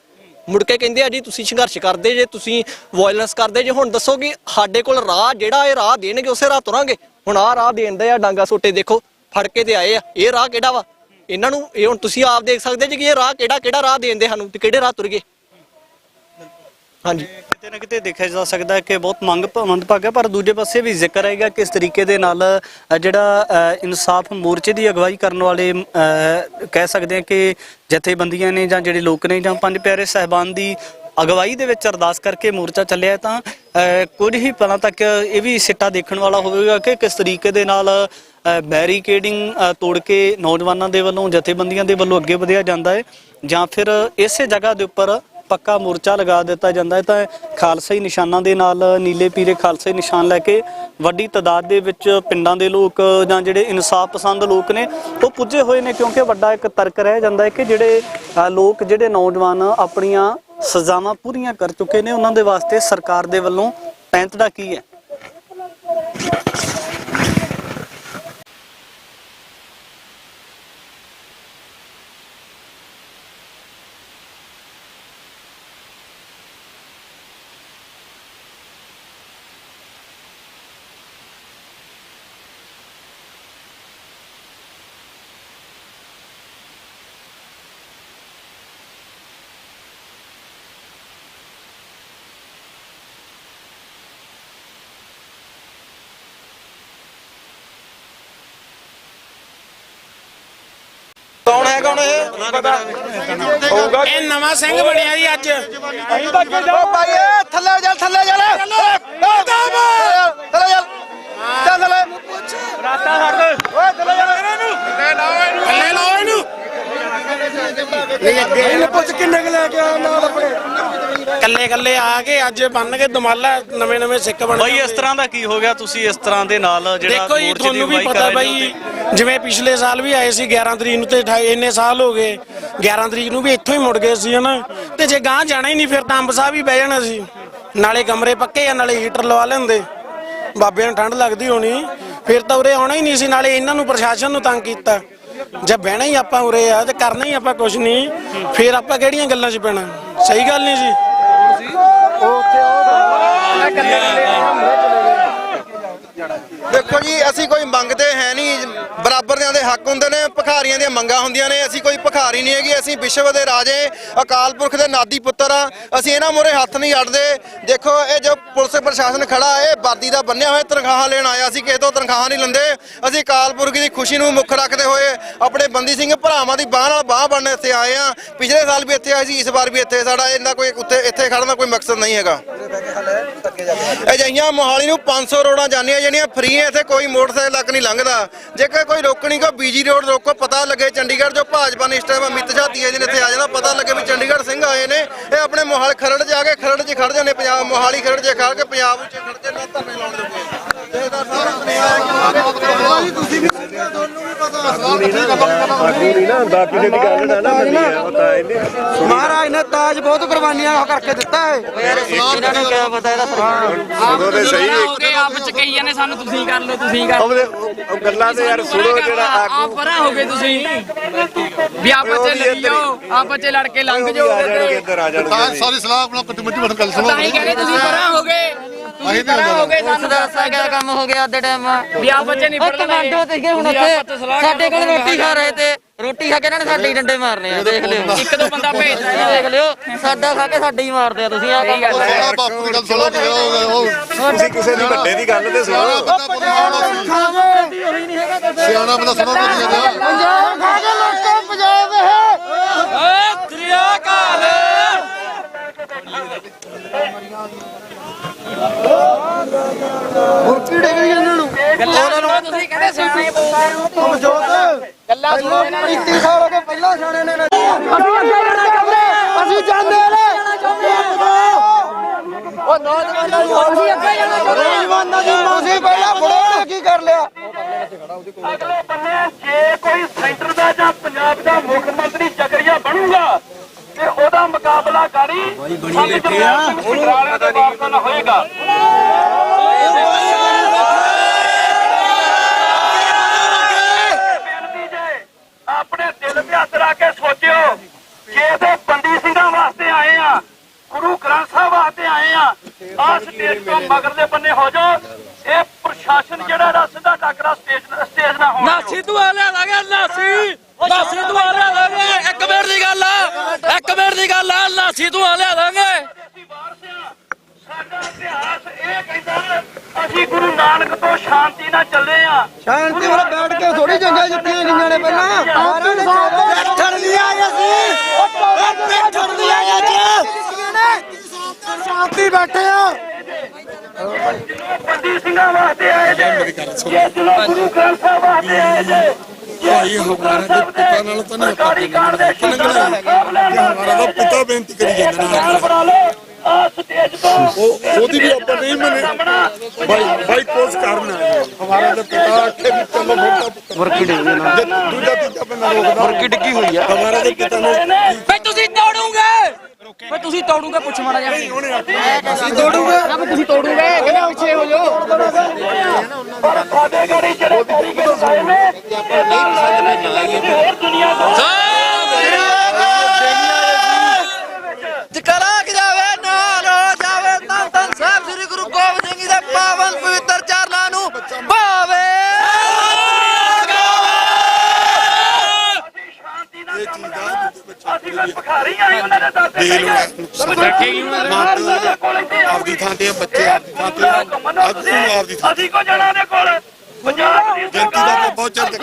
Speaker 9: ਮੁੜ ਕੇ ਕਹਿੰਦੇ ਆ ਜੀ ਤੁਸੀਂ ਸੰਘਰਸ਼ ਕਰਦੇ ਜੇ, ਤੁਸੀਂ ਵਾਇਲੈਂਸ ਕਰਦੇ ਜੇ। ਹੁਣ ਦੱਸੋ ਕਿ ਸਾਡੇ ਕੋਲ ਰਾਹ ਜਿਹੜਾ ਇਹ ਰਾਹ ਦੇਣਗੇ ਉਸੇ ਰਾਹ ਤੁਰਾਂਗੇ। ਹੁਣ ਆਹ ਰਾਹ ਦੇਣਦੇ ਆ ਡਾਂਗਾ ਸੋਟੇ, ਦੇਖੋ ਫੜ ਕੇ ਤੇ ਆਏ ਆ। ਇਹ ਰਾਹ ਕਿਹੜਾ ਵਾ ਇਹਨਾਂ ਨੂੰ? ਇਹ ਹੁਣ ਤੁਸੀਂ ਆਪ ਦੇਖ ਸਕਦੇ ਜੀ ਕਿ ਇਹ ਰਾਹ ਕਿਹੜਾ ਰਾਹ ਦੇਣਦੇ ਸਾਨੂੰ, ਤੇ ਕਿਹੜੇ ਰਾਹ ਤੁਰ ਗਏ। ਹਾਂਜੀ।
Speaker 4: ਕਿਤੇ ਨਾ ਕਿਤੇ ਦੇਖਿਆ ਜਾ ਸਕਦਾ ਹੈ ਕਿ ਬਹੁਤ ਮੰਦਭਾਗਾ ਹੈ, ਪਰ ਦੂਜੇ ਪਾਸੇ ਵੀ ਜ਼ਿਕਰ ਹੈਗਾ ਕਿਸ ਤਰੀਕੇ ਦੇ ਨਾਲ ਜਿਹੜਾ ਇਨਸਾਫ ਮੋਰਚੇ ਦੀ ਅਗਵਾਈ ਕਰਨ ਵਾਲੇ ਕਹਿ ਸਕਦੇ ਹਾਂ ਕਿ ਜਥੇਬੰਦੀਆਂ ਨੇ ਜਾਂ ਜਿਹੜੇ ਲੋਕ ਨੇ ਜਾਂ ਪੰਜ ਪਿਆਰੇ ਸਾਹਿਬਾਨ ਦੀ ਅਗਵਾਈ ਦੇ ਵਿੱਚ ਅਰਦਾਸ ਕਰਕੇ ਮੋਰਚਾ ਚੱਲਿਆ, ਤਾਂ ਕੁਝ ਹੀ ਪਲਾਂ ਤੱਕ ਇਹ ਵੀ ਸਿੱਟਾ ਦੇਖਣ ਵਾਲਾ ਹੋਵੇਗਾ ਕਿ ਕਿਸ ਤਰੀਕੇ ਦੇ ਨਾਲ ਬੈਰੀਕੇਡਿੰਗ ਤੋੜ ਕੇ ਨੌਜਵਾਨਾਂ ਦੇ ਵੱਲੋਂ ਜਥੇਬੰਦੀਆਂ ਦੇ ਵੱਲੋਂ ਅੱਗੇ ਵਧਿਆ ਜਾਂਦਾ ਹੈ ਜਾਂ ਫਿਰ ਇਸੇ ਜਗ੍ਹਾ ਦੇ ਉੱਪਰ ਪੱਕਾ ਮੋਰਚਾ ਲਗਾ ਦਿੱਤਾ ਜਾਂਦਾ ਹੈ। ਤਾਂ ਖਾਲਸਾਈ ਨਿਸ਼ਾਨਾਂ ਦੇ ਨਾਲ ਨੀਲੇ ਪੀਲੇ ਖਾਲਸਾਈ ਨਿਸ਼ਾਨ ਲੈ ਕੇ ਵੱਡੀ ਤਾਦਾਦ ਦੇ ਵਿੱਚ ਪਿੰਡਾਂ ਦੇ ਲੋਕ ਜਾਂ ਜਿਹੜੇ ਇਨਸਾਫ ਪਸੰਦ ਲੋਕ ਨੇ ਉਹ ਪੁੱਜੇ ਹੋਏ ਨੇ, ਕਿਉਂਕਿ ਵੱਡਾ ਇੱਕ ਤਰਕ ਰਹਿ ਜਾਂਦਾ ਹੈ ਕਿ ਜਿਹੜੇ ਲੋਕ ਜਿਹੜੇ ਨੌਜਵਾਨ ਆਪਣੀਆਂ ਸਜ਼ਾਵਾਂ ਪੂਰੀਆਂ ਕਰ ਚੁੱਕੇ ਨੇ ਉਹਨਾਂ ਦੇ ਵਾਸਤੇ ਸਰਕਾਰ ਦੇ ਵੱਲੋਂ ਪੈਂਤੜਾ ਕੀ ਹੈ।
Speaker 10: ਕੌਣ ਹੈ ਕੌਣ ਇਹ
Speaker 3: ਨਵਾਂ ਸਿੰਘ ਬਣਿਆ ਜੀ ਅੱਜ।
Speaker 10: ਭਾਈ ਥੱਲੇ ਚੱਲ ਥੱਲੇ ਚੱਲ ਥੱਲੇ ਚੱਲ ਥੱਲੇ ਰਾਤਾ ਹੱਟ ਓਏ ਥੱਲੇ ਚੱਲ
Speaker 3: ਥੱਲੇ ਲਾਓ ਇਹਨੂੰ।
Speaker 12: ਇਹਨੂੰ ਪੁੱਛ ਕਿੰਨੇ ਕੁ ਲੈ ਕੇ ਆਇਆ ਨਾਲ ਆਪਣੇ
Speaker 3: ਕੱਲੇ ਕੱਲੇ ਆ ਕੇ ਅੱਜ ਬਣ ਕੇ ਦਮਾਲਾ ਨਵੇਂ ਸਿੱਖ ਬਣ
Speaker 4: ਬਾਈ ਇਸ ਤਰ੍ਹਾਂ ਦਾ ਕੀ ਹੋ ਗਿਆ, ਤੁਸੀਂ ਇਸ ਤਰ੍ਹਾਂ ਦੇ ਨਾਲ ਜਿਹੜਾ
Speaker 3: ਦੇਖੋ ਜੀ ਤੁਹਾਨੂੰ ਵੀ ਪਤਾ ਬਾਈ, ਜਿਵੇਂ ਪਿਛਲੇ ਸਾਲ ਵੀ ਆਏ ਸੀ 11 ਤਰੀਕ ਨੂੰ ਤੇ 28 ਇੰਨੇ ਸਾਲ ਹੋ ਗਏ, 11 ਤਰੀਕ ਨੂੰ ਵੀ ਇੱਥੋਂ ਹੀ ਮੁੜ ਗਏ ਸੀ ਹਨਾ, ਤੇ ਜੇ ਗਾਂ ਜਾਣਾ ਹੀ ਨਹੀਂ ਫਿਰ ਤਾਂ ਅੰਬ ਸਾਹਿਬ ਹੀ ਬਹਿ ਜਾਣਾ ਸੀ, ਨਾਲੇ ਕਮਰੇ ਪੱਕੇ ਆ ਨਾਲੇ ਹੀਟਰ ਲਵਾ ਲੈਂਦੇ, ਬਾਬਿਆਂ ਨੂੰ ਠੰਡ ਲੱਗਦੀ ਹੋਣੀ, ਫਿਰ ਤਾਂ ਉਰੇ ਆਉਣਾ ਹੀ ਨਹੀਂ ਸੀ, ਨਾਲੇ ਇਹਨਾਂ ਨੂੰ ਪ੍ਰਸ਼ਾਸਨ ਨੂੰ ਤੰਗ ਕੀਤਾ। ਜਦ ਬਹਿਣਾ ਹੀ ਆਪਾਂ ਉਰੇ ਆ ਤੇ ਕਰਨਾ ਹੀ ਆਪਾਂ ਕੁਝ ਨਹੀਂ, ਫਿਰ ਆਪਾਂ ਕਿਹੜੀਆਂ ਗੱਲਾਂ 'ਚ ਪੈਣਾ, ਸਹੀ ਗੱਲ ਨਹੀਂ ਜੀ।
Speaker 10: ਦੇਖੋ ਜੀ ਅਸੀਂ ਕੋਈ ਮੰਗਦੇ ਹੈ ਨਹੀਂ, ਬਰਾਬਰ ਦੇ ਹੱਕ ਹੁੰਦੇ ਨੇ, ਭਿਖਾਰੀਆਂ ਦੀਆਂ ਮੰਗਾਂ ਹੁੰਦੀਆਂ ਨੇ, ਅਸੀਂ ਕੋਈ ਭਿਖਾਰੀ ਨਹੀਂ ਹੈਗੀ, ਅਸੀਂ ਵਿਸ਼ਵ ਦੇ ਰਾਜੇ ਅਕਾਲ ਪੁਰਖ ਦੇ ਨਾਦੀ ਪੁੱਤਰ ਆ, ਅਸੀਂ ਇਹਨਾਂ ਮੂਹਰੇ ਹੱਥ ਨਹੀਂ ਅੜਦੇ। ਦੇਖੋ ਇਹ ਜੋ ਪੁਲਿਸ ਪ੍ਰਸ਼ਾਸਨ ਖੜਾ ਇਹ ਵਰਦੀ ਦਾ ਬੰਨਿਆ ਹੋਇਆ ਤਨਖਾਹਾਂ ਲੈਣ ਆਇਆ, ਅਸੀਂ ਕਿਸੇ ਤੋਂ ਤਨਖਾਹਾਂ ਨਹੀਂ ਲੈਂਦੇ, ਅਸੀਂ ਅਕਾਲ ਪੁਰਖ ਦੀ ਖੁਸ਼ੀ ਨੂੰ ਮੁੱਖ ਰੱਖਦੇ ਹੋਏ ਆਪਣੇ ਬੰਦੀ ਸਿੰਘ ਭਰਾਵਾਂ ਦੀ ਬਾਹ ਨਾਲ ਬਾਹ ਬਣਨ ਇੱਥੇ ਆਏ ਆ। ਪਿਛਲੇ ਸਾਲ ਵੀ ਇੱਥੇ ਆਏ ਸੀ, ਇਸ ਵਾਰ ਵੀ ਇੱਥੇ, ਸਾਡਾ ਇਹਨਾਂ ਕੋਈ ਇੱਥੇ ਖੜਨ ਦਾ ਕੋਈ ਮਕਸਦ ਨਹੀਂ ਹੈਗਾ। ਅਜਿਹੀਆਂ ਮੋਹਾਲੀ ਨੂੰ 500 ਰੋਡਾਂ ਜਾਂਦੀਆਂ ਜਿਹੜੀਆਂ ਫ੍ਰੀ ਹੈ, ਇੱਥੇ ਕੋਈ ਮੋਟਰਸਾਈਕਲ ਤੱਕ ਨਹੀਂ ਲੰਘਦਾ, ਜੇਕਰ ਕੋਈ ਰੋਕਣੀ ਕੋ ਬੀਜੀ ਰੋਡ ਰੋਕੋ, ਪਤਾ ਲੱਗੇ ਚੰਡੀਗੜ੍ਹ ਜੋ ਭਾਜਪਾ ਨੇ ਇਸ ਟਾਈਮ ਅਮਿਤ ਸ਼ਾਹ ਜੀ ਨੇ ਇੱਥੇ ਆ ਜਾਂਦਾ, ਪਤਾ ਲੱਗੇ ਵੀ ਚੰਡੀਗੜ੍ਹ ਸਿੰਘ ਆਏ ਨੇ, ਇਹ ਆਪਣੇ ਮੋਹਾਲੀ ਖਰੜ ਜਾ ਕੇ ਖਰੜ 'ਚ ਖੜ ਜਾਂਦੇ, ਪੰਜਾਬ ਮੋਹਾਲੀ ਖਰੜ 'ਚ ਖੜ ਕੇ ਪੰਜਾਬ ਵਿੱਚ ਖੜ ਕੇ ਨਾ ਧਰਨੇ ਲਾਉਣ ਜੋਗੇ। ਤੁਸੀਂ ਵੀ ਤੁਹਾਨੂੰ ਵੀ ਪਤਾ ਮਹਾਰਾਜ ਨੇ ਤਾਜ ਬਹੁਤ ਕੁਰਬਾਨੀਆਂ ਕਰਕੇ ਦਿੱਤਾ ਹੈ, ਇਹਨਾਂ ਨੂੰ ਕਿਆ ਪਤਾ ਇਹਦਾ
Speaker 11: ਆਪ ਚ ਕਹੀ ਜਾਂਦੇ ਸਾਨੂੰ ਤੁਸੀਂ ਕਰ ਲਓ ਤੁਸੀਂ ਕਰ ਲਓ
Speaker 12: ਗੱਲਾਂ ਤੇ ਯਾਰ ਸੁਣੋ, ਜਿਹੜਾ
Speaker 11: ਆਪ ਪਰਾਂ ਹੋ ਗਏ ਤੁਸੀਂ ਵੀ ਆਪਸ ਚ ਲੜੀ ਜਾਓ, ਆਪਸ ਚ ਲੜ ਕੇ ਲੰਘ ਜਾਓ,
Speaker 12: ਸਾਰੀ ਸਲਾਹ ਆਪਣਾ ਕਮੇਟੀ ਬਣ ਗੱਲ ਸੁਣੋ।
Speaker 11: ਤਾਂ ਹੀ ਕਹਿੰਦੇ ਤੁਸੀਂ ਪਰਾਂ ਹੋ ਗਏ, ਤੁਸੀਂ ਪਰਾਂ ਹੋ ਗਏ, ਸਾਨੂੰ ਦੱਸਿਆ ਗਿਆ ਕੰਮ ਹੋ ਗਿਆ ਅੱਧੇ ਟਾਈਮ ਵੀ ਆਪਸ ਚ ਨਹੀਂ ਪੜਦੇ
Speaker 5: ਹੁਣ ਉੱਥੇ ਸਾਡੇ ਕੋਲ ਰੋਟੀ ਖਾ ਰਹੇ ਤੇ ਰੋਟੀ ਖਾ ਕੇ ਇਹਨਾਂ ਨੇ ਸਾਡੇ ਹੀ ਡੰਡੇ ਮਾਰਨੇ ਆ, ਦੇਖ ਲਿਓ
Speaker 11: ਇੱਕ ਦੋ ਬੰਦਾ ਭੇਜਦਾ
Speaker 5: ਦੇਖ ਲਿਓ, ਸਾਡਾ ਖਾ ਕੇ ਸਾਡੇ ਹੀ ਮਾਰਦੇ ਆ, ਤੁਸੀਂ ਆ
Speaker 12: ਬਾਪੂ ਦੀ ਗੱਲ ਸੁਣੋ, ਤੁਸੀਂ ਕਿਸੇ ਦੀ ਵੱਡੇ ਦੀ ਗੱਲ ਤੇ ਸੁਣੋ, ਸਿਆਣਾ ਬੰਦਾ ਸੁਣੋ, ਪੰਜਾਬ ਖਾ ਕੇ ਲੋਕਾਂ ਪੰਜਾਬ ਹੈ
Speaker 11: ਦਰਿਆ ਕਾਲ
Speaker 12: ਹੁਣ ਕੀੜੇ ਗਈ ਇਹਨਾਂ ਨੂੰ
Speaker 11: ਗੱਲਾਂ ਤੁਸੀਂ ਕਹਿੰਦੇ ਸਿਆਣੇ ਗੱਲਾਂ ਸੁਣੋ,
Speaker 12: 35 ਸਾਲ ਹੋ ਗਏ ਪਹਿਲਾਂ ਸਿਆਣੇ ਨੇ,
Speaker 5: ਅਸੀਂ ਜਾਂਦੇ ਨੇ ਉਹ ਨੌਜਵਾਨਾਂ ਨੂੰ ਅਸੀਂ ਅੱਗੇ ਜਾਣਾ ਚਾਹੁੰਦੇ ਹਾਂ, ਨੌਜਵਾਨਾਂ ਦੀ ਮਾਸੀ ਪਹਿਲਾਂ ਫੜੋ ਕੀ ਕਰ ਲਿਆ।
Speaker 2: ਅਗਲੇ ਬੰਨੇ ਜੇ ਕੋਈ ਸੈਂਟਰ ਦਾ ਜਾਂ ਪੰਜਾਬ ਦਾ ਮੁੱਖ ਮੰਤਰੀ ਜਗਰੀਆ ਬਣੂਗਾ ਤੇ ਉਹਦਾ ਮੁਕਾਬਲਾ ਕਰੀ ਬਣੀ ਬੈਠੇ ਆ ਉਹਨੂੰ ਦਾ ਵਾਰਤਾ ਨਾ ਹੋਏਗਾ। ਆਪਣੇ ਦਿਲ ਤੇ ਹੱਥ ਰੱਖ ਕੇ ਸੋਚਿਓ, ਜੇ ਤੇ ਬੰਦੀ ਸਿੰਘਾਂ ਵਾਸਤੇ ਆਏ ਆ, ਗੁਰੂ ਗ੍ਰੰਥ ਸਾਹਿਬ ਵਾਸਤੇ ਆਏ ਆ, ਆਹ ਸਟੇਜ ਤੋਂ ਮਗਰ ਦੇ ਬੰਨੇ ਹੋ ਜਾਓ, ਇਹ ਪ੍ਰਸ਼ਾਸਨ ਜਿਹੜਾ ਦਾ ਸਿੱਧਾ ਟੱਕਰਾ ਸਟੇਜ ਨਾ ਹੋਣਾ।
Speaker 11: ਨਾਸੀ ਤੂੰ ਆ ਲਿਆ ਲਾਂਗੇ, ਨਾਸੀ ਤੂੰ ਆ ਲਿਆ ਲਾਂਗੇ, ਇੱਕ ਮਿੰਟ ਦੀ ਗੱਲ ਆ, ਨਾਸੀ ਤੂੰ ਆ ਲਿਆ ਲਾਂਗੇ, ਅਸੀਂ ਵਾਰਸ ਆ। ਸਾਡਾ ਇਤਿਹਾਸ ਇਹ ਕਹਿੰਦਾ ਅਸੀਂ ਗੁਰੂ ਨਾਨਕ ਤੋਂ ਸ਼ਾਂਤੀ ਨਾਲ ਚੱਲੇ ਆ।
Speaker 12: ਸ਼ਾਂਤੀ ਵਾਲਾ ਬੈਠ ਕੇ ਥੋੜੀ ਜੰਗਾਂ ਜਿੱਤੀਆਂ ਗਈਆਂ ਨੇ ਪਹਿਲਾਂ ਬੈਠਣ ਨਹੀਂ ਆਏ ਅਸੀਂ ਬੈਠਣ ਨਹੀਂ ਆਏ ਅੱਜ ਸ਼ਾਂਤੀ ਬੈਠੇ ਆ।
Speaker 11: ਬੰਦੀ ਸਿੰਘਾਂ ਵਾਸਤੇ ਆਏ ਜੇ ਜਦੋਂ ਗੁਰੂ ਗ੍ਰੰਥ ਸਾਹਿਬ ਵਾਸਤੇ ਆਏ ਜੇ
Speaker 13: ਭਾਈ ਹਮਾਰਾ ਦੇ ਪਿਤਾ ਨਾਲ ਤਾਂ ਨਹੀਂ ਆਪਾਂ ਹਮਾਰਾ ਦਾ ਪਿਤਾ ਬੇਨਤੀ ਕਰੀ ਜਾਂਦਾ ਨਾਲ
Speaker 11: ਬਣਾ ਲਓ ਆ ਸਟੇਜ ਤੋਂ
Speaker 13: ਉਹਦੀ ਵੀ ਆਪਾਂ ਨਹੀਂ ਮੰਨੇ ਭਾਈ ਕੋਸ ਕਰਨਾ ਹਮਾਰਾ ਦਾ ਪਿਤਾ ਆਖੇ ਵੀ ਚਲੋ ਫੋਟਾ ਵਰਕੀ ਡਿੱਗੀ ਨਾ ਦੂਜਾ ਤੀਜਾ ਬੰਦਾ ਰੋਕਦਾ ਵਰਕੀ ਡਿੱਗੀ ਹੋਈ ਆ ਹਮਾਰਾ ਦਾ ਪਿਤਾ ਨੂੰ
Speaker 11: ਵੇ ਤੁਸੀਂ ਤੋੜੋਗੇ ਵੇ ਤੁਸੀਂ ਤੋੜੋਗੇ ਪੁੱਛ ਮਾੜਾ ਜਿਹਾ
Speaker 12: ਅਸੀਂ ਤੋੜੂਗੇ
Speaker 11: ਰੱਬ ਤੁਸੀਂ ਤੋੜੋਗੇ ਕਿਹਨੇ ਪਿੱਛੇ ਹੋ ਜਾਓ ਪਰ ਸਾਡੇ ਗਾੜੀ ਜਿਹੜੇ ਤਰੀਕੇ ਲਾਏ ਨੇ ਇਹ ਨਹੀਂ ਪਸੰਦ ਚੱਲਾਂਗੇ ਹੋਰ ਦੁਨੀਆ ਤੋਂ
Speaker 5: ਜਕਰਾ ਕਿ ਜਾਵੇ ਨਾਲ ਹੋ ਜਾਵੇ ਤਨ ਤਨ ਸਾਹਿਬ ਸ੍ਰੀ ਗੁਰੂ ਗੋਬਿੰਦ ਸਿੰਘ ਜੀ ਦੇ ਪਾਵਨ ਪਵਿੱਤਰ ਚਰਨਾਂ ਨੂੰ ਭਾਵੇ।
Speaker 11: ਅਸੀਂ ਕੋਈ ਭਿਖਾਰੀ ਆਏ ਉਹਨਾਂ ਦੇ ਦਰ ਤੇ
Speaker 13: ਆਪਦੀ ਥਾਂ ਤੇ ਬੱਚੇ ਆਪਦੀ ਥਾਂ ਤੇ ਅੱਜ ਨੂੰ ਆਪਦੀ ਥਾਂ
Speaker 11: ਅਸੀਂ ਕੋ ਜਾਣਾ ਦੇ ਕੋਲ ਪੰਜਾਬ ਦੀ
Speaker 13: ਜਨਤੀ ਦਾ ਬਹੁਤ ਚਿਰ ਤੱਕ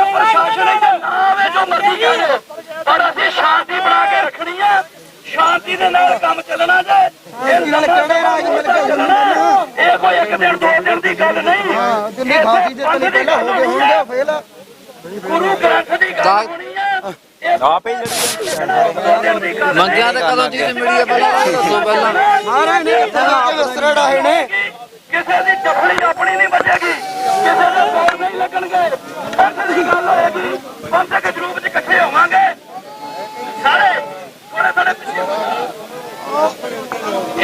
Speaker 11: ਪ੍ਰਸ਼ਾਸਨ ਇਹਦਾ ਨਾਮ ਹੈ ਜੋ ਮਰਜ਼ੀ ਕਰੇ ਪਰ ਅਸੀਂ ਸ਼ਾਂਤੀ ਬਣਾ ਕੇ ਰੱਖਣੀ ਹੈ। ਸ਼ਾਂਤੀ ਦੇ ਨਾਲ ਕੰਮ ਚੱਲਣਾ ਜੇ
Speaker 12: ਨਾਲ ਕਿਹੜੇ ਰਾਜ ਮਿਲ ਕੇ ਚੱਲਣਾ
Speaker 11: ਇਹ ਕੋਈ ਇੱਕ ਦਿਨ ਦੋ ਦਿਨ ਦੀ ਗੱਲ ਨਹੀਂ।
Speaker 12: ਦਿੱਲੀ ਫਾਂਸੀ ਦੇ ਤਲੇ ਪਹਿਲਾਂ ਹੋ ਗਏ ਹੋਣਗੇ ਫੇਲ
Speaker 11: ਗੁਰੂ ਗ੍ਰੰਥ ਦੀ ਗੱਲ ਹੋਣੀ ਹੈ।
Speaker 5: ਮੰਗਿਆ ਤੇ ਕਦੋਂ ਚੀਜ਼ ਮਿਲੀ ਹੈ ਪਹਿਲਾਂ ਦੱਸੋ ਪਹਿਲਾਂ
Speaker 12: ਮਹਾਰਾਜ ਨੇ ਅਸਰ ਢਾਏ ਨੇ
Speaker 11: ਕਿਸੇ ਦੀ ਜਫੜੀ ਆਪਣੀ ਨਹੀਂ ਬਚੇਗੀ ਕਿਸੇ ਦੇ ਪੈਰ ਨਹੀਂ ਲੱਗਣਗੇ। ਅੰਦਰ ਦੀ ਗੱਲ ਹੋਏਗੀ ਬੰਦੇ ਕੇ ਜਰੂਪ 'ਚ ਇਕੱਠੇ ਹੋਵਾਂਗੇ ਸਾਰੇ ਥੋੜੇ ਥੋੜੇ ਪਿੱਛੇ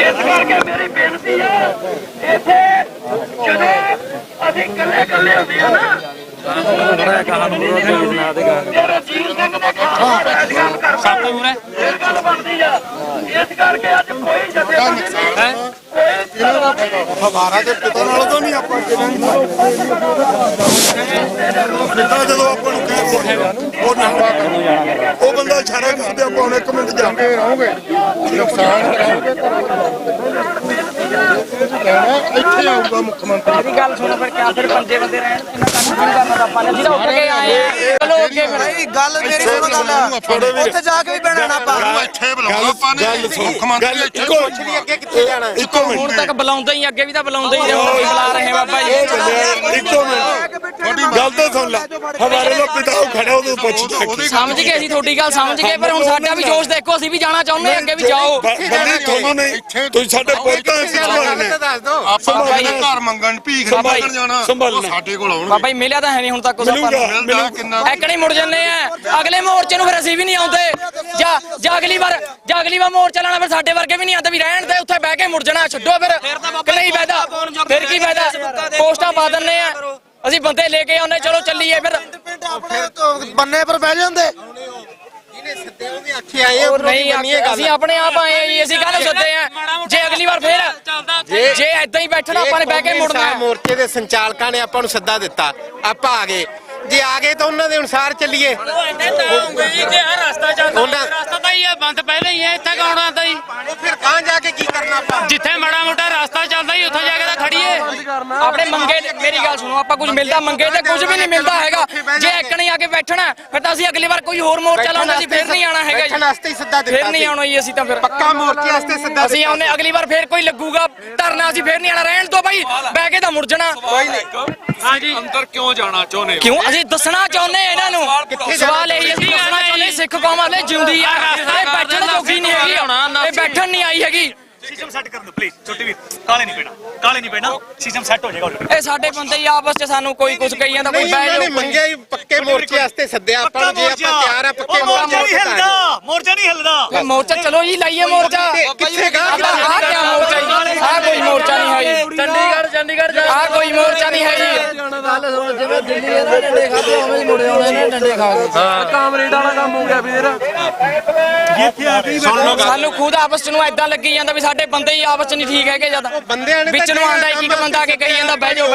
Speaker 11: ਇਸ ਕਰਕੇ ਮੇਰੀ ਬੇਨਤੀ ਹੈ ਇੱਥੇ ਜਦੋਂ ਅਸੀਂ ਇਕੱਲੇ ਇਕੱਲੇ ਹੁੰਦੇ ਆ ਨਾ ਤੇਰਾ ਜੀਰ ਸਿੰਘ ਨੇ ਗੱਲ ਕਰਦਾ ਇਹ ਗੱਲ ਬਣਦੀ ਆ। ਇਸ ਕਰਕੇ ਅੱਜ ਕੋਈ ਜਥੇਬੰਦੀ ਨਹੀਂ
Speaker 13: ਹਮਾਰਾ ਦੇ ਪਿਤਾ ਨਾਲ ਤਾਂ ਨਹੀਂ ਆਪਾਂ ਪਿਤਾ ਜਦੋਂ ਆਪਾਂ ਨੂੰ ਕਹਿੰਦੇ ਉਹ ਨਾ ਉਹ ਬੰਦਾ ਇਸ਼ਾਰਾ ਕਰਦੇ ਆਪਾਂ ਹੁਣ 1 ਮਿੰਟ ਜਾਂਦੇ ਰਹੋਗੇ ਨੁਕਸਾਨ ਕਰਾਂਗੇ ਇੱਥੇ ਆਊਗਾ ਮੁੱਖ ਮੰਤਰੀ
Speaker 11: ਮੇਰੀ ਗੱਲ ਸੁਣੋ ਫਿਰ ਕਿਆ ਫਿਰ ਪੰਜੇ ਬੰਦੇ ਰਹਿਣ ਇਹਨਾਂ ਕੰਮ ਨਹੀਂ ਕਰਨਾ ਤਾਂ ਆਪਾਂ ਨੇ ਜਿਹੜਾ ਉੱਠ ਕੇ ਆਏ ਆ ਚਲੋ ਅੱਗੇ ਫਿਰ
Speaker 5: ਗੱਲ ਮੇਰੀ ਸੁਣੋ ਗੱਲ ਉੱਥੇ ਜਾ ਕੇ ਵੀ ਬਹਿਣਾ ਆਪਾਂ
Speaker 13: ਇੱਥੇ ਬੁਲਾਓ ਆਪਾਂ ਨੇ ਮੁੱਖ ਮੰਤਰੀ ਇੱਥੇ ਪੁੱਛ ਲਈ ਅੱਗੇ ਕਿੱਥੇ ਜਾਣਾ ਇੱਕੋ ਮਿੰਟ
Speaker 11: ਹੁਣ ਤੱਕ ਬੁਲਾਉਂਦਾ ਹੀ ਅੱਗੇ ਵੀ ਤਾਂ ਬੁਲਾਉਂਦਾ ਹੀ ਹੁਣ ਬੁਲਾ ਰਹੇ ਬਾਬਾ ਜੀ।
Speaker 13: ਇੱਕੋ ਮਿੰਟ ਤੁਹਾਡੀ ਗੱਲ ਤਾਂ ਸੁਣ ਲੈ ਹਮਾਰੇ ਲੋ ਪਿਤਾ ਉਹ ਖੜਾ ਉਹਨੂੰ ਪੁੱਛਦਾ
Speaker 11: ਸਮਝ ਗਏ ਅਸੀਂ ਤੁਹਾਡੀ ਗੱਲ ਸਮਝ ਗਏ ਪਰ ਹੁਣ ਸਾਡਾ ਵੀ ਜੋਸ਼ ਦੇਖੋ ਅਸੀਂ ਵੀ ਜਾਣਾ ਚਾਹੁੰਦੇ ਹਾਂ ਅੱਗੇ ਵੀ ਜਾਓ।
Speaker 13: ਬੰਦੇ ਤੁਹਾਨੂੰ ਨਹੀਂ ਤੁਸੀਂ ਸਾਡੇ ਪੁੱਤਾਂ ਸੰਭਾਲਣੇ ਆਪਾਂ ਨੇ ਘਰ ਮੰਗਣ ਭੀਖ ਮੰਗਣ ਜਾਣਾ ਸਾਡੇ ਕੋਲ ਆਉਣਗੇ
Speaker 11: ਬਾਬਾ ਜੀ ਮਿਲਿਆ ਤਾਂ ਹੈ ਨਹੀਂ ਹੁਣ ਤੱਕ ਕੁਝ ਆਪਾਂ ਨੂੰ ਐਕਣੀ ਮੁੜ ਜੰਨੇ ਆ ਅਗਲੇ ਮੋਰਚੇ ਨੂੰ ਫਿਰ ਅਸੀਂ ਵੀ ਨਹੀਂ ਆਉਂਦੇ ਜਾਂ ਅਗਲੀ ਵਾਰ ਮੋਰਚਾ ਲਾਣਾ ਫਿਰ ਸਾਡੇ ਵਰਗੇ ਵੀ ਨਹੀਂ ਆਉਂਦੇ ਵੀ ਰਹਿਣ ਦੇ ਉੱਥੇ ਬਹਿ ਕੇ ਮੁੜ ਜਾਣਾ ਛੱਡੋ ਫਿਰ ਨਹੀਂ ਫਾਇਦਾ ਫਿਰ ਕੀ ਫਾਇਦਾ ਪੋਸਟਾਂ ਪਾ ਦਿੰਨੇ ਆ ਅਸੀਂ ਬੰਦੇ ਲੈ ਕੇ ਆਉਨੇ ਚਲੋ ਚੱਲੀਏ ਫਿਰ
Speaker 5: ਬੰਨੇ ਪਰ ਬਹਿ ਜਾਂਦੇ
Speaker 11: ਉਹ ਨਹੀਂ ਅਸੀਂ ਆਪਣੇ ਆਪ ਆਏ ਆ ਜੀ ਅਸੀਂ ਕਾਹਨੂੰ ਸੱਦੇ ਆ ਜੇ ਅਗਲੀ ਵਾਰ ਫੇਰ ਜੇ ਏਦਾਂ ਹੀ ਬੈਠਣਾ ਆਪਾਂ ਨੇ ਬਹਿ ਕੇ ਮੁੜਨਾ
Speaker 14: ਮੋਰਚੇ ਦੇ ਸੰਚਾਲਕਾਂ ਨੇ ਆਪਾਂ ਨੂੰ ਸੱਦਾ ਦਿੱਤਾ ਆਪਾਂ ਆ ਗਏ ਜੇ ਆ ਗਏ ਤਾਂ ਉਹਨਾਂ ਦੇ ਅਨੁਸਾਰ ਚੱਲੀਏ
Speaker 11: ਜੇ ਹਰ ਰਸਤਾ ਚੱਲਦਾ
Speaker 7: ਰਸਤਾ ਤਾਂ ਹੀ ਹੈ ਬੰਦ ਪਹਿਲਾਂ ਹੀ ਹੈ ਇੱਥੇ ਕੌਣ ਆਉਂਦਾ ਜੀ
Speaker 14: ਫਿਰ ਕਾਂ ਜਾ ਕੇ ਕੀ ਕਰਨਾ ਆਪਾਂ
Speaker 7: ਜਿੱਥੇ ਮਾੜਾ ਮੋਟਾ ਰਸਤਾ ਚੱਲਦਾ ਹੀ ਉੱਥੇ ਜਾ ਕੇ ਤਾਂ ਖੜੀਏ
Speaker 11: ਆਪਣੇ ਮੰਗੇ ਮੇਰੀ ਗੱਲ ਸੁਣੋ ਆਪਾਂ ਕੁਝ ਮਿਲਦਾ ਮੰਗੇ ਤੇ ਕੁਝ ਵੀ ਨਹੀਂ ਮਿਲਦਾ ਹੈਗਾ ਜੇ ਇੱਕਣੀ ਆ ਕੇ ਬੈਠਣਾ ਫਿਰ ਤਾਂ ਅਸੀਂ ਅਗਲੀ ਵਾਰ ਕੋਈ ਹੋਰ ਮੋਰਚਾ ਲਾਉਂਦਾ ਸੀ ਫਿਰ ਨਹੀਂ ਆਣਾ ਹੈਗਾ
Speaker 14: ਬੈਠਣ ਵਾਸਤੇ ਹੀ ਸੱਦਾ ਦਿੱਤਾ
Speaker 11: ਫਿਰ ਨਹੀਂ ਆਉਣਾ ਜੀ ਅਸੀਂ ਤਾਂ ਫਿਰ
Speaker 14: ਪੱਕਾ ਮੋਰਚੇ ਵਾਸਤੇ ਸੱਦਾ
Speaker 11: ਅਸੀਂ ਆਉਨੇ ਅਗਲੀ ਵਾਰ ਫਿਰ ਕੋਈ ਲੱਗੂਗਾ ਧਰਨਾ ਅਸੀਂ ਫਿਰ ਨਹੀਂ ਆਣਾ ਰਹਿਣ ਤੋਂ ਬਾਈ ਬਹਿ ਕੇ ਤਾਂ ਮੁੜ ਜਾਣਾ
Speaker 7: ਹਾਂਜੀ
Speaker 13: ਅੰਦਰ ਕਿਉਂ ਜਾਣਾ ਚਾਹੁੰਦੇ
Speaker 11: ਕਿਉਂ ਅਸੀਂ ਦੱਸਣਾ ਚਾਹੁੰਦੇ ਇਹਨਾਂ ਨੂੰ ਸਵਾਲ ਇਹ ਅਸੀਂ ਦੱਸਣਾ ਚਾਹੁੰਦੇ ਸਿੱਖ ਕੌਮ ਵਾਲੇ ਜਿਉਂਦੀ ਆ ਇਹ ਬੈਠਣ ਜੋਗੀ ਨਹੀਂ ਹੈਗੀ ਇਹ ਬੈਠਣ ਨਹੀਂ ਆਈ ਹੈਗੀ
Speaker 4: ਸਿਸਟਮ ਸੈੱਟ ਕਰਨ ਦਿਓ ਪਲੀਜ਼ ਛੋਟੀ ਵੀਰ ਕਾਲੇ ਨਹੀਂ ਪੈਣਾ ਸਿਸਟਮ ਸੈੱਟ ਹੋ ਜਾਏਗਾ ਆਲਰੇਡੀ
Speaker 11: ਇਹ ਸਾਡੇ ਬੰਦੇ ਹੀ ਆਪਸ ਚ ਸਾਨੂੰ ਕੋਈ ਕੁਝ ਕਹੀ ਜਾਂਦਾ ਕੋਈ ਬਹਿ ਜਾਓ
Speaker 14: ਮੰਗਿਆ ਹੀ ਪੱਕੇ ਮੋਰਚੇ ਵਾਸਤੇ ਸੱਦਿਆ ਆਪਾਂ ਨੂੰ ਜੇ ਆਪਾਂ ਤਿਆਰ ਆ ਪੱਕੇ
Speaker 4: ਮੋਰਚਾ ਨਹੀਂ ਹਿੱਲਦਾ
Speaker 11: ਮੋਰਚਾ ਚਲੋ ਜੀ ਲਾਈਏ ਮੋਰਚਾ
Speaker 14: ਕਿੱਥੇ ਗਾ
Speaker 11: ਆ ਕਿਆ ਮੋਰਚਾ ਜੀ ਆ ਕੋਈ ਮੋਰਚਾ ਨਹੀਂ ਹੈ ਜੀ ਚੰਡੀਗੜ੍ਹ ਆ ਕੋਈ ਮੋਰਚਾ ਨਹੀਂ ਹੈ ਜੀ
Speaker 5: ਜਿਵੇਂ ਦਿੱਲੀ ਇਹਦਾ ਡੰਡੇ ਖਾਦੇ ਉਵੇਂ ਹੀ ਮੁੜੇ ਆਉਣੇ ਨੇ ਡੰਡੇ ਖਾ ਕੇ ਕਾਮਰੇਡ ਵਾਲਾ ਕੰਮ ਹੋ ਗਿਆ ਫੇਰ
Speaker 11: ਸਾਨੂੰ ਖੁਦ ਆਪਸ ਚ ਨੂੰ ਐਦਾਂ ਲੱਗੀ ਜਾਂਦਾ ਵੀ ਸਾਡੇ ਬੰਦੇ ਬੰਦੇ ਹੀ ਆਪਸ 'ਚ ਨਹੀਂ ਠੀਕ ਹੈਗੇ ਜਦ
Speaker 14: ਬੰਦਿਆਂ ਨੇ
Speaker 11: ਵਿੱਚ ਨੂੰ ਆਂਦਾ ਇੱਕ ਬੰਦਾ ਆ ਕੇ ਕਹੀ ਜਾਂਦਾ ਬਹਿ ਜਾਓ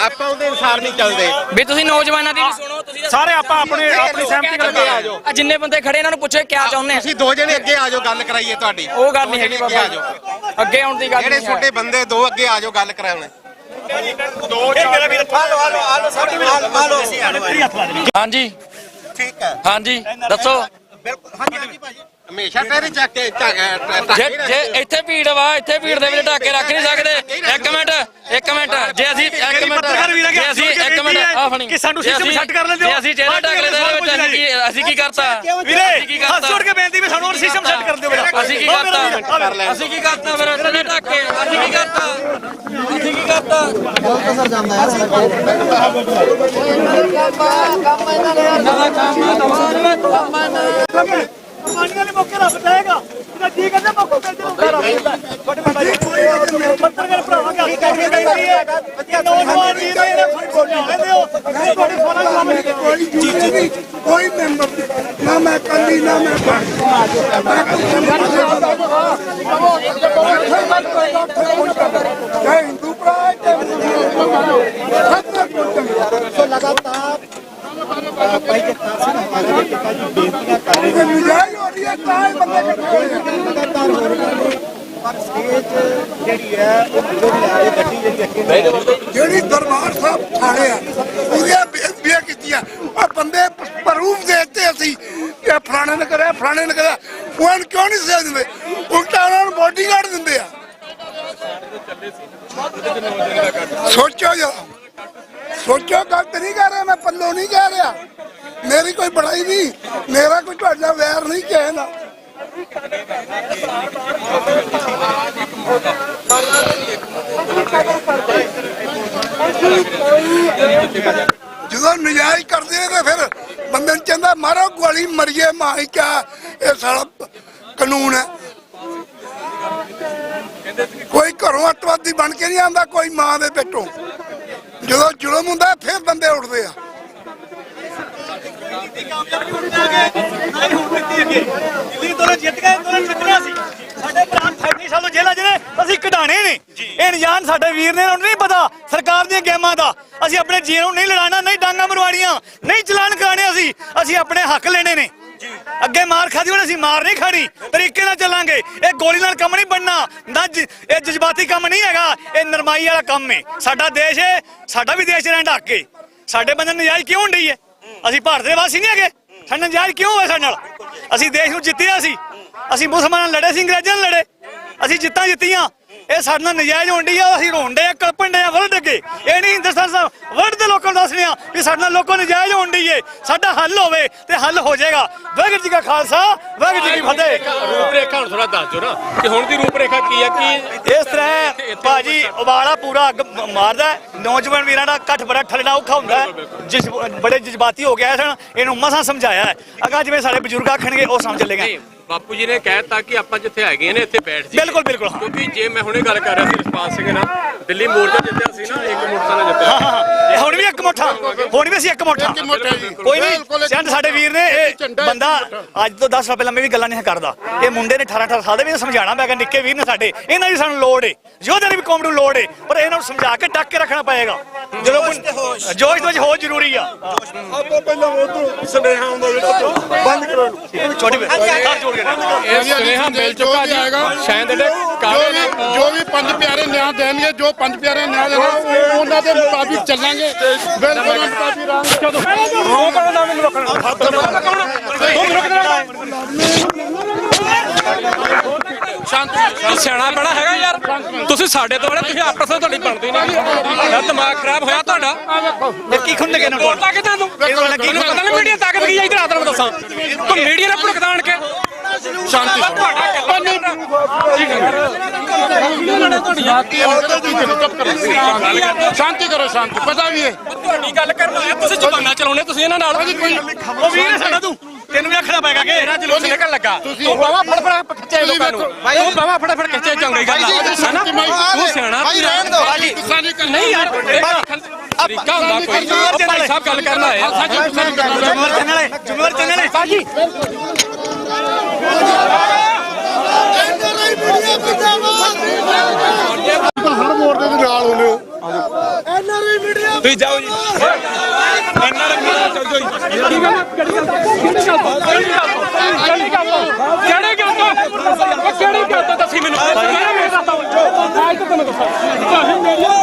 Speaker 14: ਆਪਾਂ ਉਹਦੇ ਅਨੁਸਾਰ ਨਹੀਂ ਚੱਲਦੇ।
Speaker 11: ਵੀ ਤੁਸੀਂ ਨੌਜਵਾਨਾਂ ਦੀ ਵੀ ਸੁਣੋ, ਤੁਸੀਂ
Speaker 4: ਸਾਰੇ ਆਪਾਂ ਆਪਣੀ ਸਹਿਮਤੀ ਕਰਕੇ ਆ ਜਾਓ।
Speaker 11: ਆ ਜਿੰਨੇ ਬੰਦੇ ਖੜੇ ਇਹਨਾਂ ਨੂੰ ਪੁੱਛੋ ਕਿਆ ਚਾਹੁੰਦੇ ਆ।
Speaker 14: ਤੁਸੀਂ 2 ਜਣੇ ਅੱਗੇ ਆ ਜਾਓ, ਗੱਲ ਕਰਾਈਏ ਤੁਹਾਡੀ।
Speaker 11: ਉਹ ਗੱਲ ਨਹੀਂ ਹੈਗੀ ਬਾਬਾ, ਅੱਗੇ ਆਉਣ ਦੀ ਗੱਲ
Speaker 14: ਜਿਹੜੇ
Speaker 11: ਨਹੀਂ
Speaker 14: ਛੋਟੇ ਬੰਦੇ 2 ਅੱਗੇ ਆ ਜਾਓ, ਗੱਲ ਕਰਾਉਣਾ।
Speaker 11: ਹਾਂਜੀ
Speaker 14: ਠੀਕ ਹੈ,
Speaker 11: ਹਾਂਜੀ ਦੱਸੋ।
Speaker 14: ਬਿਲਕੁਲ। ਹਾਂਜੀ ਭਾਜੀ, ਹਮੇਸ਼ਾ ਟਹਿਰੇ ਚੱਕ ਕੇ
Speaker 11: ਜੇ ਇੱਥੇ ਭੀੜ ਵਾ, ਇੱਥੇ ਭੀੜ ਦੇ ਵਿੱਚ ਢਾਕੇ ਰੱਖ ਨਹੀਂ ਸਕਦੇ। ਇੱਕ ਮਿੰਟ ਜੇ ਅਸੀਂ ਇੱਕ ਮਿੰਟ ਆ ਫਣੀ
Speaker 4: ਕਿ ਸਾਨੂੰ ਸਿਸਟਮ ਸੈੱਟ ਕਰ ਲੈਂਦੇ ਹੋ।
Speaker 11: ਜੇ ਅਸੀਂ ਚਿਹਰਾ ਢੱਕ ਲੈਂਦੇ ਇਹਦੇ ਵਿੱਚ ਅਸੀਂ ਕੀ ਕਰਤਾ
Speaker 4: ਵੀਰੇ ਹੱਥ ਜੋੜ ਕੇ ਬੇਨਤੀ ਵੀ ਸਾਨੂੰ ਸਿਸਟਮ ਸੈੱਟ ਕਰ ਦਿਓ।
Speaker 11: ਅਸੀਂ ਕੀ ਕਰਤਾ ਅਸੀਂ ਕੀ ਕਰਤਾ ਫਿਰ ਇਹਨੇ ਢੱਕ ਕੇ ਅਸੀਂ ਕੀ ਕਰਤਾ
Speaker 12: ਸਰ ਜਾਂਦਾ ਯਾਰ
Speaker 4: ਪਾਣੀ ਵਾਲੇ ਮੌਕੇ ਰੱਬ ਜਾਏਗਾ ਇਹਦਾ ਜੀ ਕਹਿੰਦਾ ਮੌਕਾ ਕਹਿੰਦੇ ਹੁੰਦਾ ਰੱਬ ਛੋਟੇ ਮਾਤਾ ਜੀ ਪੱਤਰਕਾਰ ਭਰਾਵਾਂ ਗੱਲ ਕਰਨੀ ਚਾਹੀਦੀ ਹੈ ਕਿ ਨੌਜਵਾਨ ਜੀ ਨੇ ਇਹਨਾਂ ਫੜ ਕੋਲ ਲੈਂਦੇ ਹੋ ਤੁਸੀਂ ਤੁਹਾਡੀ ਸੋਨਾ ਕੰਮ ਨਹੀਂ
Speaker 13: ਕੋਈ ਮੈਂਬਰ ਨਾ ਮੈਂ ਕੱਲੀ ਨਾ ਮੈਂ ਹਿੰਦੂ ਭਰਾ
Speaker 12: ਸੋ ਲਗਾਤਾਰ ਭਾਈ ਜਗਤਾਰ ਸਿੰਘ ਹਮਾਰੇ ਦੇ ਪਿताजी ਬੇਨਤੀਆਂ ਕਰ ਰਹੇ ਨੇ
Speaker 13: ਨਜਾਇਜ਼ ਹੋ ਰਹੀ ਹੈ ਤਾਂ ਬੰਦੇ ਇਕੱਠੇ ਹੋਏ
Speaker 12: ਲਗਾਤਾਰ ਹੋ ਰਹੀਆਂ ਨੇ ਪਰ ਸਟੇਜ ਜਿਹੜੀ ਹੈ ਉਹ ਜੋ ਵੀ ਆ ਰਹੀ ਗੱਡੀ ਜਿਹੜੀ ਅੱਗੇ
Speaker 13: ਜਿਹੜੀ ਦਰਬਾਰ ਸਾਹਿਬ ਥਾਣੇ ਆ ਪੂਰੀਆਂ ਬੇਨਤੀਆਂ ਕੀਤੀਆਂ ਉਹ ਬੰਦੇ ਪ੍ਰੂਫ ਦੇ ਦਿੱਤੇ ਅਸੀਂ ਕਿ ਫਲਾਣੇ ਨੇ ਕਰਿਆ ਫਲਾਣੇ ਨੇ ਕਰਿਆ ਉਹਨਾਂ ਕਿਉਂ ਨਹੀਂ ਸਜ਼ਾ ਦਿੰਦੇ, ਉਲਟਾ ਉਹਨਾਂ ਨੂੰ ਬੋਡੀਗਾਰਡ ਦਿੰਦੇ ਆ। ਸੋਚੋ ਜਰਾ, ਸੋਚੋ, ਗਲਤ ਨਹੀਂ ਕਹਿ ਰਿਹਾ ਮੈਂ, ਪੱਲੋਂ ਨਹੀਂ ਕਹਿ ਰਿਹਾ, ਮੇਰੀ ਕੋਈ ਬੜਾਈ ਨਹੀਂ, ਮੇਰਾ ਕੋਈ ਤੁਹਾਡਾ ਵੈਰ ਨਹੀਂ ਕਿਸੇ ਨਾਲ। ਜਦੋਂ ਨਜਾਇਜ਼ ਕਰਦੇ ਨੇ ਤੇ ਫਿਰ ਬੰਦੇ ਨੂੰ ਕਹਿੰਦਾ ਮਾਰੋ ਗੋਲੀ ਮਰੀਏ ਮਾਈ ਕਿਆ, ਇਹ ਸਾਲਾ ਕਾਨੂੰਨ ਹੈ। ਕੋਈ ਘਰੋਂ ਅੱਤਵਾਦੀ ਬਣ ਕੇ ਨਹੀਂ ਆਉਂਦਾ, ਕੋਈ ਮਾਂ ਦੇ ਪੇਟੋਂ। ਜਦੋਂ ਜ਼ੁਲਮ ਹੁੰਦਾ ਫਿਰ ਬੰਦੇ ਉੱਠਦੇ ਆ।
Speaker 4: ਦਿੱਲੀ ਤੋਂ ਜਿੱਤ ਗਏ, ਤੋਂ ਜਿੱਤਣਾ ਸੀ। ਸਾਡੇ ਭਰਾ 38 ਸਾਲੋਂ ਜੇਲ੍ਹਾਂ ਜਿਹੜੇ ਅਸੀਂ ਕਢਾਣੇ ਨੇ। ਇਹ ਅਣਜਾਣ ਸਾਡੇ ਵੀਰ ਨੇ, ਉਹਨੂੰ ਨਹੀਂ ਪਤਾ ਸਰਕਾਰ ਦੀਆਂ ਗੇਮਾਂ ਦਾ। ਅਸੀਂ ਆਪਣੇ ਜੀਆਂ ਨੂੰ ਨਹੀਂ ਲੜਾਣਾ, ਨਹੀਂ ਡਾਂਗਾ ਮਰਵਾੜੀਆਂ, ਨਹੀਂ ਚਲਾਨ ਕਰਾਣੇ। ਅਸੀਂ ਆਪਣੇ ਹੱਕ ਲੈਣੇ ਨੇ। ਅੱਗੇ ਮਾਰ ਖਾਦੀ ਹੁਣ ਅਸੀਂ ਮਾਰ ਨਹੀਂ ਖਾਣੀ, ਤਰੀਕੇ ਨਾਲ ਚੱਲਾਂਗੇ। ਇਹ ਗੋਲੀ ਨਾਲ ਕੰਮ ਨਹੀਂ ਬਣਨਾ, ਨਾ ਇਹ ਜਜ਼ਬਾਤੀ ਕੰਮ ਨਹੀਂ ਹੈਗਾ, ਇਹ ਨਰਮਾਈ ਵਾਲਾ ਕੰਮ ਹੈ। ਸਾਡਾ ਦੇਸ਼ ਹੈ, ਸਾਡਾ ਵੀ ਦੇਸ਼ ਰਹਿਣ ਢੱਕ ਕੇ। ਸਾਡੇ ਬੰਦੇ ਨਜਾਇਜ਼ ਕਿਉਂ ਹੁੰਦੀ ਹੈ? ਅਸੀਂ ਭਾਰਤ ਦੇ ਵਾਸੀ ਨਹੀਂ ਹੈਗੇ, ਸਾਡੇ ਨਜਾਇਜ਼ ਕਿਉਂ ਹੋਇਆ ਸਾਡੇ ਨਾਲ? ਅਸੀਂ ਦੇਸ਼ ਨੂੰ ਜਿੱਤਿਆ ਸੀ, ਅਸੀਂ ਮੁਸਲਮਾਨਾਂ ਨਾਲ ਲੜੇ ਸੀ, ਅੰਗਰੇਜ਼ਾਂ ਨਾਲ ਲੜੇ, ਅਸੀਂ ਜਿੱਤੀਆਂ। ਇਹ ਸਾਡੇ ਨਾਲ ਨਜਾਇਜ਼ ਹੋਣ ਡਈ ਆ, ਅਸੀਂ ਰੋਣ ਡੇ ਆ, ਕਲਪਣ ਡੇ ਆ ਵਰਲਡ ਅੱਗੇ। ਇਹ ਨਹੀਂ ਹਿੰਦੁਸਤਾਨ ਸਾਹਿਬ ਵਰਲਡ ਦੇ ਲੋਕਾਂ ਨੂੰ ਦੱਸਦੇ ਆ ਵੀ ਸਾਡੇ ਨਾਲ ਲੋਕਾਂ ਨਜਾਇਜ਼ ਹੋਣ ਡਈ ਏ। ਸਾਡਾ ਹੱਲ ਹੋਵੇ ਤੇ ਹੱਲ ਹੋ ਜਾਏਗਾ। ਵਾਹਿਗੁਰੂ ਜੀ ਕਾ ਖਾਲਸਾ, ਵਾਹਿਗੁਰੂ ਜੀ ਕੀ ਫਤਿਹ।
Speaker 7: ਰੂਪਰੇਖਾ ਹੁਣ ਥੋੜਾ ਦੱਸ ਦਿਓ ਨਾ ਕਿ ਹੁਣ ਦੀ ਰੂਪਰੇਖਾ ਕੀ ਹੈ? ਕਿ
Speaker 4: ਇਸ ਤਰ੍ਹਾਂ ਭਾਜੀ ਉਬਾਲਾ ਪੂਰਾ ਅੱਗ ਮਾਰਦਾ। ਨੌਜਵਾਨ ਵੀਰਾਂ ਦਾ ਇਕੱਠ ਬੜਾ ਠੱਲਣਾ ਔਖਾ ਹੁੰਦਾ, ਬੜੇ ਜਜ਼ਬਾਤੀ ਹੋ ਗਿਆ ਸਨ। ਇਹਨੂੰ ਮਸਾਂ ਸਮਝਾਇਆ। ਅਗਾ ਜਿਵੇਂ ਸਾਡੇ ਬਜ਼ੁਰਗ ਆਖਣਗੇ ਉਹ ਸਮਝ ਲੇਗਾ।
Speaker 7: ਬਾਪੂ ਜੀ ਨੇ ਕਹਿਤਾ ਕਿ ਆਪਾਂ ਜਿੱਥੇ ਹੈਗੇ ਨੇ ਇੱਥੇ ਬੈਠ ਜੀ।
Speaker 4: ਬਿਲਕੁਲ ਬਿਲਕੁਲ।
Speaker 7: ਕਿਉਂਕਿ ਜੇ ਮੈਂ ਹੁਣੇ ਗੱਲ ਕਰ ਰਿਹਾ ਸੀ ਰਸਪਾਲ ਸਿੰਘ ਨਾਲ, ਦਿੱਲੀ ਮੋਰਚਾ ਜਿੱਤਿਆ ਸੀ ਨਾ, ਇੱਕ ਮੋਰਚਾ ਨੇ ਜਿੱਤਿਆ।
Speaker 4: ਹੁਣ ਵੀ ਇੱਕ ਮੁੱਠਾ, ਹੁਣ ਵੀ ਅਸੀਂ ਇੱਕ ਮੁੱਠਾ। ਕੋਈ ਨਹੀਂ, ਸਾਡੇ ਵੀਰ ਨੇ ਇਹ ਬੰਦਾ ਅੱਜ ਤੋਂ 10 ਸਾਲ ਪਹਿਲਾਂ ਮੈਂ ਵੀ ਗੱਲਾਂ ਨਹੀਂ ਕਰਦਾ। ਇਹ ਮੁੰਡੇ ਨੇ 18 ਸਾਲ ਦੇ ਵੀ ਸਮਝਾਉਣਾ ਪੈਗਾ। ਨਿੱਕੇ ਵੀਰ ਨੇ ਸਾਡੇ, ਇਹਨਾਂ ਦੀ ਸਾਨੂੰ ਲੋੜ ਏ, ਯੋਧਿਆਂ ਦੀ ਵੀ ਕੌਮ ਨੂੰ ਲੋੜ ਏ, ਪਰ ਇਹਨਾਂ ਨੂੰ ਸਮਝਾ ਕੇ ਟੱਕ ਕੇ ਰੱਖਣਾ ਪਏਗਾ। ਜਦੋਂ ਜੋਸ਼ ਵਿੱਚ ਹੋ ਜ਼ਰੂਰੀ ਆ।
Speaker 13: ਆਪਾਂ ਪਹਿਲਾਂ ਉਧਰ ਸੁਨੇਹਾ ਆਉਂਦਾ ਜਿਹੜਾ ਬੰਦ ਕਰੋ
Speaker 4: ਛੋਟੀ ਹੱਥ ਜੋੜ ਕੇ
Speaker 7: ਸੁਨੇਹਾ ਮਿਲ ਚੁੱਕਾ ਜੀ। ਸ਼ਾਇਦ
Speaker 13: ਜੋ ਵੀ ਪੰਜ ਪਿਆਰੇ ਨਿਆਂ ਦੇਣਗੇ, ਜੋ ਪੰਜ ਪਿਆਰੇ ਨਿਆਂ ਦੇਣਾ ਉਹਨਾਂ ਦੇ ਮੁਤਾਬਿਕ ਚੱਲਾਂਗੇ। ਬਿਲਕੁਲ ਮੁਤਾਬਿਕ
Speaker 7: ਸਿਆਣਾ ਬੜਾ ਹੈਗਾ ਯਾਰ, ਤੁਸੀਂ ਸਾਡੇ ਤੋਂ ਬੜੇ, ਤੁਸੀਂ ਆਪਸ ਵਿੱਚ ਤੁਹਾਡੀ ਬਣਦੀ ਨਹੀਂ। ਦਿਮਾਗ ਖਰਾਬ ਹੋਇਆ ਤੁਹਾਡਾ।
Speaker 4: ਕੀ ਖੁੰਦ ਕੇ ਨਾ
Speaker 7: ਬੋਲਦਾ ਕਿਦਾਂ ਤੂੰ? ਤੈਨੂੰ ਪਤਾ ਨਹੀਂ ਮੀਡੀਆ ਤਾਕਤ ਕੀ ਹੈ? ਇਧਰ ਆਦਰ ਦੱਸਾਂ ਤੂੰ ਮੀਡੀਆ ਨੇ ਭੁਗਤਾਨ ਕੇ ਸ਼ਾਂਤੀ
Speaker 13: ਸ਼ਾਂਤੀ ਕਰੋ, ਸ਼ਾਂਤੀ ਪਤਾ ਵੀ ਹੈ
Speaker 7: ਤੁਹਾਡੀ ਗੱਲ ਕਰਨ ਆਇਆ, ਤੁਸੀਂ ਜ਼ਬਾਨਾਂ ਚਲਾਉਣੇ ਤੁਸੀਂ ਇਹਨਾਂ ਨਾਲ।
Speaker 4: ਉਹ ਵੀਰ ਸਾਡਾ ਤੂੰ, ਤੈਨੂੰ ਵੀ ਆਖਣਾ ਪੈਗਾ ਕਿ
Speaker 7: ਇਹਦਾ ਜਲੂਸ ਨਿਕਲ ਲੱਗਾ। ਤੂੰ ਬਾਵਾ ਫੜ ਖਿੱਚੇ ਲੋਕਾਂ ਨੂੰ, ਤੂੰ ਬਾਵਾ ਫੜ ਖਿੱਚੇ, ਚੰਗੀ ਗੱਲ ਆ ਨਾ। ਤੂੰ ਸਿਆਣਾ ਨਹੀਂ ਯਾਰ, ਤਰੀਕਾ ਹੁੰਦਾ ਕੋਈ। ਭਾਈ ਸਾਹਿਬ ਗੱਲ ਕਰਨਾ ਹੈ
Speaker 4: ਜੁਮਰ ਚੈਨਲ ਭਾਜੀ।
Speaker 12: ਮੀਡੀਆ
Speaker 11: ਜਾਓ ਜੀ ਇੰਨਾ ਰੰਗੀ ਚੱਲ ਜਾਓ ਜੀ ਕਿਹੜੀ ਗੱਲ ਦੱਸੀ ਮੈਨੂੰ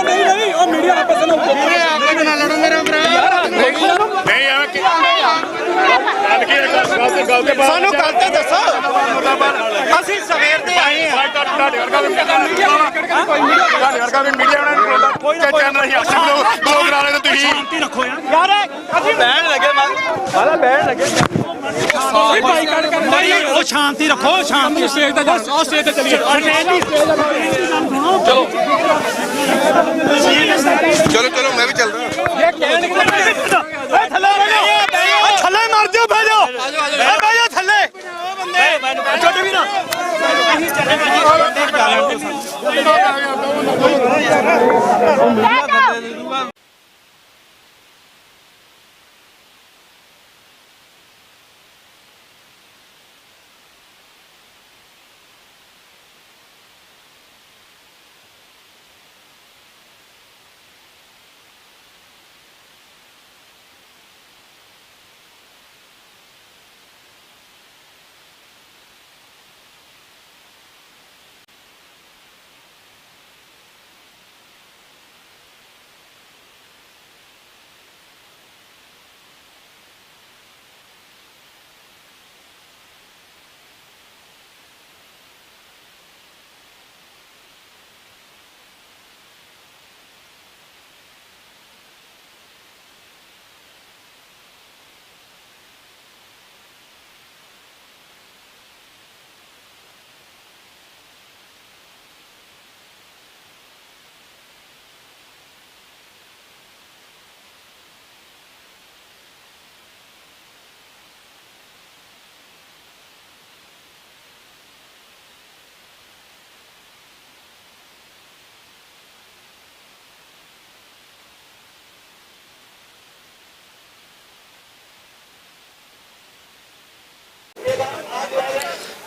Speaker 11: ਨਹੀਂ ਉਹ ਮੀਡੀਆ ਆਪਸ ਵਿੱਚ ਨਾ ਲੜੋ ਮੇਰੇ ਭਰਾ ਨਹੀਂ ਆ ਕਿ ਗੱਲ ਤੇ ਸਾਨੂੰ ਗੱਲ ਤੇ ਦੱਸੋ ਅਸੀਂ ਸਵੇਰ ਦੇ ਆਏ ਆ ਤੁਹਾਡੇ ਵਰਗਾ ਵੀ ਮੀਡੀਆ ਉਹਨਾਂ ਨੂੰ ਕੋਈ ਚੈਨਲ ਹੀ ਆਸ਼ਾ ਲੋਕ ਕਰਾ ਰਹੇ ਤੁਸੀਂ ਸ਼ਾਂਤੀ ਰੱਖੋ ਯਾਰ ਅਸੀਂ ਬੈਣ ਲੱਗੇ ਮਾਲਾ ਬੈਣ ਲੱਗੇ ਉਹ ਸ਼ਾਂਤੀ ਰੱਖੋ ਸ਼ਾਂਤੀ ਸਟੇਜ ਤੇ ਉਹ ਸਟੇਜ ਤੇ ਚਲੀਏ ਚਲੋ ਚਲੋ ਮੈਂ ਵੀ ਚੱਲਦਾ ਇਹ ਕਹਿਣ ਥੱਲੇ ਮਰ ਜਾ ਬਹਿ ਜਾ ਬਹਿ ਜਾ ਥੱਲੇ ਬੰਦੇ ਛੋਟੇ ਵੀ ਨਾ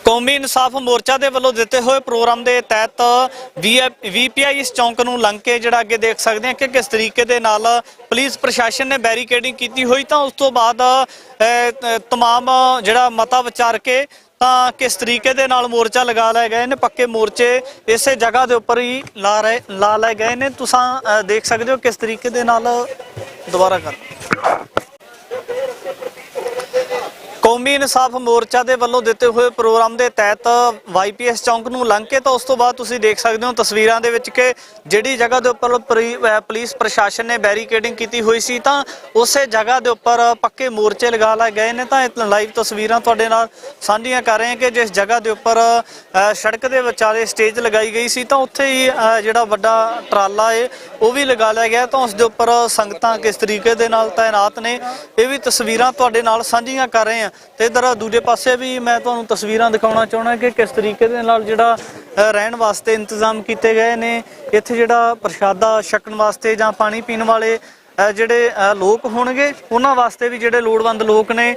Speaker 4: ਕੌਮੀ ਇਨਸਾਫ ਮੋਰਚਾ ਦੇ ਵੱਲੋਂ ਦਿੱਤੇ ਹੋਏ ਪ੍ਰੋਗਰਾਮ ਦੇ ਤਹਿਤ VPI ਇਸ ਚੌਂਕ ਨੂੰ ਲੰਘ ਕੇ ਜਿਹੜਾ ਅੱਗੇ ਦੇਖ ਸਕਦੇ ਹਾਂ ਕਿ ਕਿਸ ਤਰੀਕੇ ਦੇ ਨਾਲ ਪੁਲਿਸ ਪ੍ਰਸ਼ਾਸਨ ਨੇ ਬੈਰੀਕੇਡਿੰਗ ਕੀਤੀ ਹੋਈ ਤਾਂ ਉਸ ਤੋਂ ਬਾਅਦ तमाम ਜਿਹੜਾ ਮਤਾ ਵਿਚਾਰ ਕੇ ਤਾਂ ਕਿਸ ਤਰੀਕੇ ਦੇ ਨਾਲ ਮੋਰਚਾ ਲਗਾ ਲਏ ਗਏ ਨੇ ਪੱਕੇ ਮੋਰਚੇ ਇਸੇ ਜਗ੍ਹਾ ਦੇ ਉੱਪਰ ਹੀ ਲਾ ਲਏ ਗਏ ਨੇ ਤੁਸੀਂ ਦੇਖ ਸਕਦੇ ਹੋ ਕਿਸ ਤਰੀਕੇ ਦੇ ਨਾਲ ਦੁਬਾਰਾ ਕਰ ਕੌਮੀ ਇਨਸਾਫ ਮੋਰਚਾ ਦੇ ਵੱਲੋਂ ਦਿੱਤੇ ਹੋਏ ਪ੍ਰੋਗਰਾਮ ਦੇ ਤਹਿਤ YPS ਚੌਂਕ ਨੂੰ ਲੰਘ ਕੇ ਤਾਂ ਉਸ ਤੋਂ ਬਾਅਦ ਤੁਸੀਂ ਦੇਖ ਸਕਦੇ ਹੋ ਤਸਵੀਰਾਂ ਦੇ ਵਿੱਚ ਕਿ ਜਿਹੜੀ ਜਗ੍ਹਾ ਦੇ ਉੱਪਰ ਪੁਲਿਸ ਪ੍ਰਸ਼ਾਸਨ ਨੇ ਬੈਰੀਕੇਡਿੰਗ ਕੀਤੀ ਹੋਈ ਸੀ ਤਾਂ ਉਸੇ ਜਗ੍ਹਾ ਦੇ ਉੱਪਰ ਪੱਕੇ ਮੋਰਚੇ ਲਗਾ ਲਏ ਗਏ ਨੇ ਤਾਂ ਲਾਈਵ ਤਸਵੀਰਾਂ ਤੁਹਾਡੇ ਨਾਲ ਸਾਂਝੀਆਂ ਕਰ ਰਹੇ ਹਾਂ ਕਿ ਜਿਸ ਜਗ੍ਹਾ ਦੇ ਉੱਪਰ ਸੜਕ ਦੇ ਵਿਚਾਲੇ ਸਟੇਜ ਲਗਾਈ ਗਈ ਸੀ ਤਾਂ ਉੱਥੇ ਹੀ ਜਿਹੜਾ ਵੱਡਾ ਟਰਾਲਾ ਹੈ ਉਹ ਵੀ ਲਗਾ ਲਿਆ ਗਿਆ ਤਾਂ ਉਸ ਦੇ ਉੱਪਰ ਸੰਗਤਾਂ ਕਿਸ ਤਰੀਕੇ ਦੇ ਨਾਲ ਤਾਇਨਾਤ ਨੇ ਇਹ ਵੀ ਤਸਵੀਰਾਂ ਤੁਹਾਡੇ ਨਾਲ ਸਾਂਝੀਆਂ ਕਰ ਰਹੇ ਹਾਂ ਤੇ ਇਧਰ ਦੂਜੇ ਪਾਸੇ ਵੀ ਮੈਂ ਤੁਹਾਨੂੰ ਤਸਵੀਰਾਂ ਦਿਖਾਉਣਾ ਚਾਹੁੰਦਾ ਕਿ ਕਿਸ ਤਰੀਕੇ ਦੇ ਨਾਲ ਜਿਹੜਾ ਰਹਿਣ ਵਾਸਤੇ ਇੰਤਜ਼ਾਮ ਕੀਤੇ ਗਏ ਨੇ ਇੱਥੇ ਜਿਹੜਾ ਪ੍ਰਸ਼ਾਦਾ ਛਕਣ ਵਾਸਤੇ ਜਾਂ ਪਾਣੀ ਪੀਣ ਵਾਲੇ ਜਿਹੜੇ ਲੋਕ ਹੋਣਗੇ ਉਹਨਾਂ ਵਾਸਤੇ ਵੀ ਜਿਹੜੇ ਲੋੜਵੰਦ ਲੋਕ ਨੇ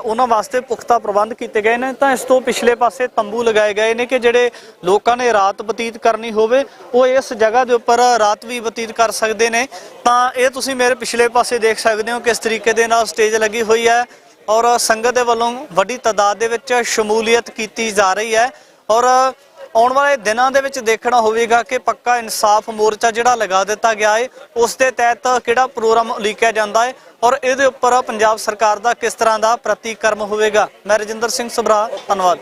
Speaker 4: ਉਹਨਾਂ ਵਾਸਤੇ ਪੁਖਤਾ ਪ੍ਰਬੰਧ ਕੀਤੇ ਗਏ ਨੇ ਤਾਂ ਇਸ ਤੋਂ ਪਿਛਲੇ ਪਾਸੇ ਤੰਬੂ ਲਗਾਏ ਗਏ ਨੇ ਕਿ ਜਿਹੜੇ ਲੋਕਾਂ ਨੇ ਰਾਤ ਬਤੀਤ ਕਰਨੀ ਹੋਵੇ ਉਹ ਇਸ ਜਗ੍ਹਾ ਦੇ ਉੱਪਰ ਰਾਤ ਵੀ ਬਤੀਤ ਕਰ ਸਕਦੇ ਨੇ ਤਾਂ ਇਹ ਤੁਸੀਂ ਮੇਰੇ ਪਿਛਲੇ ਪਾਸੇ ਦੇਖ ਸਕਦੇ ਹੋ ਕਿਸ ਤਰੀਕੇ ਦੇ ਨਾਲ ਸਟੇਜ ਲੱਗੀ ਹੋਈ ਹੈ ਔਰ ਸੰਗਤ ਦੇ ਵੱਲੋਂ ਵੱਡੀ ਤਾਦਾਦ ਦੇ ਵਿੱਚ ਸ਼ਮੂਲੀਅਤ ਕੀਤੀ ਜਾ ਰਹੀ ਹੈ ਔਰ ਆਉਣ ਵਾਲੇ ਦਿਨਾਂ ਦੇ ਵਿੱਚ ਦੇਖਣਾ ਹੋਵੇਗਾ ਕਿ ਪੱਕਾ ਇਨਸਾਫ ਮੋਰਚਾ ਜਿਹੜਾ ਲਗਾ ਦਿੱਤਾ ਗਿਆ ਹੈ ਉਸ ਦੇ ਤਹਿਤ ਕਿਹੜਾ ਪ੍ਰੋਗਰਾਮ ਉਲੀਕਿਆ ਜਾਂਦਾ ਹੈ ਔਰ ਇਹਦੇ ਉੱਪਰ ਪੰਜਾਬ ਸਰਕਾਰ ਦਾ ਕਿਸ ਤਰ੍ਹਾਂ ਦਾ ਪ੍ਰਤੀਕਰਮ ਹੋਵੇਗਾ। ਮੈਂ ਰਜਿੰਦਰ ਸਿੰਘ ਸਭਰਾ, ਧੰਨਵਾਦ।